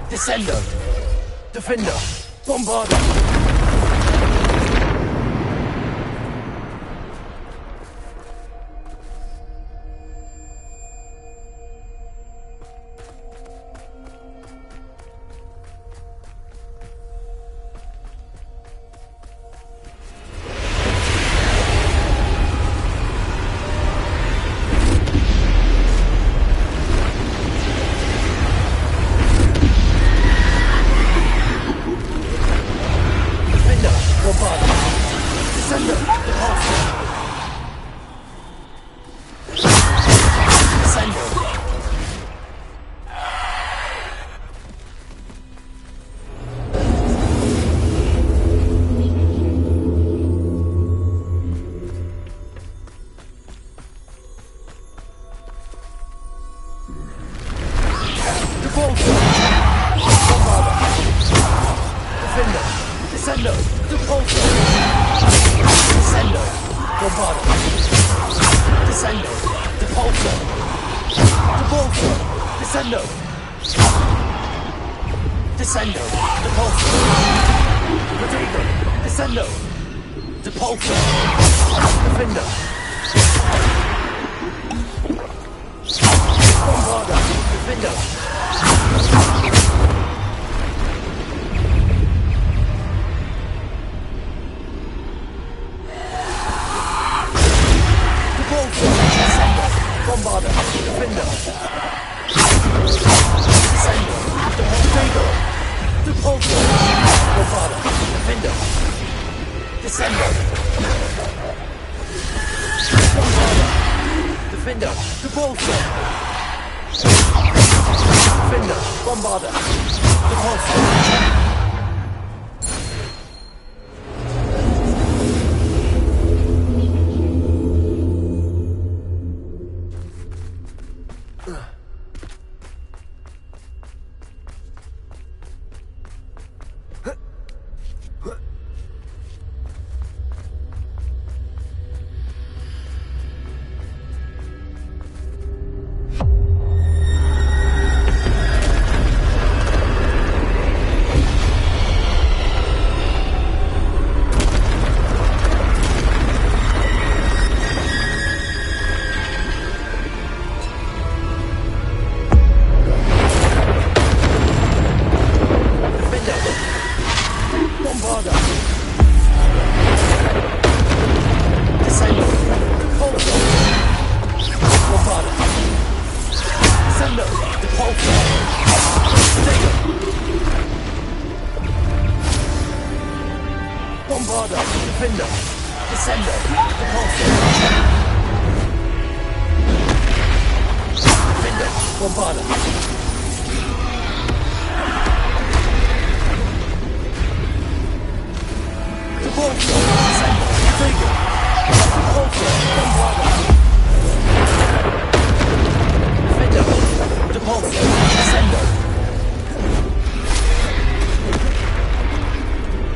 Descender! Defender! Bombarder!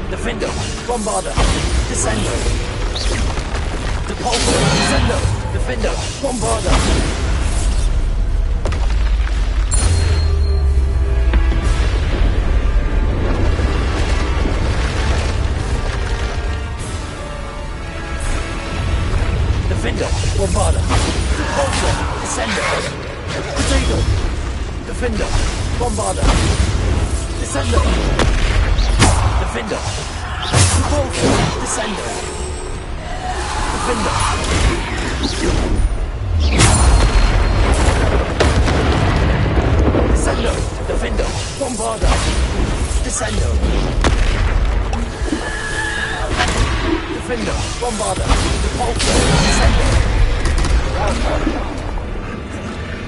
Defender, Bombarder, Descendo. Depulso, Descendo. Defender, Bombarder. Defender, Bombarder. Depulso, Descendo. Potato. Defender, Bombarder. Descendo. Defender. Depulso, Descendo. Defender. Descendo. Defender. Bombarder. Descendo. Defender. Bombarder. Depulso. Descendo.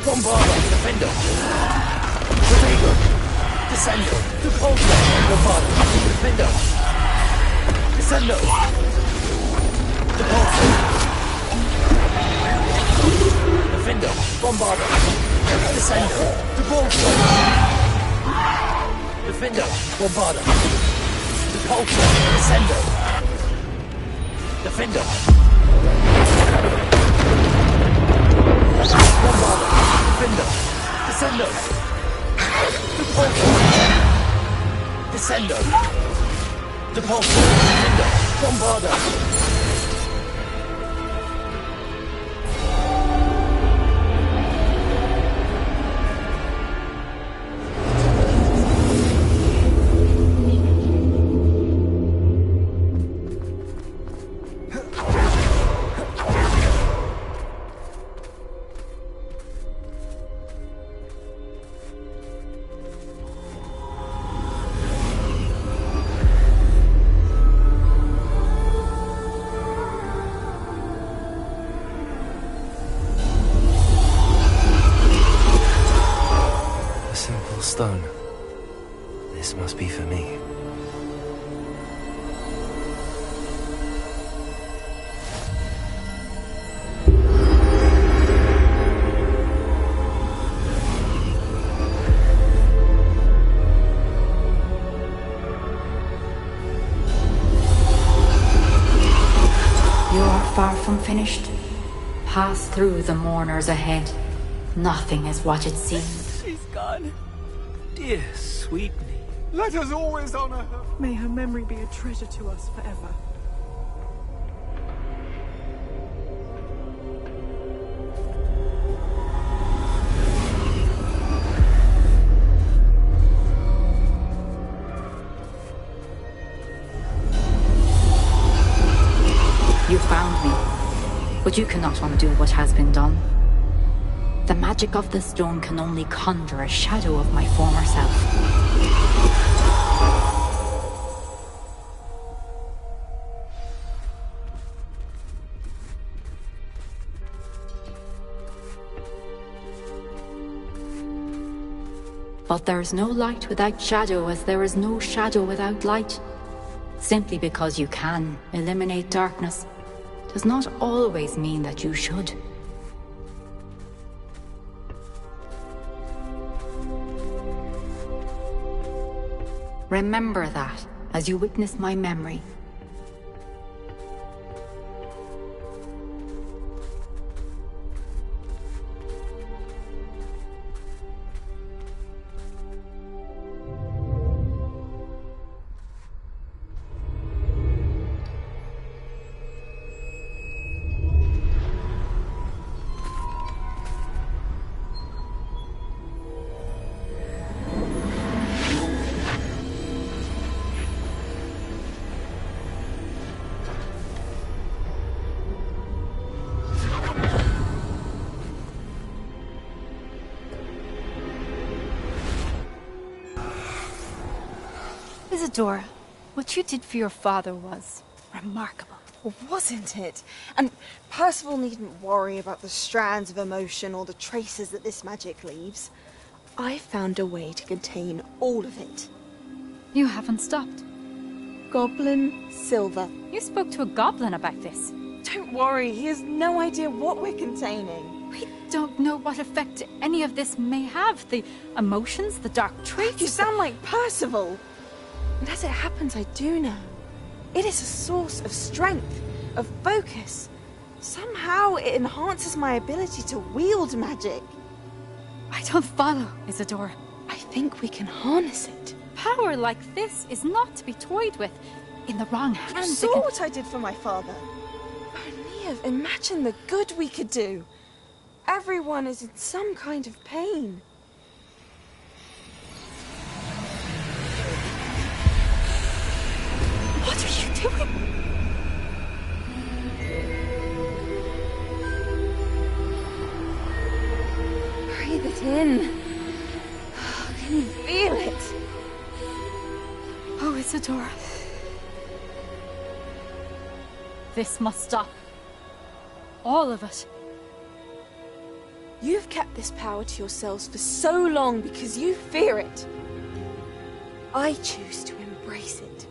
Bombarder. Defender. Potato. Descendo. Depulso. Bombarder. Defender. Descendo. Depulso. Defender. Bombarder. Descendo. Depulso. Defender. Bombarder. Depulso. Descendo. Defender. Bombarder. Defender. Descendo. Depulso. Descendo. Depulso. Defender. Bombarder. Stone. This must be for me. You are far from finished. Pass through the mourners ahead. Nothing is what it seems. She's gone. Dear sweet me. Let us always honor her. May her memory be a treasure to us forever. You found me, but you cannot undo what has been done. The magic of the stone can only conjure a shadow of my former self. But there is no light without shadow, as there is no shadow without light. Simply because you can eliminate darkness does not always mean that you should. Remember that as you witness my memory. Isadora, what you did for your father was remarkable. Well, wasn't it? And Percival needn't worry about the strands of emotion or the traces that this magic leaves. I found a way to contain all of it. You haven't stopped. Goblin Silver. You spoke to a goblin about this. Don't worry, he has no idea what we're containing. We don't know what effect any of this may have. The emotions, the dark traits. You sound like Percival. And as it happens, I do know. It is a source of strength, of focus. Somehow it enhances my ability to wield magic. I don't follow, Isadora. I think we can harness it. Power like this is not to be toyed with. In the wrong hands, You saw what I did for my father. Neve, imagine the good we could do. Everyone is in some kind of pain. What are you doing? Breathe it in. Can you feel it? Oh, Isadora. This must stop. All of it. You've kept this power to yourselves for so long because you fear it. I choose to embrace it.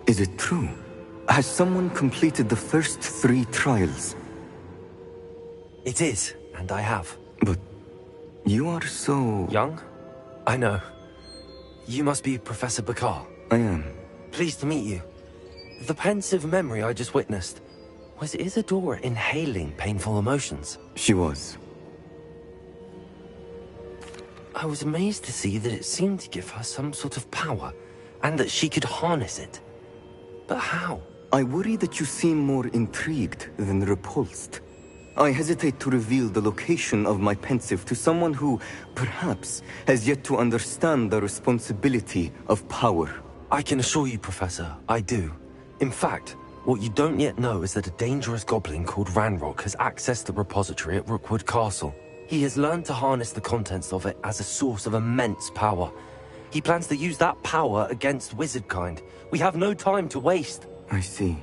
Is it true? Has someone completed the first 3 trials? It is, and I have. But you are so... young? I know. You must be Professor Bakar. I am. Pleased to meet you. The pensive memory I just witnessed, was Isadora inhaling painful emotions? She was. I was amazed to see that it seemed to give her some sort of power, and that she could harness it. But how? I worry that you seem more intrigued than repulsed. I hesitate to reveal the location of my pensive to someone who, perhaps, has yet to understand the responsibility of power. I can assure you, Professor, I do. In fact, what you don't yet know is that a dangerous goblin called Ranrock has accessed the repository at Rookwood Castle. He has learned to harness the contents of it as a source of immense power. He plans to use that power against wizardkind. We have no time to waste. I see.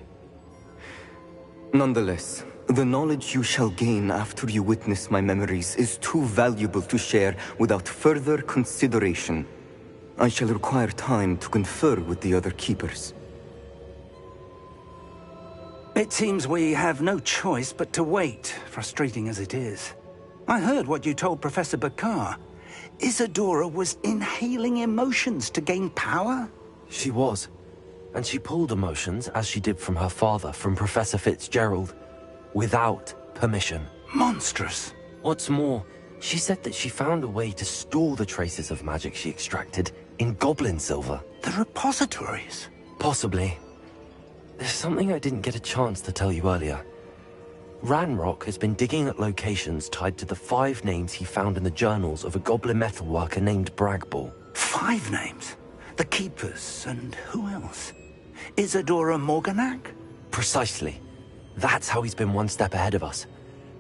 Nonetheless, the knowledge you shall gain after you witness my memories is too valuable to share without further consideration. I shall require time to confer with the other keepers. It seems we have no choice but to wait, frustrating as it is. I heard what you told Professor Bakar. Isadora was inhaling emotions to gain power? She was. And she pulled emotions, as she did from her father, from Professor Fitzgerald, without permission. Monstrous. What's more, she said that she found a way to store the traces of magic she extracted in goblin silver. The repositories? Possibly. There's something I didn't get a chance to tell you earlier. Ranrock has been digging at locations tied to the 5 names he found in the journals of a goblin metalworker named Bragball. 5 names? The Keepers, and who else? Isadora Morganac? Precisely. That's how he's been one step ahead of us.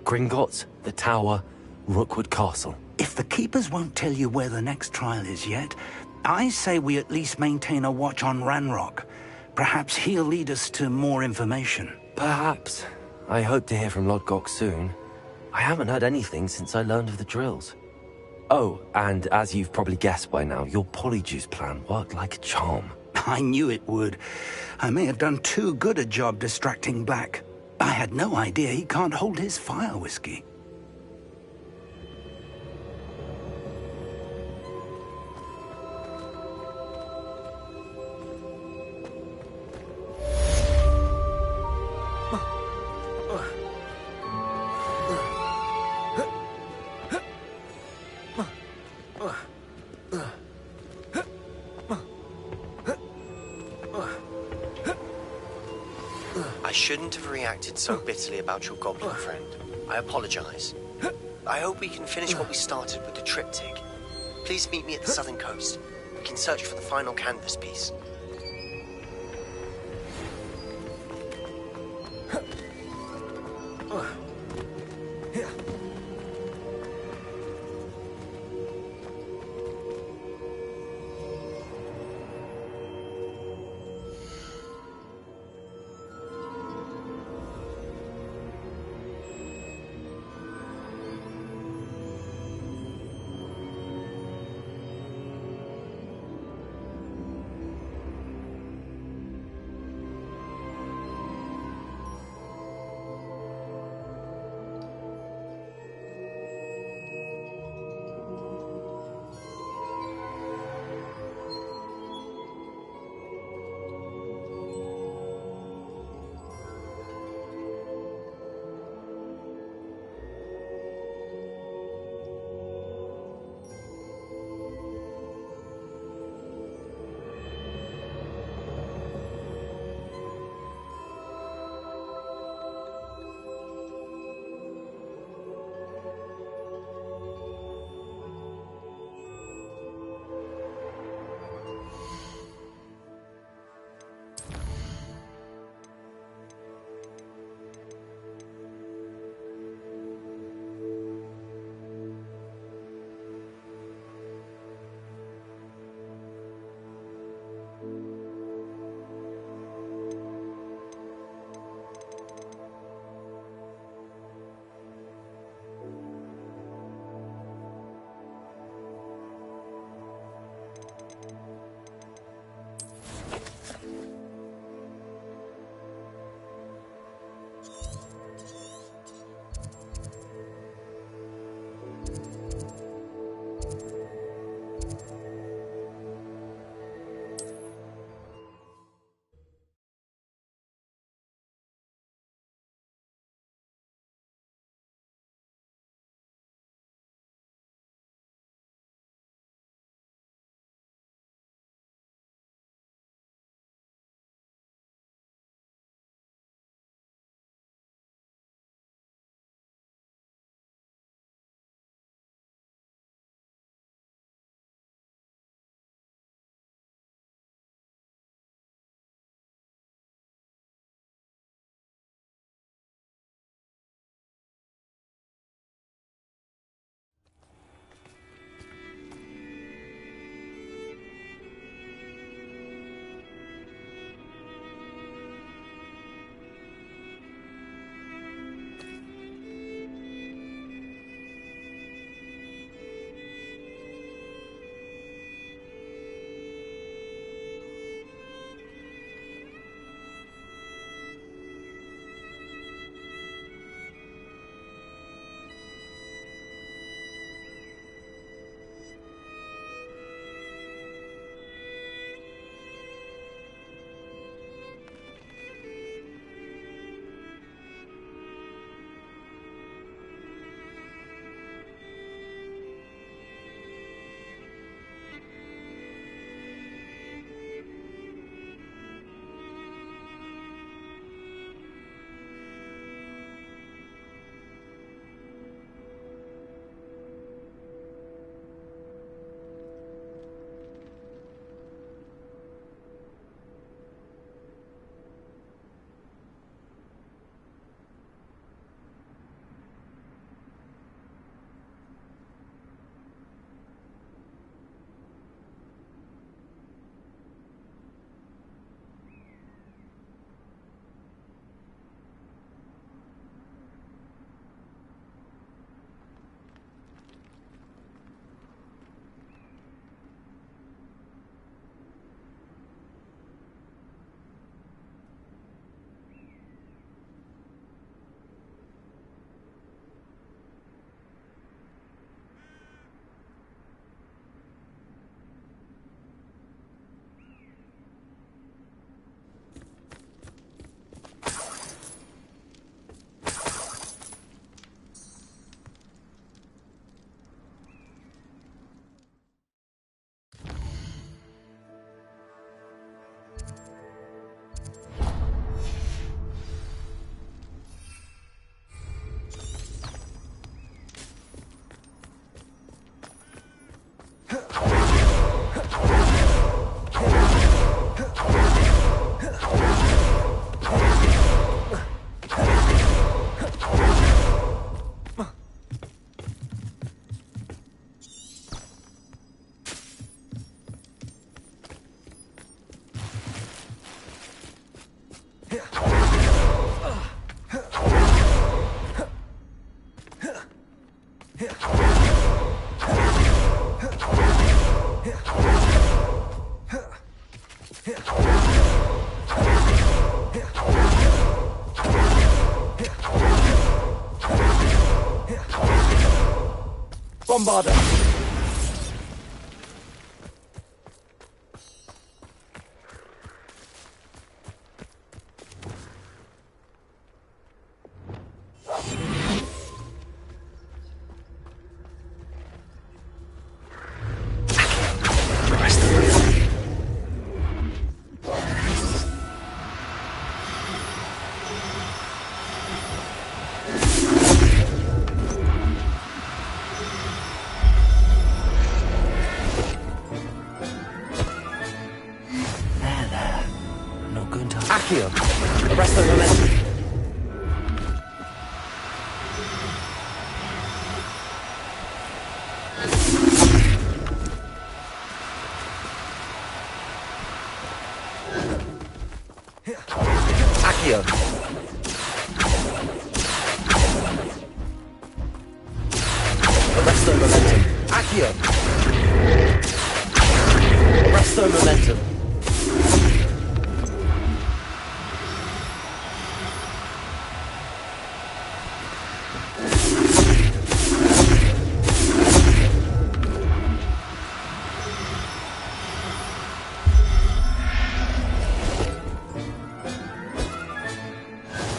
Gringotts, the Tower, Rookwood Castle. If the Keepers won't tell you where the next trial is yet, I say we at least maintain a watch on Ranrock. Perhaps he'll lead us to more information. Perhaps. I hope to hear from Lodgok soon. I haven't heard anything since I learned of the drills. Oh, and as you've probably guessed by now, your polyjuice plan worked like a charm. I knew it would. I may have done too good a job distracting Black. I had no idea he can't hold his fire whiskey. I shouldn't have reacted so bitterly about your goblin friend. I apologize. I hope we can finish what we started with the triptych. Please meet me at the southern coast. We can search for the final canvas piece. Bombarda! Arrest the momentum. Accio. Arrest the momentum. Accio. Arrest the momentum.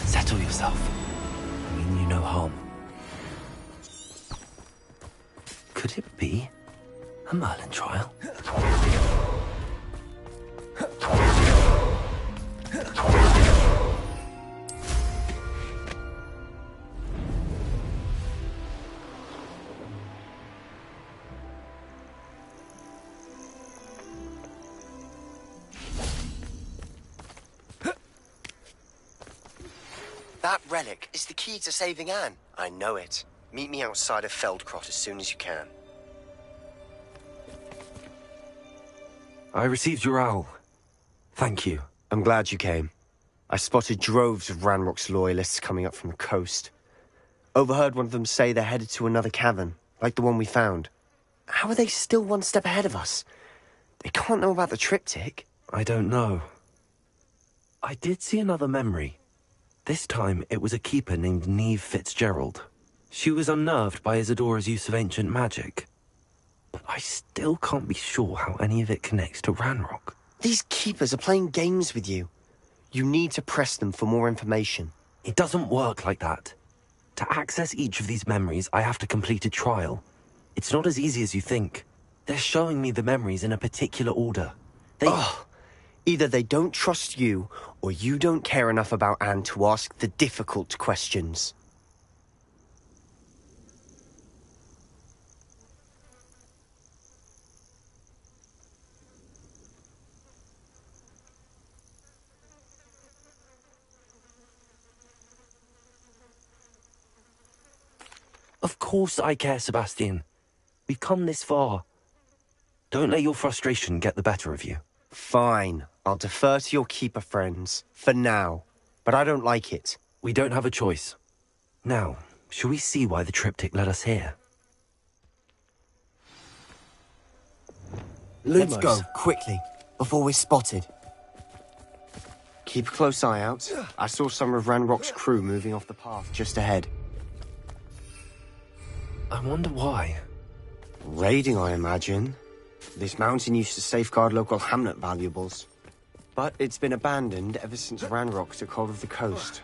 Settle yourself. I mean you no harm. Could it be a Merlin trial? That relic is the key to saving Anne. I know it. Meet me outside of Feldcrot as soon as you can. I received your owl. Thank you. I'm glad you came. I spotted droves of Ranrock's loyalists coming up from the coast. Overheard one of them say they're headed to another cavern, like the one we found. How are they still one step ahead of us? They can't know about the triptych. I don't know. I did see another memory. This time, it was a keeper named Neve Fitzgerald. She was unnerved by Isadora's use of ancient magic. But I still can't be sure how any of it connects to Ranrock. These keepers are playing games with you. You need to press them for more information. It doesn't work like that. To access each of these memories, I have to complete a trial. It's not as easy as you think. They're showing me the memories in a particular order. Either they don't trust you, or you don't care enough about Anne to ask the difficult questions. Of course I care, Sebastian. We've come this far. Don't let your frustration get the better of you. Fine. I'll defer to your keeper friends, for now. But I don't like it. We don't have a choice. Now, shall we see why the triptych led us here? Let's go, quickly, before we're spotted. Keep a close eye out. I saw some of Ranrock's crew moving off the path just ahead. I wonder why. Raiding, I imagine. This mountain used to safeguard local hamlet valuables. But it's been abandoned ever since Ranrock took hold of the coast.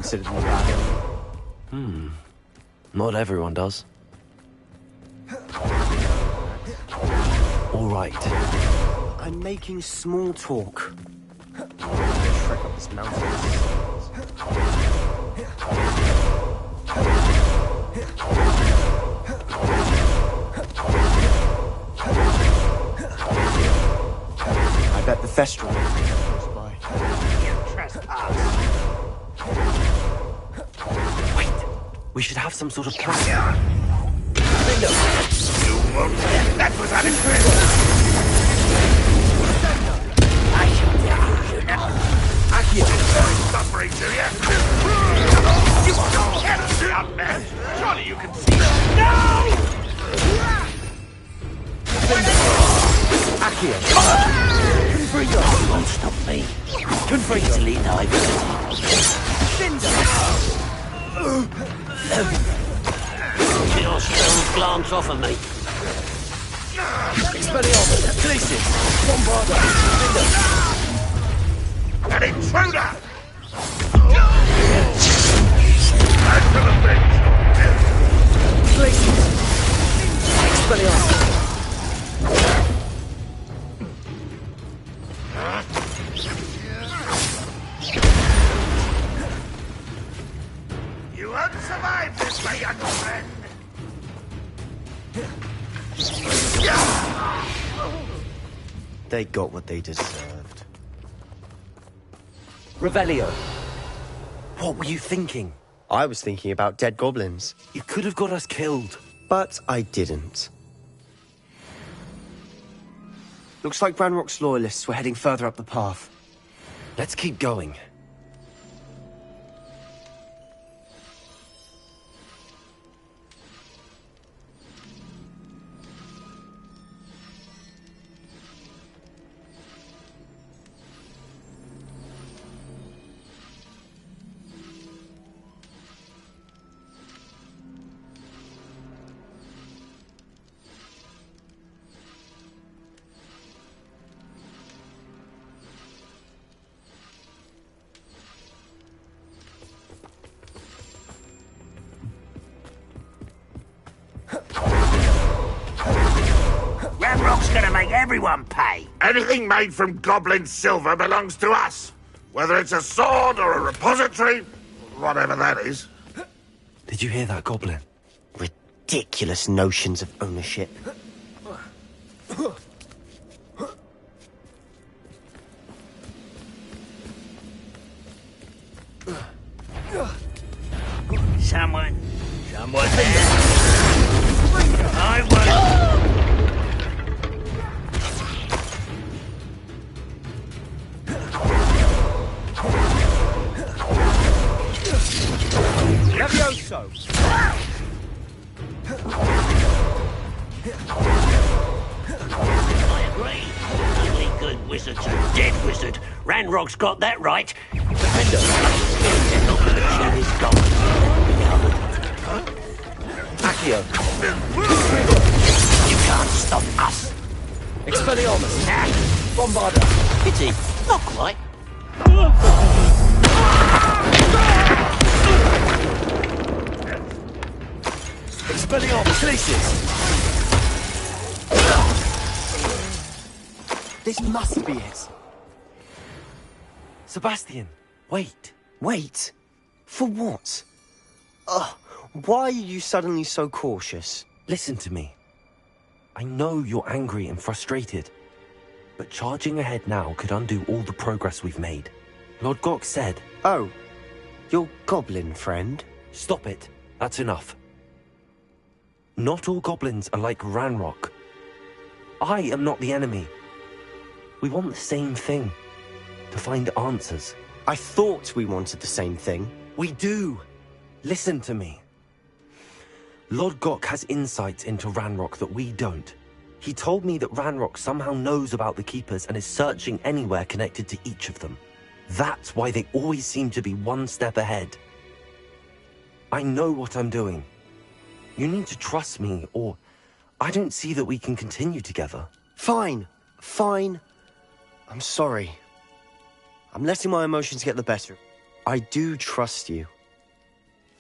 consider them bad. Not everyone does. All right. I'm making small talk. Trek up this mountain. I bet the festival goes by. You trespass. Wait! We should have some sort of plan. You won't get that was unexpected. I shall tell you now. You're suffering, do you? You are not empty, young man. Surely you can see. No! Accio. You won't stop me. Easily your stones glance off of me. Expelliarmus! Glacius! Bombarda! An intruder! Glacius! Expelliarmus! You won't survive this, my young friend. They got what they deserved. Revelio! What were you thinking? I was thinking about dead goblins. You could have got us killed. But I didn't. Looks like Ranrock's loyalists were heading further up the path. Let's keep going. Ranrock's gonna make everyone pay. Anything made from goblin silver belongs to us. Whether it's a sword or a repository, whatever that is. Did you hear that, Goblin? Ridiculous notions of ownership. Someone there. I won't. Levioso! I agree. Only good wizards are dead wizard. Ranrock's got that right. Defender. Share his gold. Accio! You can't stop us. Expelliarmus! Bombarda! Pity. Not quite. Expelliarmus! Glacius! This must be it. Sebastian, wait. Wait? For what? Why are you suddenly so cautious? Listen to me. I know you're angry and frustrated, but charging ahead now could undo all the progress we've made. Lord Gok said... Oh, your goblin friend? Stop it. That's enough. Not all goblins are like Ranrock. I am not the enemy. We want the same thing. To find answers. I thought we wanted the same thing. We do. Listen to me. Lord Gok has insights into Ranrock that we don't. He told me that Ranrock somehow knows about the Keepers and is searching anywhere connected to each of them. That's why they always seem to be one step ahead. I know what I'm doing. You need to trust me, or I don't see that we can continue together. Fine. I'm sorry. I'm letting my emotions get the better. I do trust you.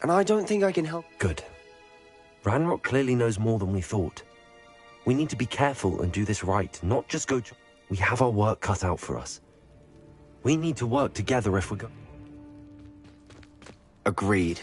And I don't think I can help. Good. Ranrock clearly knows more than we thought. We need to be careful and do this right, not just go... We have our work cut out for us. We need to work together if we're go... Agreed.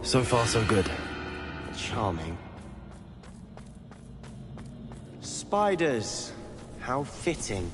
So far, so good. Charming. Spiders. How fitting.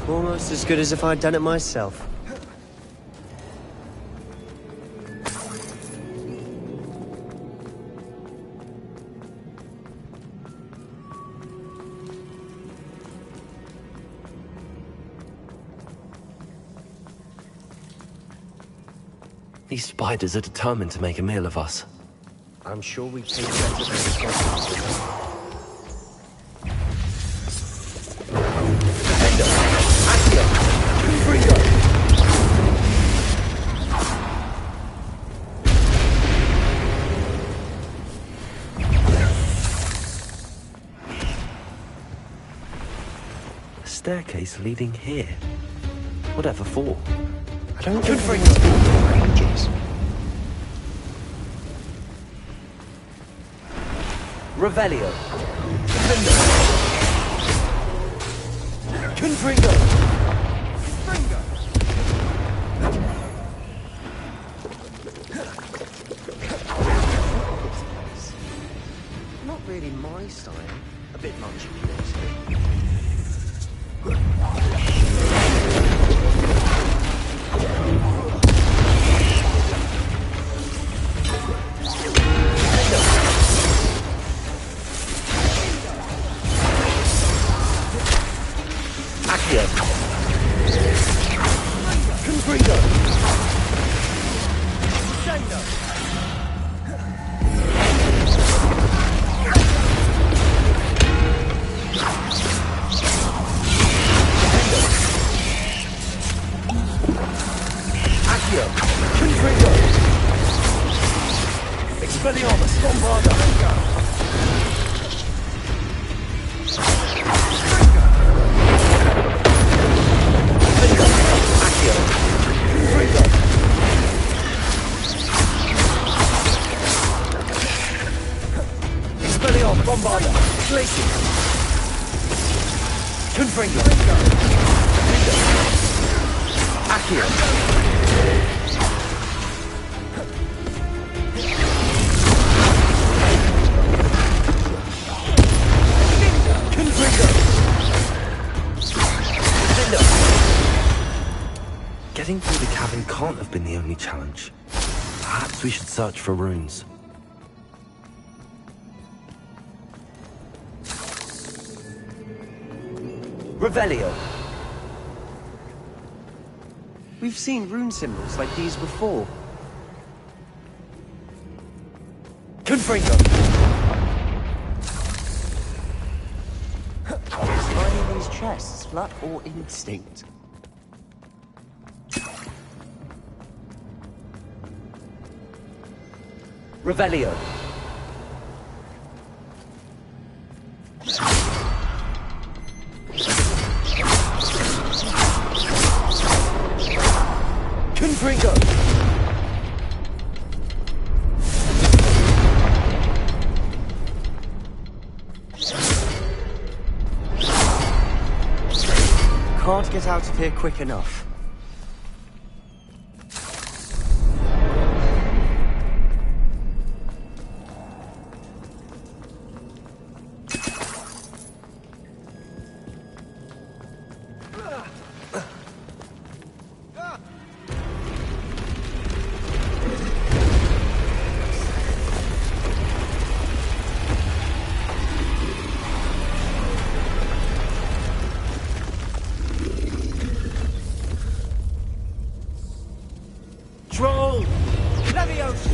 Almost as good as if I'd done it myself. These spiders are determined to make a meal of us. I'm sure we take better than responsibility. Staircase leading here. Whatever for? I don't think we've been for ages. Revelio. Confringo. Not really my style. A bit much, if you ask me. Bombarda! Glacier! Confringo! Accio! Confringo! Getting through the cavern can't have been the only challenge. Perhaps we should search for runes. Revelio. We've seen rune symbols like these before. Confringo! Is finding these chests luck or instinct? Revelio. Confringo! Can't get out of here quick enough. Troll! Leviosa!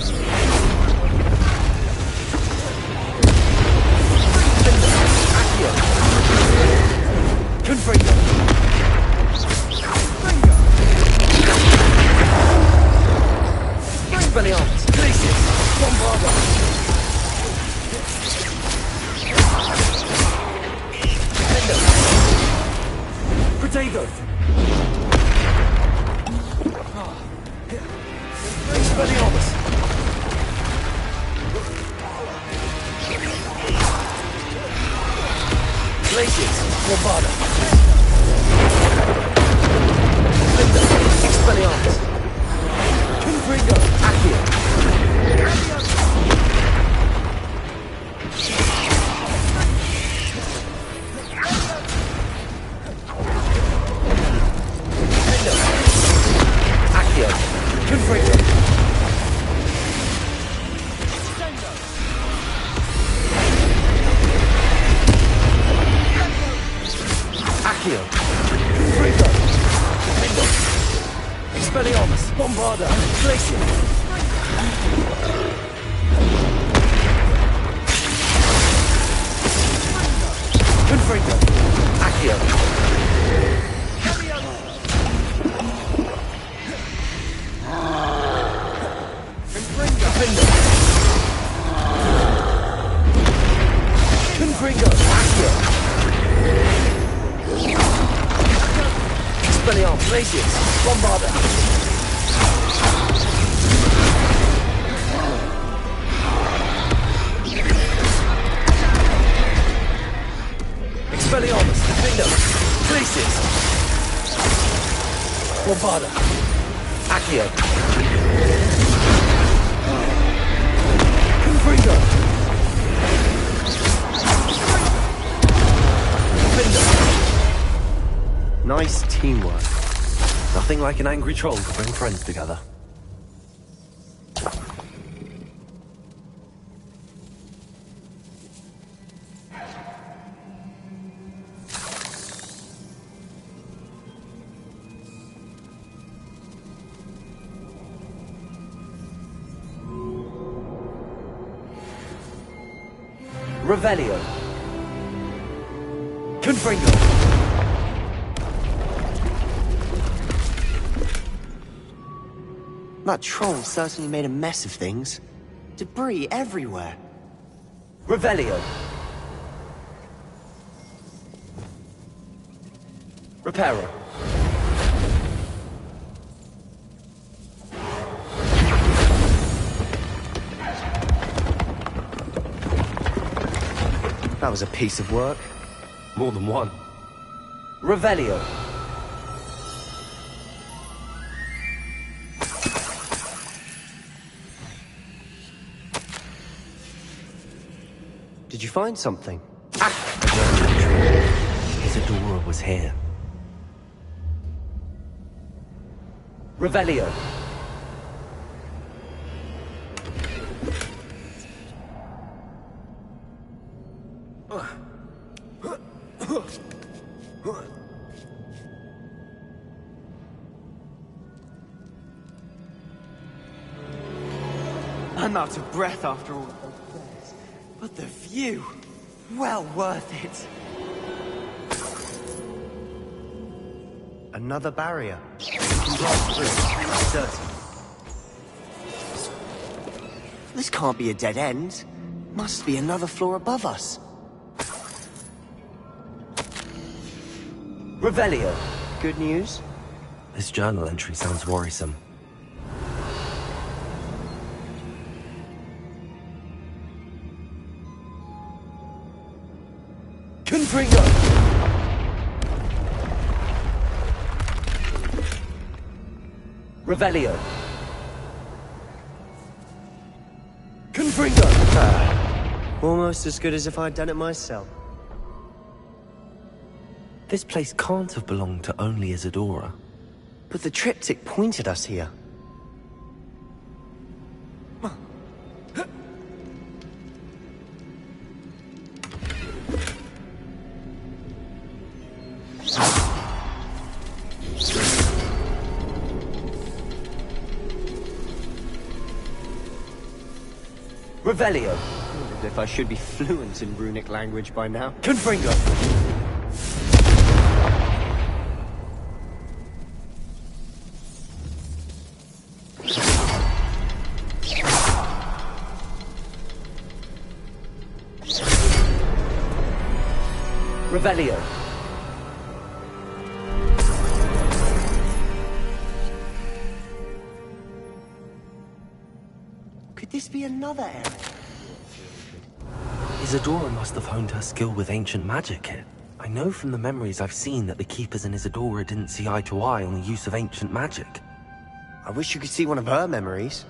Accio! Confringo! Expelliarmus! Glacius! Bombarda! Protego! Expelliarmus! Glacius! Bombarda! Expelliarmus! Confringo! Accio! Accio! Confringo! Accio! Confringo! Expelliarmus! Bombarda! Glacier! Confringo! Accio! Confringo! Confringo! Accio! Expelliarmus! Glacius! Bombarda! Expelliarmus! Defender! Glacius! Bombarda! Accio! Confringo! Defender! Nice teamwork. Nothing like an angry troll to bring friends together. Revelio. Confringo! That troll certainly made a mess of things. Debris everywhere. Revelio. Reparo. That was a piece of work. More than one. Revelio. Did you find something? Isadora was here. Revelio. I'm out of breath after all of those prayers. But the view, well worth it. Another barrier. You can blast through, I'm certain. This can't be a dead end. Must be another floor above us. Revelio. Good news? This journal entry sounds worrisome. Confringo! Revelio. Confringo! Almost as good as if I'd done it myself. This place can't have belonged to only Isadora. But the triptych pointed us here. Revelio. As if I should be fluent in runic language by now. Confringo. Revelio. Could this be another area? Isadora must have honed her skill with ancient magic here. I know from the memories I've seen that the Keepers and Isadora didn't see eye to eye on the use of ancient magic. I wish you could see one of her memories.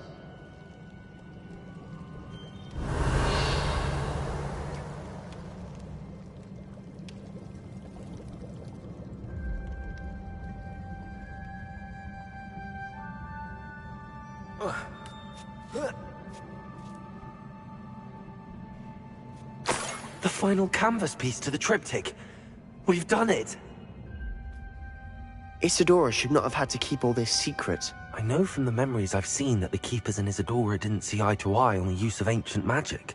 The final canvas piece to the triptych. We've done it! Isadora should not have had to keep all this secret. I know from the memories I've seen that the Keepers and Isadora didn't see eye to eye on the use of ancient magic.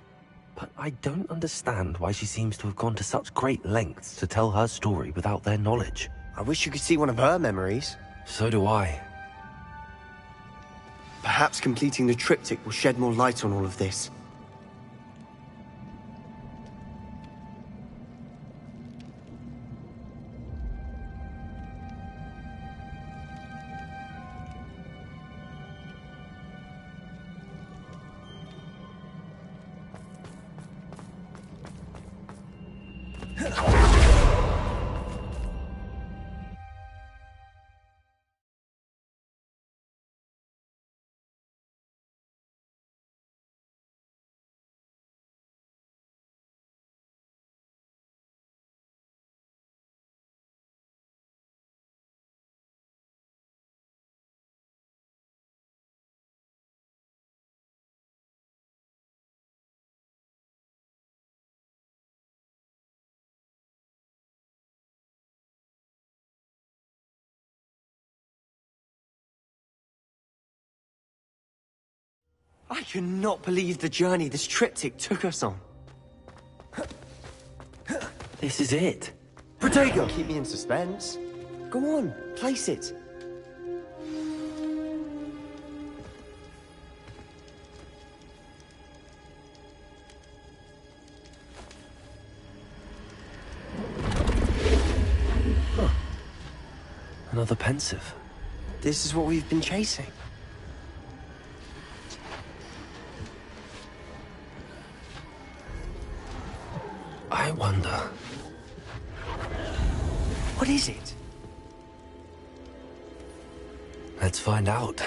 But I don't understand why she seems to have gone to such great lengths to tell her story without their knowledge. I wish you could see one of her memories. So do I. Perhaps completing the triptych will shed more light on all of this. I cannot believe the journey this triptych took us on. This is it. Protego! Keep me in suspense. Go on, place it. Huh. Another pensive. This is what we've been chasing. I wonder... What is it? Let's find out.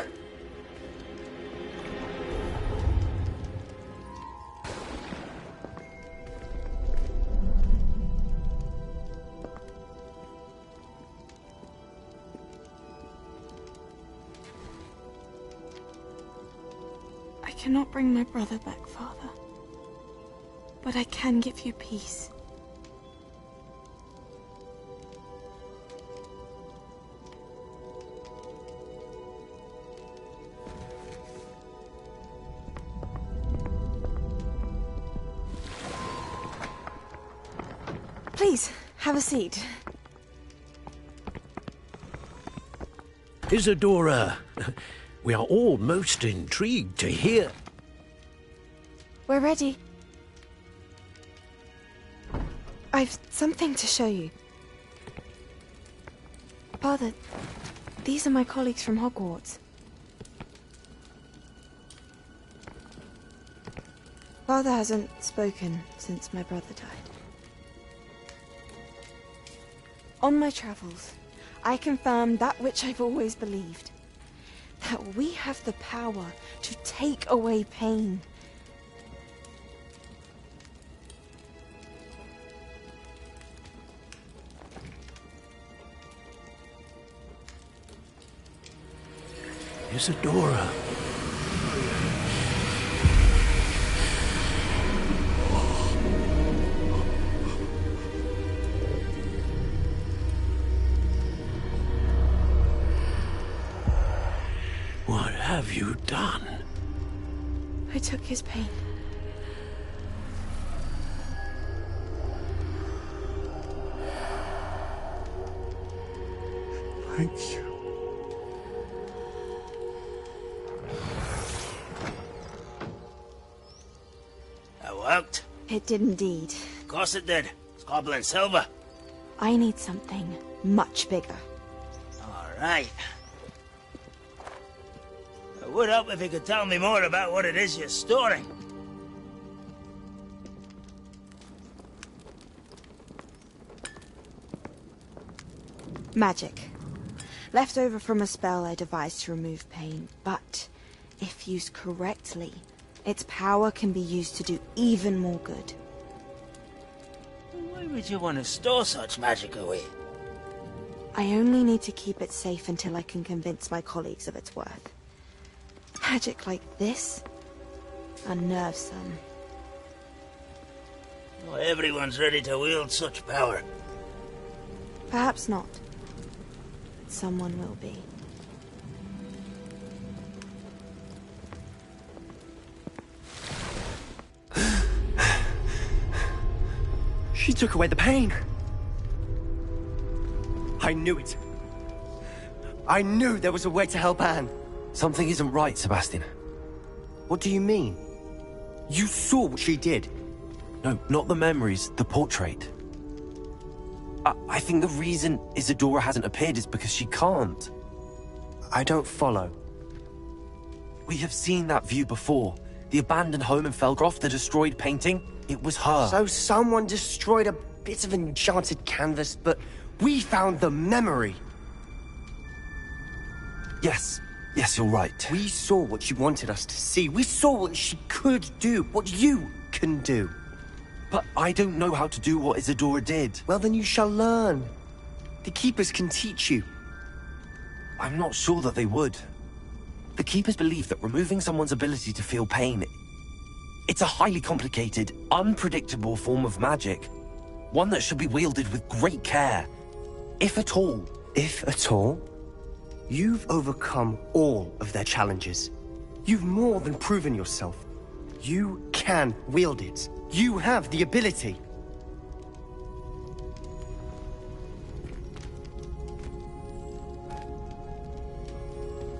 I cannot bring my brother back, Father. But I can give you peace. Please, have a seat. Isadora, we are all most intrigued to hear. We're ready. I've something to show you. Father, these are my colleagues from Hogwarts. Father hasn't spoken since my brother died. On my travels, I confirmed that which I've always believed. That we have the power to take away pain. Isadora. What have you done? I took his pain. Thank you. That worked? It did indeed. Of course it did. It's goblin silver. I need something much bigger. All right. It would help if you could tell me more about what it is you're storing. Magic. Left over from a spell I devised to remove pain, but if used correctly, its power can be used to do even more good. Why would you want to store such magic away? I only need to keep it safe until I can convince my colleagues of its worth. Magic like this unnerves some. Not everyone's ready to wield such power. Perhaps not. Someone will be. She took away the pain. I knew it. I knew there was a way to help Anne. Something isn't right, Sebastian. What do you mean? You saw what she did. No, not the memories, the portrait. I think the reason Isadora hasn't appeared is because she can't. I don't follow. We have seen that view before. The abandoned home in Felgroth, the destroyed painting, it was her. So someone destroyed a bit of enchanted canvas, but we found the memory. Yes, you're right. We saw what she wanted us to see. We saw what she could do, what you can do. But I don't know how to do what Isadora did. Well, then you shall learn. The Keepers can teach you. I'm not sure that they would. The Keepers believe that removing someone's ability to feel pain, it's a highly complicated, unpredictable form of magic. One that should be wielded with great care. If at all. If at all? You've overcome all of their challenges. You've more than proven yourself. You can wield it. You have the ability.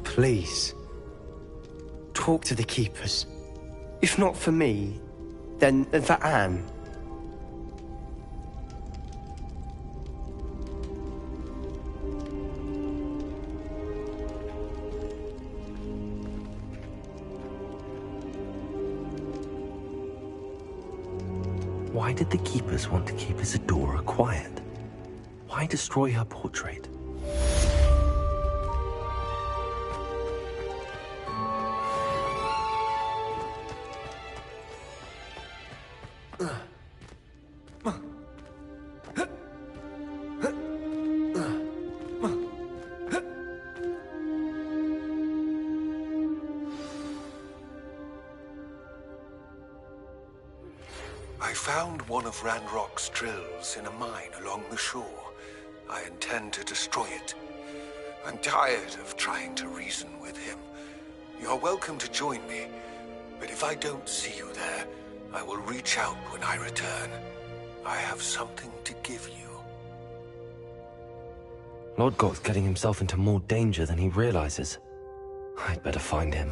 Please, talk to the Keepers. If not for me, then for Anne. Why did the Keepers want to keep Isadora quiet? Why destroy her portrait? I found one of Ranrock's drills in a mine along the shore. I intend to destroy it. I'm tired of trying to reason with him. You're welcome to join me, but if I don't see you there, I will reach out when I return. I have something to give you. Lord Goth's getting himself into more danger than he realizes. I'd better find him.